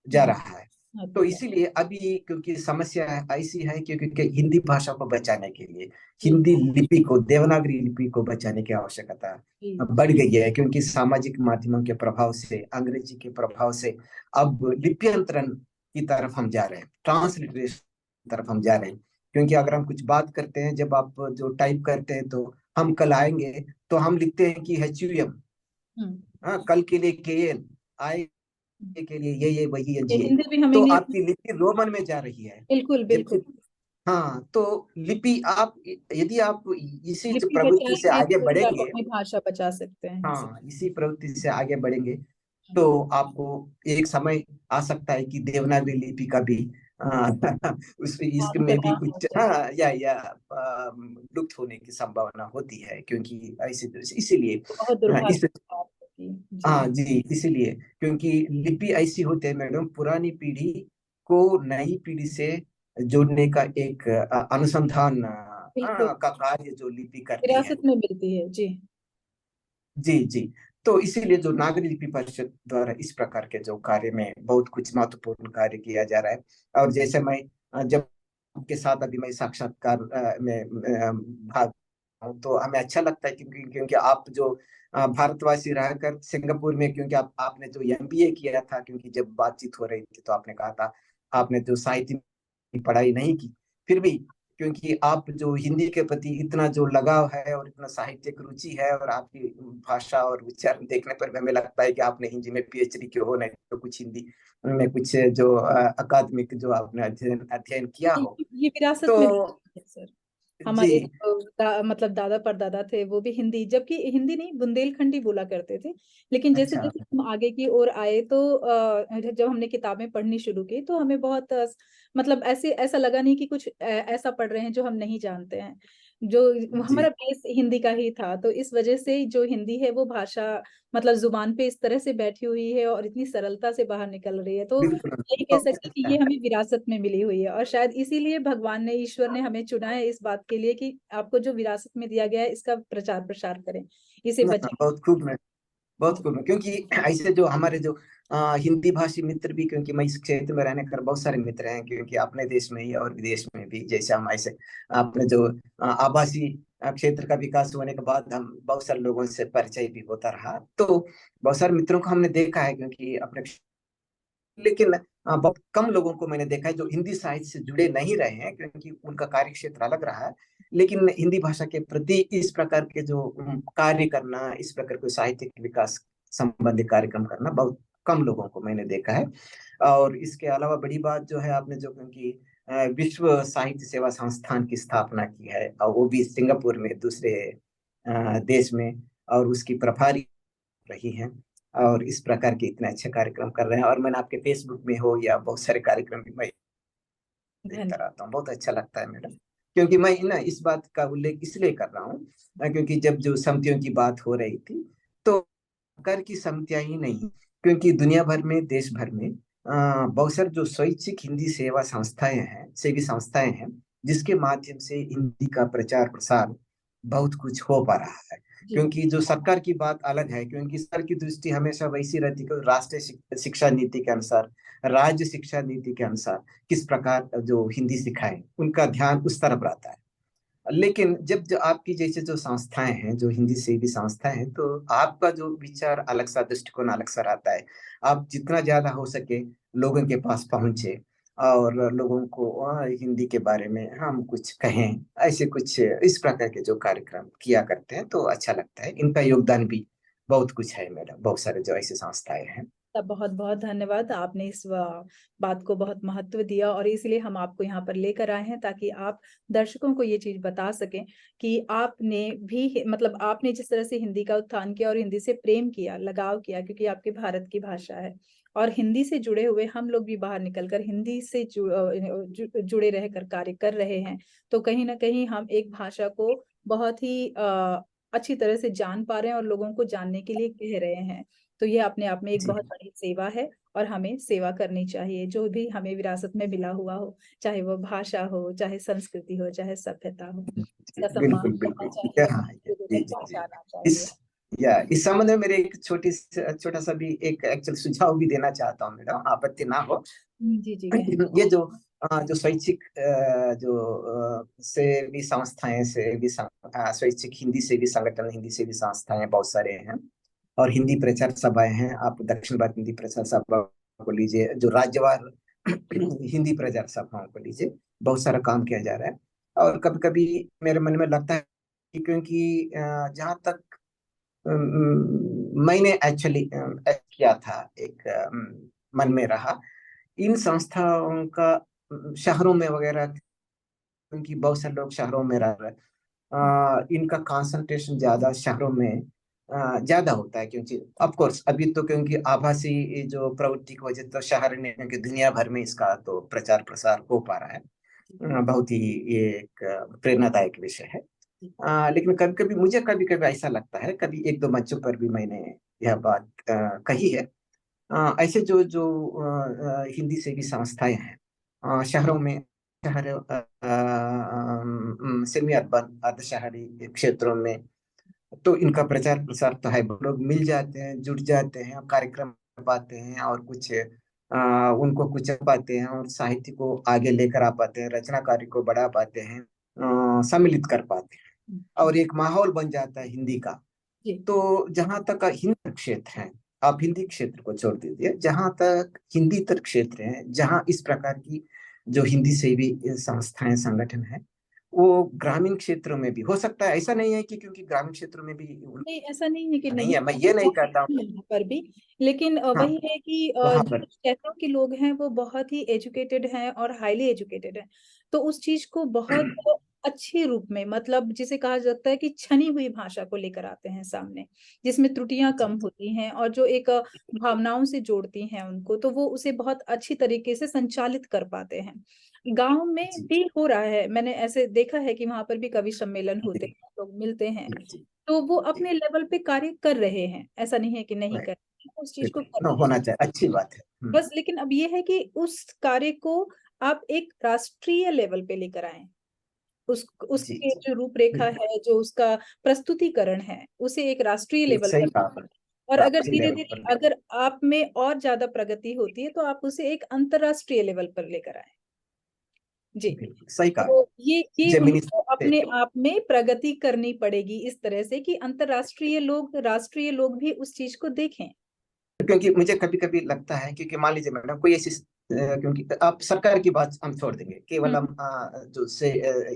जा हम्म, रहा है। तो होता इसीलिए अभी क्योंकि समस्या ऐसी है क्योंकि हिंदी भाषा को बचाने के लिए जी हिंदी लिपि को, देवनागरी लिपि को बचाने की आवश्यकता जी बढ़ गई है, क्योंकि सामाजिक माध्यमों के प्रभाव से, अंग्रेजी के प्रभाव से अब लिप्यंतरण की तरफ हम जा रहे हैं, ट्रांसलिटरेशन की तरफ हम जा रहे हैं। क्योंकि अगर हम कुछ बात करते हैं, जब आप जो टाइप करते हैं तो हम कल आएंगे, तो हम लिखते हैं कि HUM, हम्म। हाँ, कल के लिए KN, आए के लिए ये वही है ये जी। हिंदी भी हम तो इंग्लिश। आपकी लिपि रोमन में जा रही है। बिल्कुल जबकि बिल्कुल। हाँ, तो लिपि आप, यदि आप इसी जो लिपि प्रवृत्ति से बचाएंगे आगे तो ही आप बढ़ेंगे, अपनी भाषा बचा सकते हैं इनसे। हाँ, इसी प्रवृत्ति से आगे बढ़ेंगे, तो आपको एक समय आ सकता है कि देवनागरी लिपि का भी आ, उस इसमें भी ना हो कुछ, जाए। हाँ, या लुप्त होने की संभावना होती है, क्योंकि ऐसे इसीलिए तो बहुत इस, दुर्भाग्य की बात होगी जी। हाँ जी, इसीलिए क्योंकि लिपि ऐसी होती है मैडम, पुरानी पीढ़ी को नई पीढ़ी से जोड़ने का एक अनुसंधान बिल्कुल। का कार्य जो लिपि करती है। विरासत में मिलती है जी। जी जी। तो इसीलिए जो नागरिक लिपि परिषद द्वारा इस प्रकार के जो कार्य में बहुत कुछ महत्वपूर्ण कार्य किया जा रहा है। और जैसे मैं जब आपके साथ अभी मैं साक्षात्कार में भाग हूँ, तो हमें अच्छा लगता है, क्योंकि क्योंकि आप जो भारतवासी रहकर सिंगापुर में, क्योंकि आपने जो MBA किया था, क्योंकि जब बातचीत हो रही थी तो आपने कहा था आपने जो साहित्य की पढ़ाई नहीं की, फिर भी क्योंकि आप जो हिंदी के प्रति इतना जो लगाव है और इतना साहित्यिक रुचि है, और आपकी भाषा और उच्चारण देखने पर हमें लगता है कि आपने हिंदी में PhD क्यों हो, नहीं तो कुछ हिंदी में कुछ जो अकादमिक जो आपने अध्ययन अध्ययन किया हो। ये विरासत तो में मिलती है सर। जी हमारे जो मतलब दादा परदादा थे वो भी हिंदी, जबकि हिंदी नहीं बुंदेलखंडी बोला करते थे। लेकिन जैसे अच्छा, जैसे हम आगे की ओर आए तो जब हमने किताबें पढ़नी शुरू की तो हमें बहुत मतलब ऐसे ऐसा लगा नहीं कि कुछ ऐसा पढ़ रहे हैं जो हम नहीं जानते हैं। जो जी, हमारा बेस हिंदी का ही था, तो इस वजह से जो हिंदी है वो भाषा मतलब जुबान पे इस तरह से बैठी हुई है और इतनी सरलता से बाहर निकल रही है, तो बिल्कुल, यही कह बहुत सकते हैं कि अच्छा ये है। हमें विरासत में मिली हुई है। और शायद इसीलिए भगवान ने, ईश्वर ने हमें चुना है इस बात के लिए कि आपको जो विरासत में दिया गया है इसका प्रचार प्रसार करें, इसे ना, बचाएं। बहुत खूब, बहुत खूब, क्योंकि ऐसे जो हमारे जो हिंदी भाषी मित्र भी, क्योंकि मैं इस क्षेत्र में रहने कर बहुत सारे मित्र हैं, क्योंकि अपने देश में ही और विदेश में भी, जैसे हम ऐसे अपने जो आभासी क्षेत्र का विकास होने के बाद हम बहुत सारे लोगों से परिचय भी होता रहा, तो बहुत सारे मित्रों को हमने देखा है, क्योंकि अपने, लेकिन बहुत कम लोगों को मैंने देखा है जो हिंदी साहित्य से जुड़े नहीं रहे हैं, क्योंकि उनका कार्य क्षेत्र अलग रहा है। लेकिन हिंदी भाषा के प्रति इस प्रकार के जो कार्य करना, इस प्रकार के साहित्यिक विकास संबंधी कार्यक्रम करना बहुत कम लोगों को मैंने देखा है। और इसके अलावा बड़ी बात जो है, आपने जो, क्योंकि विश्व साहित्य सेवा संस्थान की स्थापना की है, और वो भी सिंगापुर में, दूसरे देश में, और उसकी प्रभारी रही हैं, और इस प्रकार के इतने अच्छे कार्यक्रम कर रहे हैं, और मैंने आपके फेसबुक में हो या बहुत सारे कार्यक्रम भी मैं देखता धन्यवाद। रहता हूँ, बहुत अच्छा लगता है मैडम। क्योंकि मैं ना इस बात का उल्लेख इसलिए कर रहा हूँ, क्योंकि जब जो समितियों की बात हो रही थी, तो कर की समितियां ही नहीं, क्योंकि दुनिया भर में, देश भर में बहुत सारे जो स्वैच्छिक हिंदी सेवा संस्थाएं हैं, सेवी संस्थाएं हैं, जिसके माध्यम से हिंदी का प्रचार प्रसार बहुत कुछ हो पा रहा है। जी क्योंकि जो सरकार की बात अलग है, क्योंकि सरकार की दृष्टि हमेशा वैसी रहती है कि राष्ट्रीय शिक्षा नीति के अनुसार, राज्य शिक्षा नीति के अनुसार किस प्रकार जो हिंदी सिखाएं, उनका ध्यान उस तरफ रहता है। लेकिन जब जो आपकी जैसे जो संस्थाएं हैं, जो हिंदी सेवी संस्थाएं हैं, तो आपका जो विचार अलग सा, दृष्टिकोण अलग सा रहता है। आप जितना ज्यादा हो सके लोगों के पास पहुंचे, और लोगों को हिंदी के बारे में हम कुछ कहें, ऐसे कुछ इस प्रकार के जो कार्यक्रम किया करते हैं, तो अच्छा लगता है। इनका योगदान भी बहुत कुछ है मैडम, बहुत सारे जो ऐसे संस्थाएं हैं। तब बहुत बहुत धन्यवाद, आपने इस बात को बहुत महत्व दिया और इसलिए हम आपको यहाँ पर लेकर आए हैं ताकि आप दर्शकों को ये चीज बता सकें कि आपने भी मतलब आपने जिस तरह से हिंदी का उत्थान किया और हिंदी से प्रेम किया, लगाव किया, क्योंकि आपके भारत की भाषा है और हिंदी से जुड़े हुए हम लोग भी बाहर निकलकर हिंदी से जुड़े रहकर कार्य कर रहे हैं, तो कहीं ना कहीं हम एक भाषा को बहुत ही अच्छी तरह से जान पा रहे हैं और लोगों को जानने के लिए कह रहे हैं। तो ये अपने आप में एक जी बहुत बड़ी सेवा है और हमें सेवा करनी चाहिए, जो भी हमें विरासत में मिला हुआ हो, चाहे वो भाषा हो, चाहे संस्कृति हो, चाहे सभ्यता हो, जी, इसका सम्मान बिल्कुल करना बिल्कुल। चाहिए, हाँ, लोगों जी तक जी जी। पहुंचाना इस चाहिए। इस संबंध में मेरे एक छोटा सा भी एक एक्चुअल सुझाव भी देना चाहता हूँ मैडम, आपत्ति ना हो। जी जी कहें। ये जो जो स्वैच्छिक से भी संस्थाएं से भी स्वैच्छिक हिंदी से भी संगठन, हिंदी से भी संस्थाएं बहुत सारे हैं, और हिंदी प्रचार सभाएं हैं। आप दक्षिण भारत हिंदी प्रचार सभा को लीजिए, जो राज्यवार हिंदी प्रचार सभाओं को लीजिए, बहुत सारा काम किया जा रहा है। और कभी कभी मेरे मन में लगता है कि क्योंकि जहाँ तक मैंने एक्चुअली किया था, एक मन में रहा इन संस्थाओं का शहरों में वगैरह, क्योंकि बहुत से लोग शहरों में रह रहे हैं, इनका कंसंट्रेशन ज्यादा शहरों में ज्यादा होता है। क्योंकि ऑफ कोर्स अभी तो क्योंकि आभासी जो प्रवृत्ति की वजह तो शहर ने, क्योंकि दुनिया भर में इसका तो प्रचार प्रसार हो पा रहा है। बहुत ही ये एक प्रेरणादायक विषय है। लेकिन कभी कभी मुझे कभी कभी ऐसा लगता है, कभी एक दो मंचों पर भी मैंने यह बात कही है। ऐसे जो जो हिंदी सेवी संस्थाएं हैं शहरों में, शहर सेमी अर्बन अर्ध शहरी क्षेत्रों में, तो इनका प्रचार प्रसार तो है, लोग मिल जाते हैं, जुट जाते हैं, कार्यक्रम कर पाते हैं, और कुछ उनको कुछ पाते हैं, और साहित्य को आगे लेकर आ पाते हैं, रचना कार्य को बढ़ा पाते हैं, सम्मिलित कर पाते हैं, और एक माहौल बन जाता है हिंदी का। जी तो जहां तक हिंदी क्षेत्र है, आप हिंदी क्षेत्र को छोड़ दीजिए, जहां तक हिंदीतर क्षेत्र है, जहां इस प्रकार की जो हिंदी सेवी संस्थाएं संगठन है, वो ग्रामीण क्षेत्रों में भी हो सकता है। ऐसा नहीं है कि क्योंकि ग्रामीण क्षेत्रों में भी नहीं, ऐसा नहीं है कि नहीं नहीं है, मैं ये नहीं कहता हूँ। यहाँ पर भी, लेकिन हाँ, वही है कि वहां जो पर शहरों के लोग हैं वो बहुत ही एजुकेटेड हैं और हाईली एजुकेटेड हैं, तो उस चीज को बहुत अच्छे रूप में, मतलब जिसे कहा जाता है कि छनी हुई भाषा को लेकर आते हैं सामने, जिसमें त्रुटियां कम होती हैं और जो एक भावनाओं से जोड़ती हैं उनको, तो वो उसे बहुत अच्छी तरीके से संचालित कर पाते हैं। गांव में जी भी हो रहा है, मैंने ऐसे देखा है कि वहां पर भी कवि सम्मेलन होते जी हैं, लोग मिलते हैं, जी तो वो जी। अपने लेवल पे कार्य कर रहे हैं, ऐसा नहीं है कि नहीं कर रहे हैं, उस चीज को कर रहे हैं। होना चाहिए, अच्छी बात है। बस लेकिन अब ये है कि उस कार्य को आप एक राष्ट्रीय लेवल पे लेकर आए, उस जी उसके जी जो रूपरेखा बिल्कुल, है, जो उसका प्रस्तुतिकरण है, उसे एक राष्ट्रीय लेवल सही पर कहा लेकर आपने, आएं। और अगर राष्ट्रीय धीरे लेवल धीरे पर ले। अगर आप में और ज्यादा प्रगति होती है तो आप उसे एक अंतरराष्ट्रीय लेवल पर लेकर आए। जी। बिल्कुल सही कहा। तो ये जमीनी उनको से, अपने आप में प्रगति करनी पड़ेगी इस तरह से कि अंतरराष्ट्रीय लोग, राष्ट्रीय लोग भी उस चीज को देखें। क्योंकि मुझे कभी कभी लगता है, क्योंकि मान लीजिए मैडम कोई ऐसी क्योंकि आप सरकार की बात हम छोड़ देंगे, केवल हम हम्म, जो से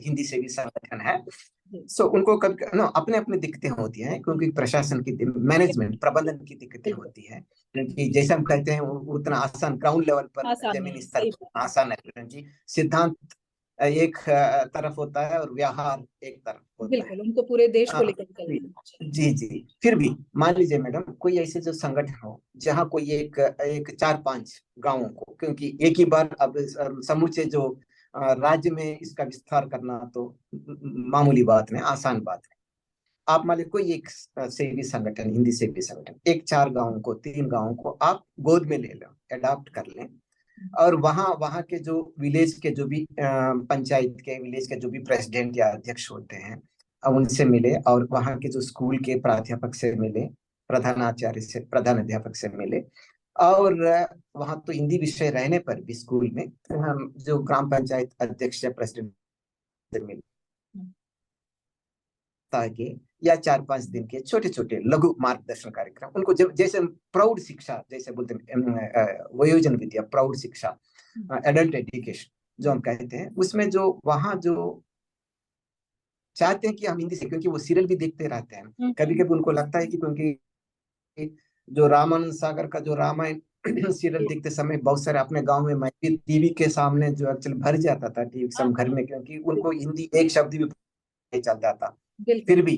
हिंदी से भी संगठन है, जी, सो उनको कभी नो अपने अपने दिक्कतें होती हैं, क्योंकि प्रशासन की मैनेजमेंट प्रबंधन की दिक्कतें बिल्कुल होती हैं। क्योंकि जैसे हम कहते हैं उतना आसान ग्राउंड लेवल पर, आसान नहीं जमीन है, स्तर सही बात पर आसान है, क्योंकि सिद्धांत एक तरफ होता है और व्यवहार एक तरफ है। होता है। बिल्कुल उनको पूरे देश को हाँ, लेकर चलना चाहिए। जी जी। फिर भी मान लीजिए मैडम कोई ऐसे जो संगठन हो जहाँ कोई एक एक चार पांच गांवों को, क्योंकि एक ही बार अब समूचे जो राज्य में इसका विस्तार करना तो मामूली बात नहीं, आसान बात है। आप मान लीजिए कोई एक सेवी संगठन, हिंदी सेवी संगठन, एक चार गांवों को, तीन गांवों को आप गोद में ले लो, अडॉप्ट कर लें, और वहाँ वहाँ के जो विलेज के जो भी पंचायत के विलेज के जो भी प्रेसिडेंट या अध्यक्ष होते हैं, अब उनसे मिले, और वहाँ के जो स्कूल के प्राध्यापक से मिले, प्रधानाचार्य से, प्रधान अध्यापक से मिले, और वहाँ तो हिंदी विषय रहने पर भी स्कूल में हम जो ग्राम पंचायत अध्यक्ष या प्रेसिडेंट से मिले, ताकि या चार पांच दिन के छोटे छोटे लघु मार्गदर्शन कार्यक्रम उनको, जब जैसे प्रौढ़ शिक्षा जैसे बोलते हैं, वयोजन विद्या, प्रौढ़ शिक्षा, एडल्ट एजुकेशन जो हम कहते हैं, उसमें जो वहाँ जो चाहते हैं कि हम हिंदी से, क्योंकि वो सीरियल भी देखते रहते हैं, कभी कभी उनको लगता है कि क्योंकि जो रामानंद सागर का जो रामायण सीरियल देखते समय बहुत सारे अपने गांव में, मैं भी टीवी के सामने जो एक्चुअली भर जाता था टीवी के हाँ सामने घर हाँ, में, क्योंकि उनको हिंदी एक शब्द भी नहीं चलता था। बिल्कुल फिर भी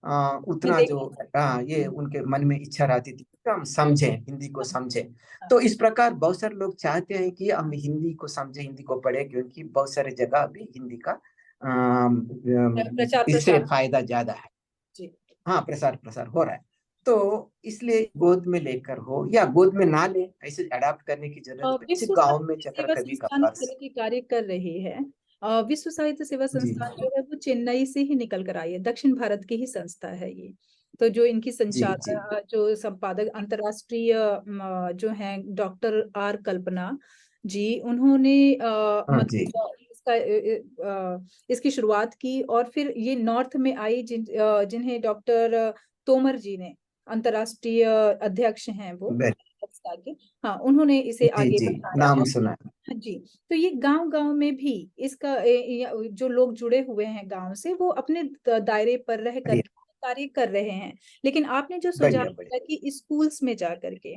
मैं उतना जो देखा था। ये उनके मन में इच्छा रहती थी कि हम समझें, हिंदी को समझें। हाँ, तो इस प्रकार बहुत सारे लोग चाहते हैं कि हम हिंदी को समझें, हिंदी को पढ़े, क्योंकि बहुत सारे जगह अभी हिंदी का प्रचार इससे प्रसार। फायदा ज्यादा है। जी हाँ, प्रसार प्रसार हो रहा है। तो इसलिए गोद में लेकर हो या गोद में ना ले, ऐसे अडाप्ट करने की जरूरत है। जैसे विश्व गांव में साहित्य चक्कर सेवा कभी संस्थान इस कभार। तरह के कार्य कर रहे हैं। विश्व साहित्य सेवा जी संस्थान जो है वो चेन्नई से ही निकल कर आई है, दक्षिण भारत की ही संस्था है ये। तो जो इनकी जी जी। जो संपादक अंतर्राष्ट्रीय जो हैं डॉक्टर आर कल्पना जी, उन्होंने हाँ जी। इसकी शुरुआत की, और फिर ये नॉर्थ में आई जिन्हें डॉक्टर तोमर जी ने, अंतर्राष्ट्रीय अध्यक्ष हैं वो वेरी। संस्था के, हाँ, उन्होंने इसे जी आगे जी, बढ़ाया। नाम और सुना है। हाँ जी, तो ये गांव गांव में भी इसका जो लोग जुड़े हुए हैं गांव से, वो अपने दायरे पर रह बढ़िया करके कार्य कर रहे हैं। लेकिन आपने जो सुझाव बढ़िया दिया बढ़िया। कि स्कूल्स में जा करके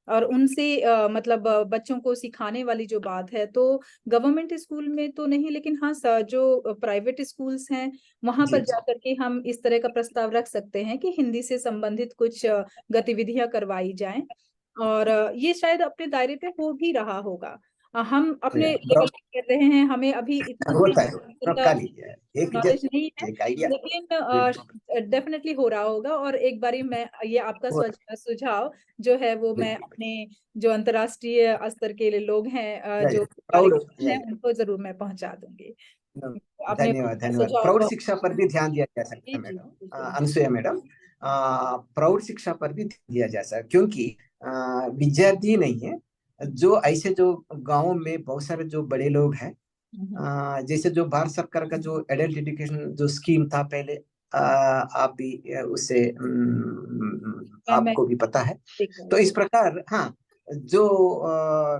और उनसे मतलब बच्चों को सिखाने वाली जो बात है, तो गवर्नमेंट स्कूल में तो नहीं, लेकिन हाँ जो प्राइवेट स्कूल्स हैं वहां जी पर जा करके हम इस तरह का प्रस्ताव रख सकते हैं कि हिंदी से संबंधित कुछ गतिविधियां करवाई जाएं। और ये शायद अपने दायरे पे हो भी रहा होगा। हम अपने बढ़िया लेवल पे कर रहे हैं, हमें अभी इतना होता है। हाँ, काली है एक नॉलेज नहीं है, एक आइडिया। लेकिन डेफिनेटली हो रहा होगा। और एक बारी मैं ये आपका सुझाव जो है वो मैं बिल्कुल। अपने जो अंतर्राष्ट्रीय स्तर के लोग हैं, जो प्राउड। कार्यकर्ता हैं, उनको जरूर मैं पहुंचा दूंगी। तो आपने धन्यवाद धन्यवाद। सुझाव प्रौढ़ बहुत। शिक्षा पर भी ध्यान दिया जा सकता जी है जी मैडम, बिल्कुल। अनसुया मैडम। प्रौढ़ शिक्षा पर भी ध्यान दिया जा सकता है, क्योंकि विद्यार्थी नहीं है, जो ऐसे जो गांव में बहुत सारे जो बड़े लोग हैं, हम्म, जैसे जो भारत सरकार का जो एडल्ट एजुकेशन जो स्कीम था पहले, आप भी उससे मैं आपको भी पता है। देख तो लूंगी। इस प्रकार हाँ, जो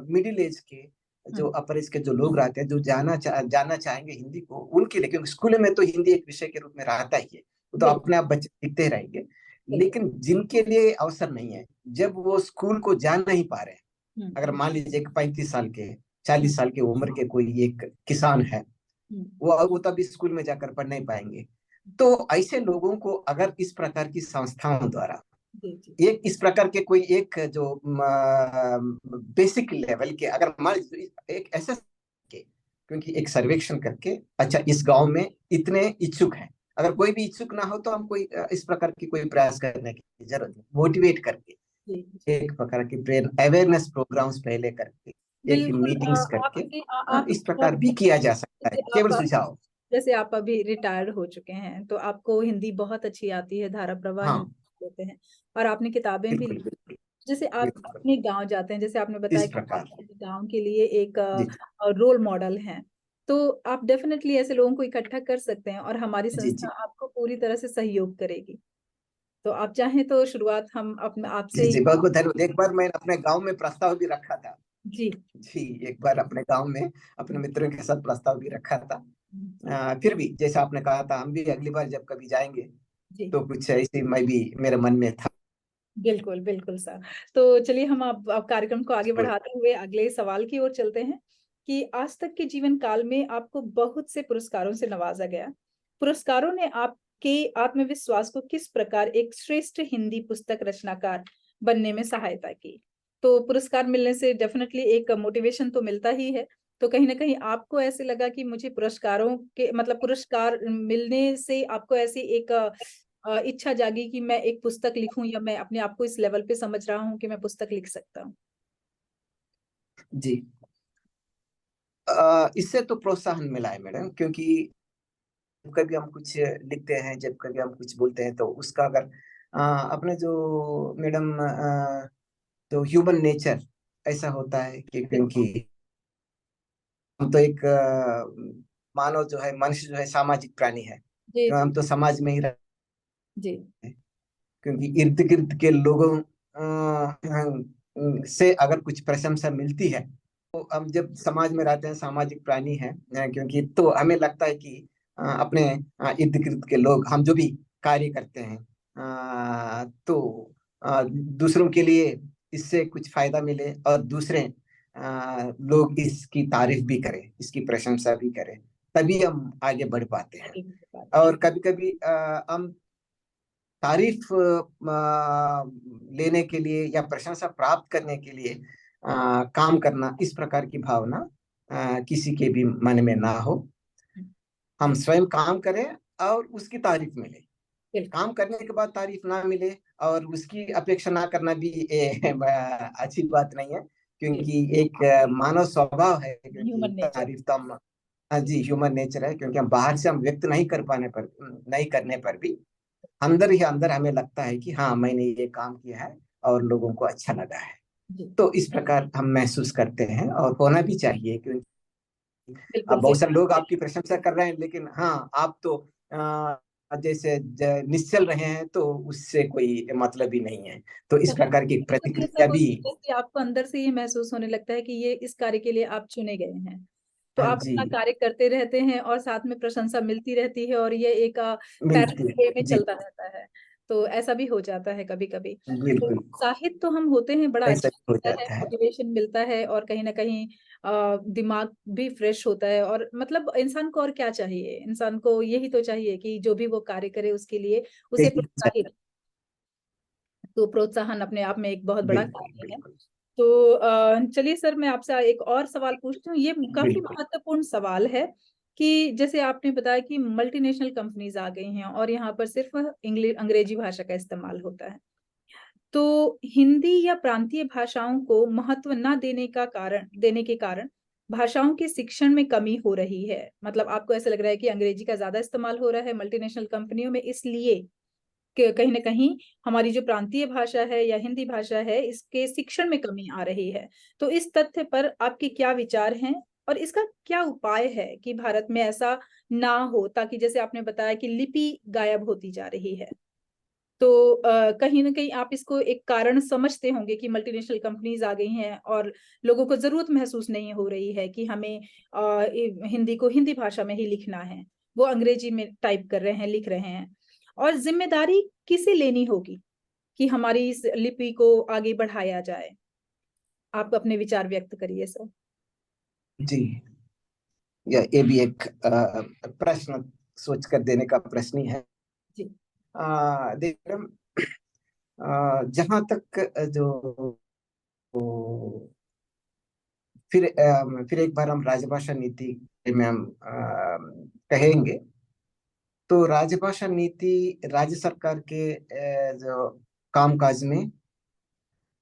मिडिल एज के, जो हम्म, अपर एज के जो लोग रहते हैं, जो जानना चाहेंगे हिंदी को, उनके लिए, क्योंकि स्कूल में तो हिंदी एक विषय के रूप में रहता ही है, वो तो बिल्कुल अपने आप बच्चे सीखते रहेंगे। बिल्कुल। लेकिन जिनके लिए अवसर नहीं है, जब वो स्कूल को जा नहीं पा रहे हैं, अगर हम्म मान लीजिए कि 35 साल के, हम्म 40 साल की उम्र के कोई एक किसान है, हम्म, वो तब स्कूल में जाकर पढ़ नहीं पाएंगे। तो ऐसे लोगों को अगर इस प्रकार की संस्थाओं द्वारा जी जी एक इस प्रकार के कोई एक जो बेसिक लेवल के, अगर मान लीजिए एक ऐसा के, क्योंकि एक सर्वेक्षण करके, अच्छा इस गांव में इतने इच्छुक हैं, अगर कोई भी इच्छुक ना हो तो हम कोई इस प्रकार की कोई प्रयास करने की जरूरत नहीं, मोटिवेट करके जी। एक प्रकार की ब्रेन अवेयरनेस प्रोग्राम्स पहले करके, एक बिल्कुल मीटिंग्स करके, आप इस प्रकार भी किया जा सकता है, जैसे केवल आप सुझाव। जैसे आप अभी रिटायर्ड हो चुके हैं, तो आपको हिंदी बहुत अच्छी आती है, धारा प्रवाह हाँ हिंदी बोलते हैं, और आपने किताबें भी, बिल्कुल बिल्कुल जैसे आप बिल्कुल। अपने गांव जाते हैं, जैसे आपने बताया इस कि आप प्रकार। अपने गांव के लिए एक जी रोल मॉडल हैं, तो आप डेफिनेटली ऐसे लोगों को इकट्ठा कर सकते हैं, और हमारी जी संस्था जी आपको पूरी तरह से सहयोग करेगी। तो आप चाहें तो शुरुआत हम अपने आपसे जी ही। जी, बहुत बहुत धन्यवाद। एक बार मैंने अपने गांव में प्रस्ताव भी रखा था। जी जी, एक बार अपने गांव में अपने मित्रों के साथ प्रस्ताव भी रखा था। जी फिर भी जैसा आपने कहा था, हम भी अगली बार जब कभी जाएंगे जी तो कुछ ऐसी मैं भी मेरे मन में था। बिल्कुल बिल्कुल सर। तो चलिए हम आप कार्यक्रम को आगे बढ़ाते हुए अगले सवाल की ओर चलते हैं कि आज तक के जीवन काल में आपको बहुत से पुरस्कारों से नवाजा गया। पुरस्कारों ने आपके आत्मविश्वास को किस प्रकार एक श्रेष्ठ हिंदी पुस्तक रचनाकार बनने में सहायता की? तो पुरस्कार मिलने से डेफिनेटली एक मोटिवेशन तो मिलता ही है। तो कहीं ना कहीं आपको ऐसे लगा कि मुझे पुरस्कारों के मतलब पुरस्कार मिलने से आपको ऐसी एक इच्छा जागी कि मैं एक पुस्तक लिखूं, या मैं अपने आप को इस लेवल पे समझ रहा हूँ कि मैं पुस्तक लिख सकता हूँ? जी, इससे तो प्रोत्साहन मिला है मैडम, क्योंकि जब कभी हम कुछ लिखते हैं, जब कभी हम कुछ बोलते हैं, तो उसका अगर अपने जो मैडम जो ह्यूमन नेचर ऐसा होता है कि, क्योंकि हम तो एक मानव जो है, मनुष्य जो है सामाजिक प्राणी है, जी तो हम तो समाज में ही रहते जी हैं। क्योंकि इर्द गिर्द के लोगों से अगर कुछ प्रशंसा मिलती है, तो हम जब समाज में रहते हैं, सामाजिक प्राणी हैं, क्योंकि तो हमें लगता है कि अपने इर्द गिर्द के लोग, हम जो भी कार्य करते हैं, तो दूसरों के लिए इससे कुछ फायदा मिले, और दूसरे लोग इसकी तारीफ भी करें, इसकी प्रशंसा भी करें, तभी हम आगे बढ़ पाते हैं। आगे बढ़ पाते हैं। और कभी कभी हम तारीफ लेने के लिए या प्रशंसा प्राप्त करने के लिए काम करना, इस प्रकार की भावना किसी के भी मन में ना हो। हम स्वयं काम करें और उसकी तारीफ मिले, बिल्कुल। काम करने के बाद तारीफ ना मिले और उसकी अपेक्षा ना करना भी अच्छी बात नहीं है, क्योंकि एक मानव स्वभाव है, क्योंकि ह्यूमन नेचर। तारीफ तो हम, हाँ जी, ह्यूमन नेचर है, क्योंकि हम बाहर से हम व्यक्त नहीं करने पर भी अंदर ही अंदर हमें लगता है कि हाँ, मैंने ये काम किया है और लोगों को अच्छा लगा है। जी। तो इस प्रकार हम महसूस करते हैं और होना भी चाहिए, क्योंकि अब बिल्कुल सही बहुत सारे लोग बात आपकी प्रशंसा कर रहे हैं, लेकिन हाँ, आप तो जैसे निश्चल रहे हैं, तो उससे कोई मतलब ही नहीं है। तो इस है। प्रकार की कभी ऐसा प्रतिक्रिया भी, होता है कि आपको अंदर से ये महसूस होने लगता है कि ये इस कार्य के लिए आप चुने गए हैं, तो हाँ आप जी, अपना कार्य करते रहते हैं और साथ में प्रशंसा मिलती रहती है और ये एक मिलती पैरेलल वे में है जी, चलता रहता है। तो ऐसा भी हो जाता है कभी कभी। तो बिल्कुल उत्साहित तो हम होते हैं, बड़ा ऐसा अच्छा हो लगता है, जाता है। मोटिवेशन मिलता है और कहीं ना कहीं दिमाग भी फ्रेश होता है। और मतलब इंसान को और क्या चाहिए, इंसान को यही तो चाहिए कि जो भी वो कार्य करे उसके लिए उसे यही प्रोत्साहित। तो प्रोत्साहन अपने आप में एक बहुत बड़ा बिल्कुल कार्य है। बिल्कुल तो चलिए सर, मैं आपसे एक और सवाल पूछती हूँ। ये काफी बिल्कुल। महत्वपूर्ण सवाल है कि जैसे आपने बताया कि मल्टीनेशनल कंपनीज आ गई हैं और यहाँ पर सिर्फ इंग्लिश अंग्रेजी भाषा का इस्तेमाल होता है। तो हिंदी या प्रांतीय भाषाओं को महत्व न देने के कारण भाषाओं के शिक्षण में कमी हो रही है। मतलब आपको ऐसा लग रहा है कि अंग्रेजी का ज्यादा इस्तेमाल हो रहा है मल्टीनेशनल कंपनियों में, इसलिए कहीं ना कहीं हमारी जो प्रांतीय भाषा है या हिंदी भाषा है इसके शिक्षण में कमी आ रही है। तो इस तथ्य पर आपके क्या विचार हैं और इसका क्या उपाय है कि भारत में ऐसा ना हो, ताकि जैसे आपने बताया कि लिपि गायब होती जा रही है। तो कहीं ना कहीं आप इसको एक कारण समझते होंगे कि मल्टीनेशनल कंपनीज आ गई हैं और लोगों को जरूरत महसूस नहीं हो रही है कि हमें हिंदी को हिंदी भाषा में ही लिखना है, वो अंग्रेजी में टाइप कर रहे हैं, लिख रहे हैं। और जिम्मेदारी किसे लेनी होगी कि हमारी इस लिपि को आगे बढ़ाया जाए? आप अपने विचार व्यक्त करिए सर। जी, ये भी एक प्रश्न सोच कर देने का प्रश्न ही है। जी। देखिए, जहाँ तक जो फिर एक बार हम राजभाषा नीति में हम कहेंगे, तो राजभाषा नीति राज्य सरकार के जो कामकाज में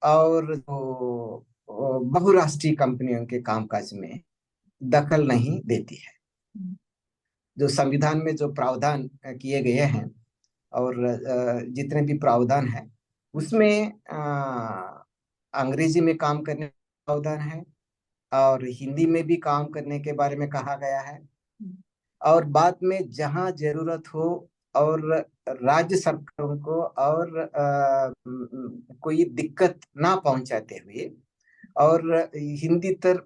और जो बहुराष्ट्रीय कंपनियों के कामकाज में दखल नहीं देती है। जो संविधान में जो प्रावधान किए गए हैं और जितने भी प्रावधान है, उसमें अंग्रेजी में काम करने का प्रावधान है और हिंदी में भी काम करने के बारे में कहा गया है। और बाद में जहां जरूरत हो और राज्य सरकारों को और कोई दिक्कत ना पहुंचाते हुए और हिंदीतर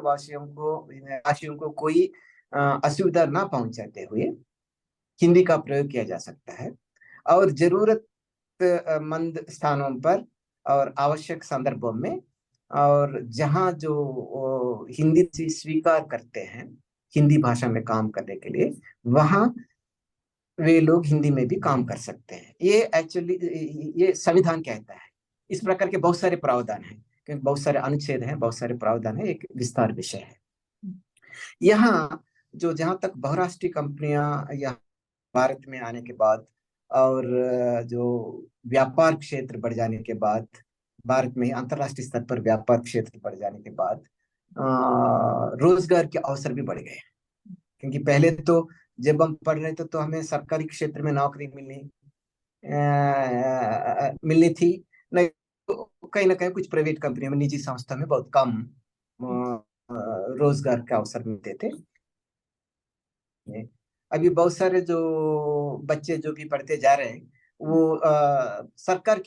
भाषियों को कोई असुविधा ना पहुंचाते हुए हिंदी का प्रयोग किया जा सकता है। और जरूरत मंद स्थानों पर और आवश्यक संदर्भों में, और जहां जो हिंदी से स्वीकार करते हैं हिंदी भाषा में काम करने के लिए, वहां वे लोग हिंदी में भी काम कर सकते हैं। ये एक्चुअली ये संविधान कहता है। इस प्रकार के बहुत सारे प्रावधान हैं, क्योंकि बहुत सारे अनुच्छेद हैं, बहुत सारे प्रावधान है, एक विस्तार विषय है। यहाँ जो जहां तक बहुराष्ट्रीय कंपनियां या भारत में आने के बाद और जो व्यापार क्षेत्र बढ़ जाने के बाद, भारत में अंतरराष्ट्रीय स्तर पर व्यापार क्षेत्र बढ़ जाने के बाद रोजगार के अवसर भी बढ़ गए। क्योंकि पहले तो जब हम पढ़ रहे थे तो हमें सरकारी क्षेत्र में नौकरी मिलनी थी नहीं, तो कहीं ना कहीं कुछ प्राइवेट कंपनी में, निजी संस्था में बहुत कम रोजगार के अवसर मिलते थे। अभी बहुत सारे जो बच्चे जो भी पढ़ते जा रहे हैं, वो सरकार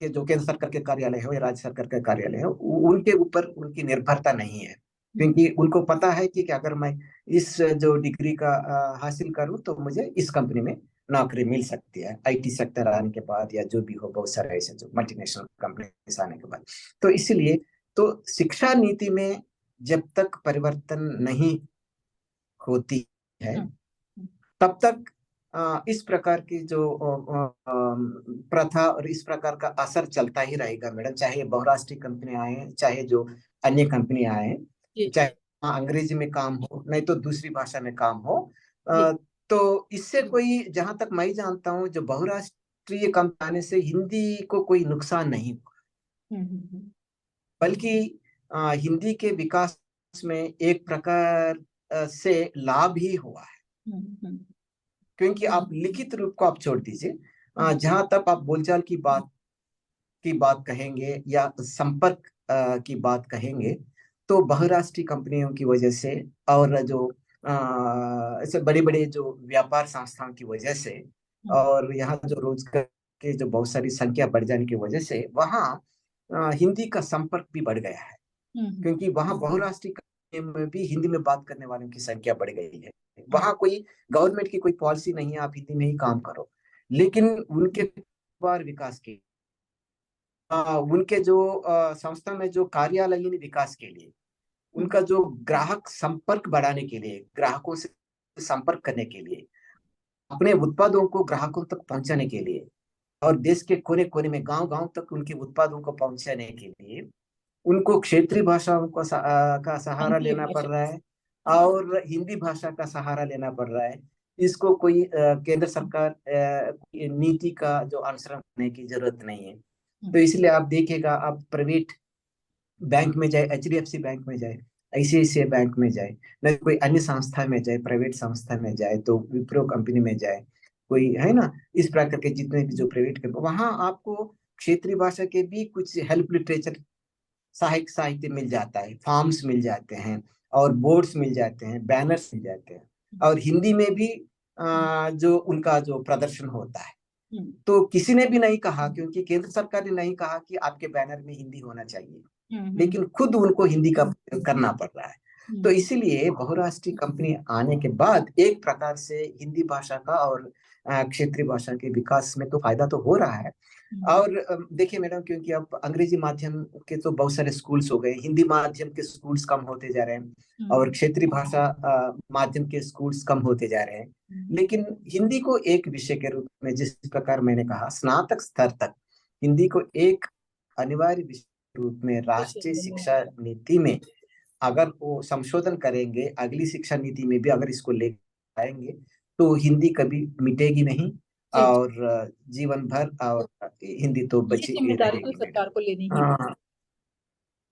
के जो केंद्र सरकार के कार्यालय हो या राज्य सरकार के कार्यालय हो, उनके ऊपर उनकी निर्भरता नहीं है। क्योंकि उनको पता है कि अगर मैं इस जो डिग्री का हासिल करूं तो मुझे इस कंपनी में नौकरी मिल सकती है, आईटी सेक्टर आने के बाद या जो भी हो, बहुत सारे ऐसे जो मल्टीनेशनल कंपनी आने के बाद। तो इसीलिए तो शिक्षा नीति में जब तक परिवर्तन नहीं होती है, तब तक इस प्रकार की जो प्रथा और इस प्रकार का असर चलता ही रहेगा मैडम। चाहे बहुराष्ट्रीय कंपनी आए, चाहे जो अन्य कंपनी आए, जी। चाहे अंग्रेजी में काम हो नहीं तो दूसरी भाषा में काम हो, जी। तो इससे कोई, जहां तक मैं जानता हूँ, जो बहुराष्ट्रीय कंपनी आने से हिंदी को कोई नुकसान नहीं हुआ, हम्म। बल्कि हिंदी के विकास में एक प्रकार से लाभ ही हुआ है। हम्म। क्योंकि आप लिखित रूप को आप छोड़ दीजिए, हम्म। जहां तक आप बोलचाल की बात कहेंगे या संपर्क की बात कहेंगे, तो बहुराष्ट्रीय कंपनियों की वजह से और जो ऐसे बड़े बड़े जो व्यापार संस्थाओं की वजह से, और यहाँ जो रोजगार के जो बहुत सारी संख्या बढ़ जाने की वजह से वहाँ हिंदी का संपर्क भी बढ़ गया है। हम्म। क्योंकि वहाँ बहुराष्ट्रीय कंपनियों में भी हिंदी में बात करने वालों की संख्या बढ़ गई है। वहाँ कोई गवर्नमेंट की कोई पॉलिसी नहीं है, आप हिंदी में ही काम करो। लेकिन उनके व्यापार विकास के, उनके जो संस्था में जो कार्यालयीन विकास के लिए, उनका जो ग्राहक संपर्क बढ़ाने के लिए, ग्राहकों से संपर्क करने के लिए, अपने उत्पादों को ग्राहकों तक पहुंचाने के लिए, और देश के कोने कोने में गांव गांव तक उनके उत्पादों को पहुंचाने के लिए उनको क्षेत्रीय भाषाओं का सहारा अंकीय लेना पड़ भाषा। रहा है, और हिंदी भाषा का सहारा लेना पड़ रहा है। इसको कोई केंद्र सरकार की नीति का जो अनुसरण करने की जरूरत नहीं है। तो इसलिए आप देखिएगा, आप प्राइवेट बैंक में जाए, HDFC बैंक में जाए, ICICI बैंक में जाए, न कोई अन्य संस्था में जाए, प्राइवेट संस्था में जाए, तो विप्रो कंपनी में जाए, कोई है ना, इस प्रकार के जितने भी जो प्राइवेट, वहां आपको क्षेत्रीय भाषा के भी कुछ हेल्प लिटरेचर, सहायक साहित्य मिल जाता है, फॉर्म्स मिल जाते हैं, और बोर्ड्स मिल जाते हैं, बैनर्स मिल जाते हैं, और हिंदी में भी जो उनका जो प्रदर्शन होता है। तो किसी ने भी नहीं कहा, क्योंकि केंद्र सरकार ने नहीं कहा कि आपके बैनर में हिंदी होना चाहिए, लेकिन खुद उनको हिंदी का प्रयोग करना पड़ रहा है। तो इसीलिए बहुराष्ट्रीय कंपनी आने के बाद एक प्रकार से हिंदी भाषा का और क्षेत्रीय भाषा के विकास में तो फायदा तो हो रहा है। और देखिए मैडम, क्योंकि अब अंग्रेजी माध्यम के तो बहुत सारे स्कूल्स हो गए, हिंदी माध्यम के स्कूल्स कम होते जा रहे हैं, और क्षेत्रीय भाषा माध्यम के स्कूल्स कम होते जा रहे हैं। लेकिन हिंदी को एक विषय के रूप में, जिस प्रकार मैंने कहा, स्नातक स्तर तक हिंदी को एक अनिवार्य विषय के रूप में राष्ट्रीय शिक्षा नीति में अगर वो संशोधन करेंगे, अगली शिक्षा नीति में भी अगर इसको ले आएंगे, तो हिंदी कभी मिटेगी नहीं, जी। और जीवन भर और हिंदी तो ये बची जिम्मेदारी तो रहेगी सरकार को लेनी मैडम। ही हाँ,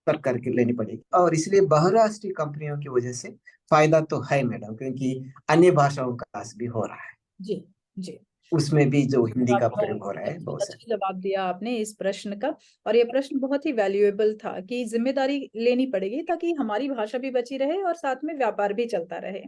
सरकार की लेनी पड़ेगी, और इसलिए बहुराष्ट्रीय कंपनियों की वजह से फायदा तो है मैडम, क्योंकि अन्य भाषाओं का विकास भी हो रहा है, जी। जी। उसमें भी जो हिंदी का आपका प्रयोग हो रहा है बहुत अच्छा सारे। जवाब दिया आपने इस प्रश्न का। और ये प्रश्न बहुत ही वैल्यूएबल था कि जिम्मेदारी लेनी पड़ेगी ताकि हमारी भाषा भी बची रहे और साथ में व्यापार भी चलता रहे,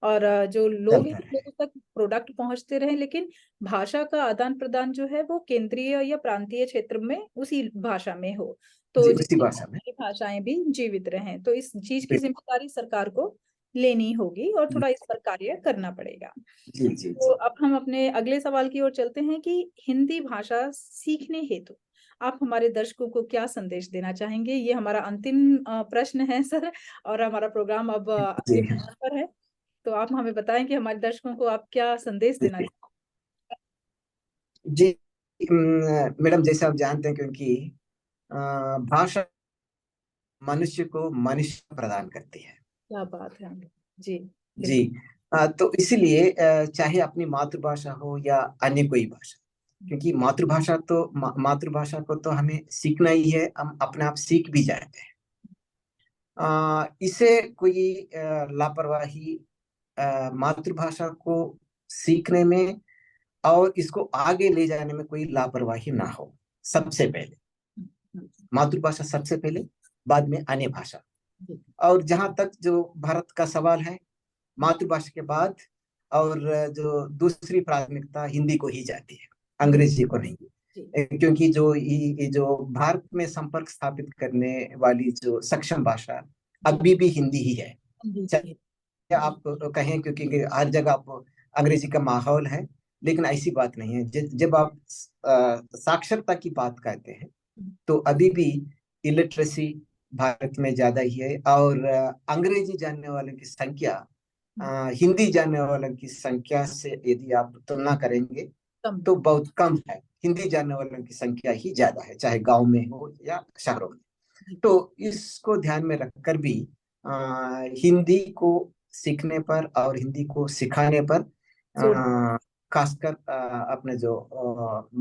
और जो लोग हैं चलता रहे। लोगों तक प्रोडक्ट पहुंचते रहे, लेकिन भाषा का आदान प्रदान जो है वो केंद्रीय या प्रांतीय क्षेत्र में उसी भाषा में हो, तो जी, उसी जिससे भाषा में। हमारी भाषाएं भी जीवित रहें। तो इस चीज की जिम्मेदारी सरकार को लेनी होगी और थोड़ा इस पर कार्य करना पड़ेगा। जी जी तो जी। अब हम अपने अगले सवाल की ओर चलते हैं कि हिंदी भाषा सीखने हेतु आप हमारे दर्शकों को क्या संदेश देना चाहेंगे। ये हमारा अंतिम प्रश्न है सर, और हमारा प्रोग्राम अब जी अंतिम चरण पर है। तो आप हमें बताएं कि हमारे दर्शकों को आप क्या संदेश देना जी जी। मैडम, जैसे आप जानते हैं, क्योंकि भाषा मनुष्य को मनुष्य प्रदान करती है। क्या बात है। जी। जी। बिल्कुल। तो इसीलिए चाहे अपनी मातृभाषा हो या अन्य कोई भाषा, क्योंकि मातृभाषा को तो हमें सीखना ही है, हम अपने आप सीख भी जाते हैं। इसे कोई लापरवाही मातृभाषा को सीखने में और इसको आगे ले जाने में कोई लापरवाही ना हो। सबसे पहले मातृभाषा, सबसे पहले, बाद में अन्य भाषा। और जहां तक जो भारत का सवाल है, मातृभाषा के बाद और जो दूसरी प्राथमिकता हिंदी को ही जाती है, अंग्रेजी को नहीं। क्योंकि जो भारत में संपर्क स्थापित करने वाली जो सक्षम भाषा अभी भी हिंदी ही है। चाहे आप कहें, क्योंकि हर जगह आप अंग्रेजी का माहौल है, लेकिन ऐसी बात नहीं है। जब आप साक्षरता की बात करते हैं, तो अभी भी इलिटरेसी भारत में ज्यादा ही है, और अंग्रेजी जानने वालों की संख्या हिंदी जानने वालों की संख्या से यदि आप तुलना करेंगे तो बहुत कम है। हिंदी जानने वालों की संख्या ही ज्यादा है, चाहे गांव में हो या शहरों में। तो इसको ध्यान में रखकर भी हिंदी को सीखने पर और हिंदी को सिखाने पर जोड़। खासकर अपने जो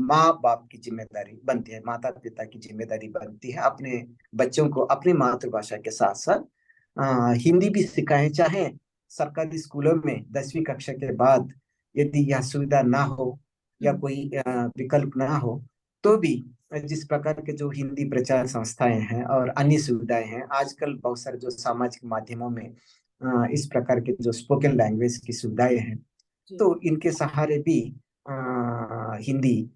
माँ बाप की जिम्मेदारी बनती है, माता पिता की जिम्मेदारी बनती है अपने बच्चों को अपनी मातृभाषा के साथ साथ हिंदी भी सिखाएं। चाहे सरकारी स्कूलों में 10वीं कक्षा के बाद यदि यह सुविधा ना हो या कोई विकल्प ना हो, तो भी जिस प्रकार के जो हिंदी प्रचार संस्थाएं हैं और अन्य सुविधाएं हैं, आजकल बहुत सारे जो सामाजिक माध्यमों में इस प्रकार के जो स्पोकन लैंग्वेज की सुविधाएं हैं, तो इनके सहारे भी हिंदी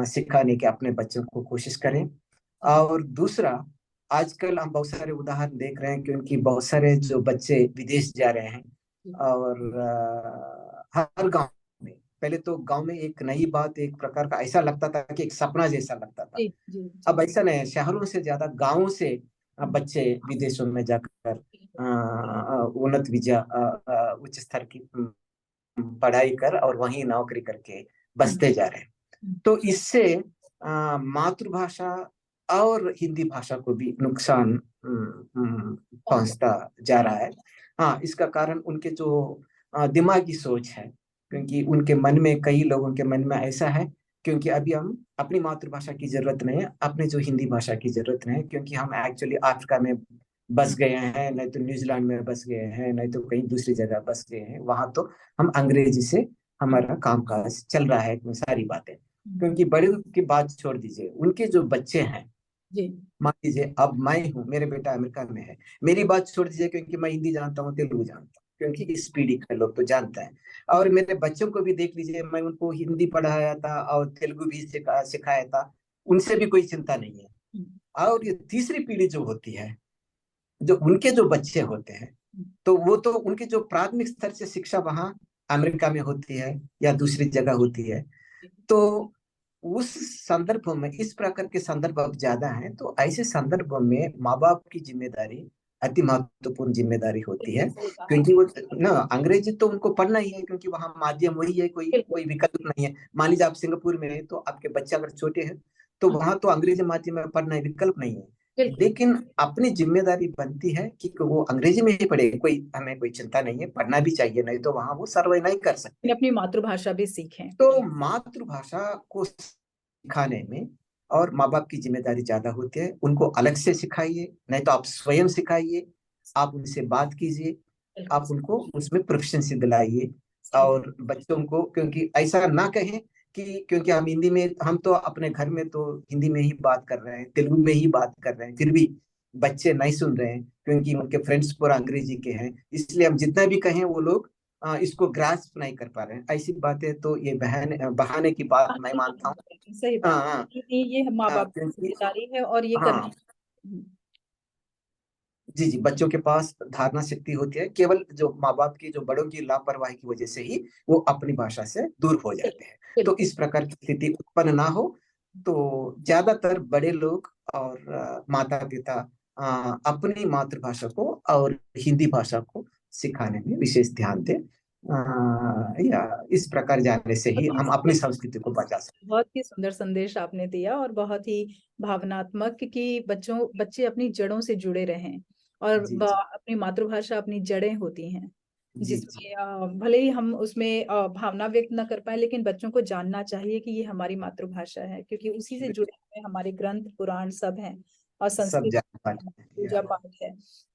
सिखाने के अपने बच्चों को कोशिश करें। और दूसरा, आजकल हम बहुत सारे उदाहरण देख रहे हैं क्योंकि बहुत सारे जो बच्चे विदेश जा रहे हैं, और हर गांव में, पहले तो गांव में एक नई बात, एक प्रकार का ऐसा लगता था कि एक सपना जैसा लगता था। जी जी जी। अब ऐसा नहीं है, शहरों से ज्यादा गांवों से बच्चे विदेशों में जाकर उन्नत विद्या उच्च स्तर की पढ़ाई कर और वहीं नौकरी करके बसते जा रहे हैं। तो इससे मातृभाषा और हिंदी भाषा को भी नुकसान पहुंचता जा रहा है। हाँ, इसका कारण उनके जो दिमागी सोच है, क्योंकि उनके मन में, कई लोगों के मन में ऐसा है, क्योंकि अभी हम अपनी मातृभाषा की जरूरत नहीं है, अपने जो हिंदी भाषा की जरूरत नहीं है, क्योंकि हम एक्चुअली अफ्रीका में बस गए हैं, नहीं तो न्यूजीलैंड में बस गए हैं, नहीं तो कहीं दूसरी जगह बस गए हैं, वहां तो हम अंग्रेजी से हमारा कामकाज चल रहा है, इतनी सारी बातें। क्योंकि बड़े की बात छोड़ दीजिए, उनके जो बच्चे हैं, जी मान लीजिए अब मैं हूँ, मेरे बेटा अमेरिका में है, मेरी बात छोड़ दीजिए, क्योंकि मैं हिंदी जानता हूँ, तेलुगु जानता हूँ, क्योंकि इस पीढ़ी के लोग तो जानते हैं। और मेरे बच्चों को भी देख लीजिए, मैं उनको हिंदी पढ़ाया था और तेलुगु भी सिखाया था, उनसे भी कोई चिंता नहीं है। और ये तीसरी पीढ़ी जो होती है, जो उनके जो बच्चे होते हैं, तो वो तो उनकी जो प्राथमिक स्तर से शिक्षा वहां अमेरिका में होती है या दूसरी जगह होती है, तो उस संदर्भ में इस प्रकार के संदर्भ अब ज्यादा हैं। तो ऐसे संदर्भ में माँ बाप की जिम्मेदारी अति महत्वपूर्ण जिम्मेदारी होती है, बिल्कुल सही कहा। क्योंकि वो ना, अंग्रेजी तो उनको पढ़ना ही है, क्योंकि वहाँ माध्यम वही है, कोई बिल्कुल। कोई विकल्प नहीं है। मान लीजिए आप सिंगापुर में हैं, तो आपके बच्चे अगर छोटे हैं, तो वहां तो अंग्रेजी माध्यम में पढ़ना है, विकल्प नहीं है। बिल्कुल। लेकिन अपनी जिम्मेदारी बनती है कि वो अंग्रेजी में ही पढ़े, कोई हमें कोई चिंता नहीं है, पढ़ना भी चाहिए, नहीं तो वहां वो सर्वाइव नहीं कर सकते। अपनी मातृभाषा भी सीखें। तो मातृभाषा को सिखाने में और माँ बाप की जिम्मेदारी ज्यादा होती है। उनको अलग से सिखाइए, नहीं तो आप स्वयं सिखाइए, आप उनसे बात कीजिए, बिल्कुल आप उनको उसमें प्रोफिशिएंसी दिलाइए। और बच्चों को, क्योंकि ऐसा ना कहें कि क्योंकि हम हिंदी में, हम तो अपने घर में तो हिंदी में ही बात कर रहे हैं, तेलुगु में ही बात कर रहे हैं, फिर भी बच्चे नहीं सुन रहे हैं क्योंकि उनके फ्रेंड्स पूरा अंग्रेजी के हैं, इसलिए हम जितना भी कहें वो लोग इसको ग्रास्प नहीं कर पा रहे हैं। ऐसी बातें तो ये बहाने की बात मैं मानता हूँ। सही हाँ बात हाँ है। ये माँ बाप की क्योंकि जिम्मेदारी है और ये करना। हाँ, जी जी, बच्चों के पास धारणा शक्ति होती है, केवल जो माँ बाप की, जो बड़ों की लापरवाही की वजह से ही वो अपनी भाषा से दूर हो जाते हैं। तो बिल्कुल। इस प्रकार की स्थिति उत्पन्न ना हो, तो ज्यादातर बड़े लोग और माता पिता अपनी मातृभाषा को और हिंदी भाषा को सिखाने में विशेष ध्यान दें। या इस प्रकार जाने से ही बहुत ही हम अपनी संस्कृति को बचा सकते बहुत ही सुंदर संदेश आपने दिया और बहुत ही भावनात्मक कि बच्चे अपनी जड़ों से जुड़े रहें हैं। और जी जी अपनी मातृभाषा अपनी जड़ें होती हैं, जी जी जिसमें भले ही हम उसमें भावना व्यक्त न कर पाए, लेकिन बच्चों को जानना चाहिए कि ये हमारी मातृभाषा है, क्योंकि उसी से जुड़े हुए हमारे ग्रंथ पुराण सब हैं और सब संस्कृत जान पाते हैं। पूजा पाठ है।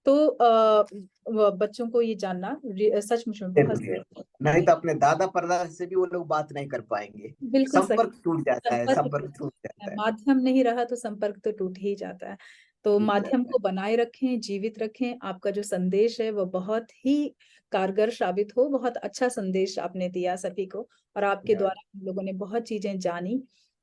तो बच्चों को ये जानना सचमुच में बहुत जरूरी है, नहीं तो अपने दादा परदादा से भी वो लोग बात नहीं कर पाएंगे, बिल्कुल सही। संपर्क टूट जाता है, संपर्क संपर्क टूट टूट जाता है, जाता है। माध्यम नहीं रहा तो संपर्क तो टूट ही जाता है। तो टूट माध्यम जाता है। को बनाए रखें, जीवित रखें। आपका जो संदेश है वो बहुत ही कारगर साबित हो। बहुत अच्छा संदेश आपने दिया सभी को और आपके या, द्वारा हम लोगों ने बहुत चीजें जानी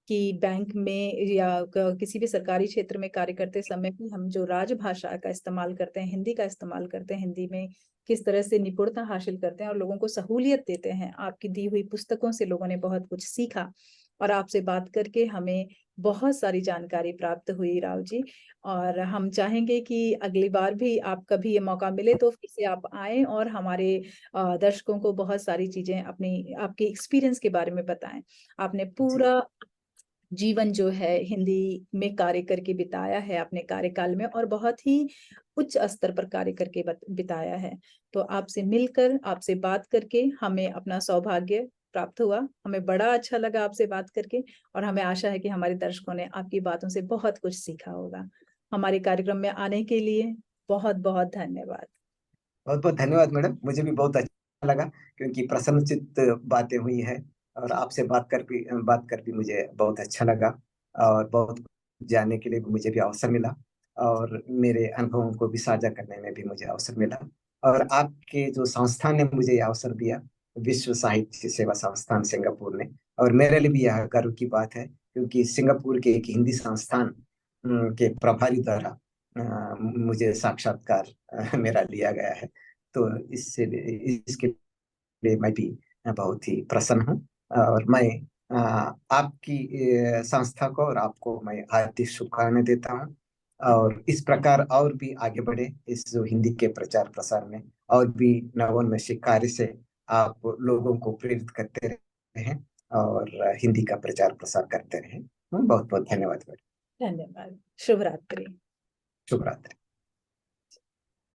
कि बैंक में या किसी भी सरकारी क्षेत्र में कार्य करते समय भी हम जो राजभाषा का इस्तेमाल करते हैं, हिंदी का इस्तेमाल करते हैं, हिंदी में किस तरह से निपुणता हासिल करते हैं और लोगों को सहूलियत देते हैं। आपकी दी हुई पुस्तकों से लोगों ने बहुत कुछ सीखा और आपसे बात करके हमें बहुत सारी जानकारी प्राप्त हुई राव जी। और हम चाहेंगे कि अगली बार भी आप कभी ये मौका मिले तो फिर से आप आए और हमारे दर्शकों को बहुत सारी चीजें अपनी आपके एक्सपीरियंस के बारे में बताएं। आपने जी पूरा जीवन जो है हिंदी में कार्य करके बिताया है अपने कार्यकाल में और बहुत ही उच्च स्तर पर कार्य करके बिताया है। तो आपसे मिलकर, आपसे बात करके हमें अपना सौभाग्य प्राप्त हुआ। हमें बड़ा अच्छा लगा आपसे बात करके और हमें आशा है कि हमारे दर्शकों ने आपकी बातों से बहुत कुछ सीखा होगा। हमारे कार्यक्रम में आने के लिए बहुत बहुत धन्यवाद। बहुत बहुत धन्यवाद मैडम, मुझे भी बहुत अच्छा लगा क्योंकि प्रसन्नचित्त बातें हुई है और आपसे बात कर भी मुझे बहुत अच्छा लगा और बहुत कुछ जानने के लिए भी मुझे भी अवसर मिला और मेरे अनुभवों को भी साझा करने में भी मुझे अवसर मिला। और आपके जो संस्थान ने मुझे यह अवसर दिया, विश्व साहित्य सेवा संस्थान सिंगापुर ने, और मेरे लिए भी यह गर्व की बात है क्योंकि सिंगापुर के एक हिंदी संस्थान के प्रभारी द्वारा मुझे साक्षात्कार मेरा लिया गया है। तो इसके लिए मैं भी बहुत ही प्रसन्न हूँ और मैं आपकी संस्था को और आपको मैं हार्दिक शुभकामनाएं देता हूँ और इस प्रकार और भी आगे बढ़े इस जो हिंदी के प्रचार प्रसार में और भी नवोन्मेषी कार्य से आप लोगों को प्रेरित करते रहें और हिंदी का प्रचार प्रसार करते रहें। बहुत बहुत धन्यवाद मैडम। धन्यवाद। शुभ रात्रि। शुभ रात्रि।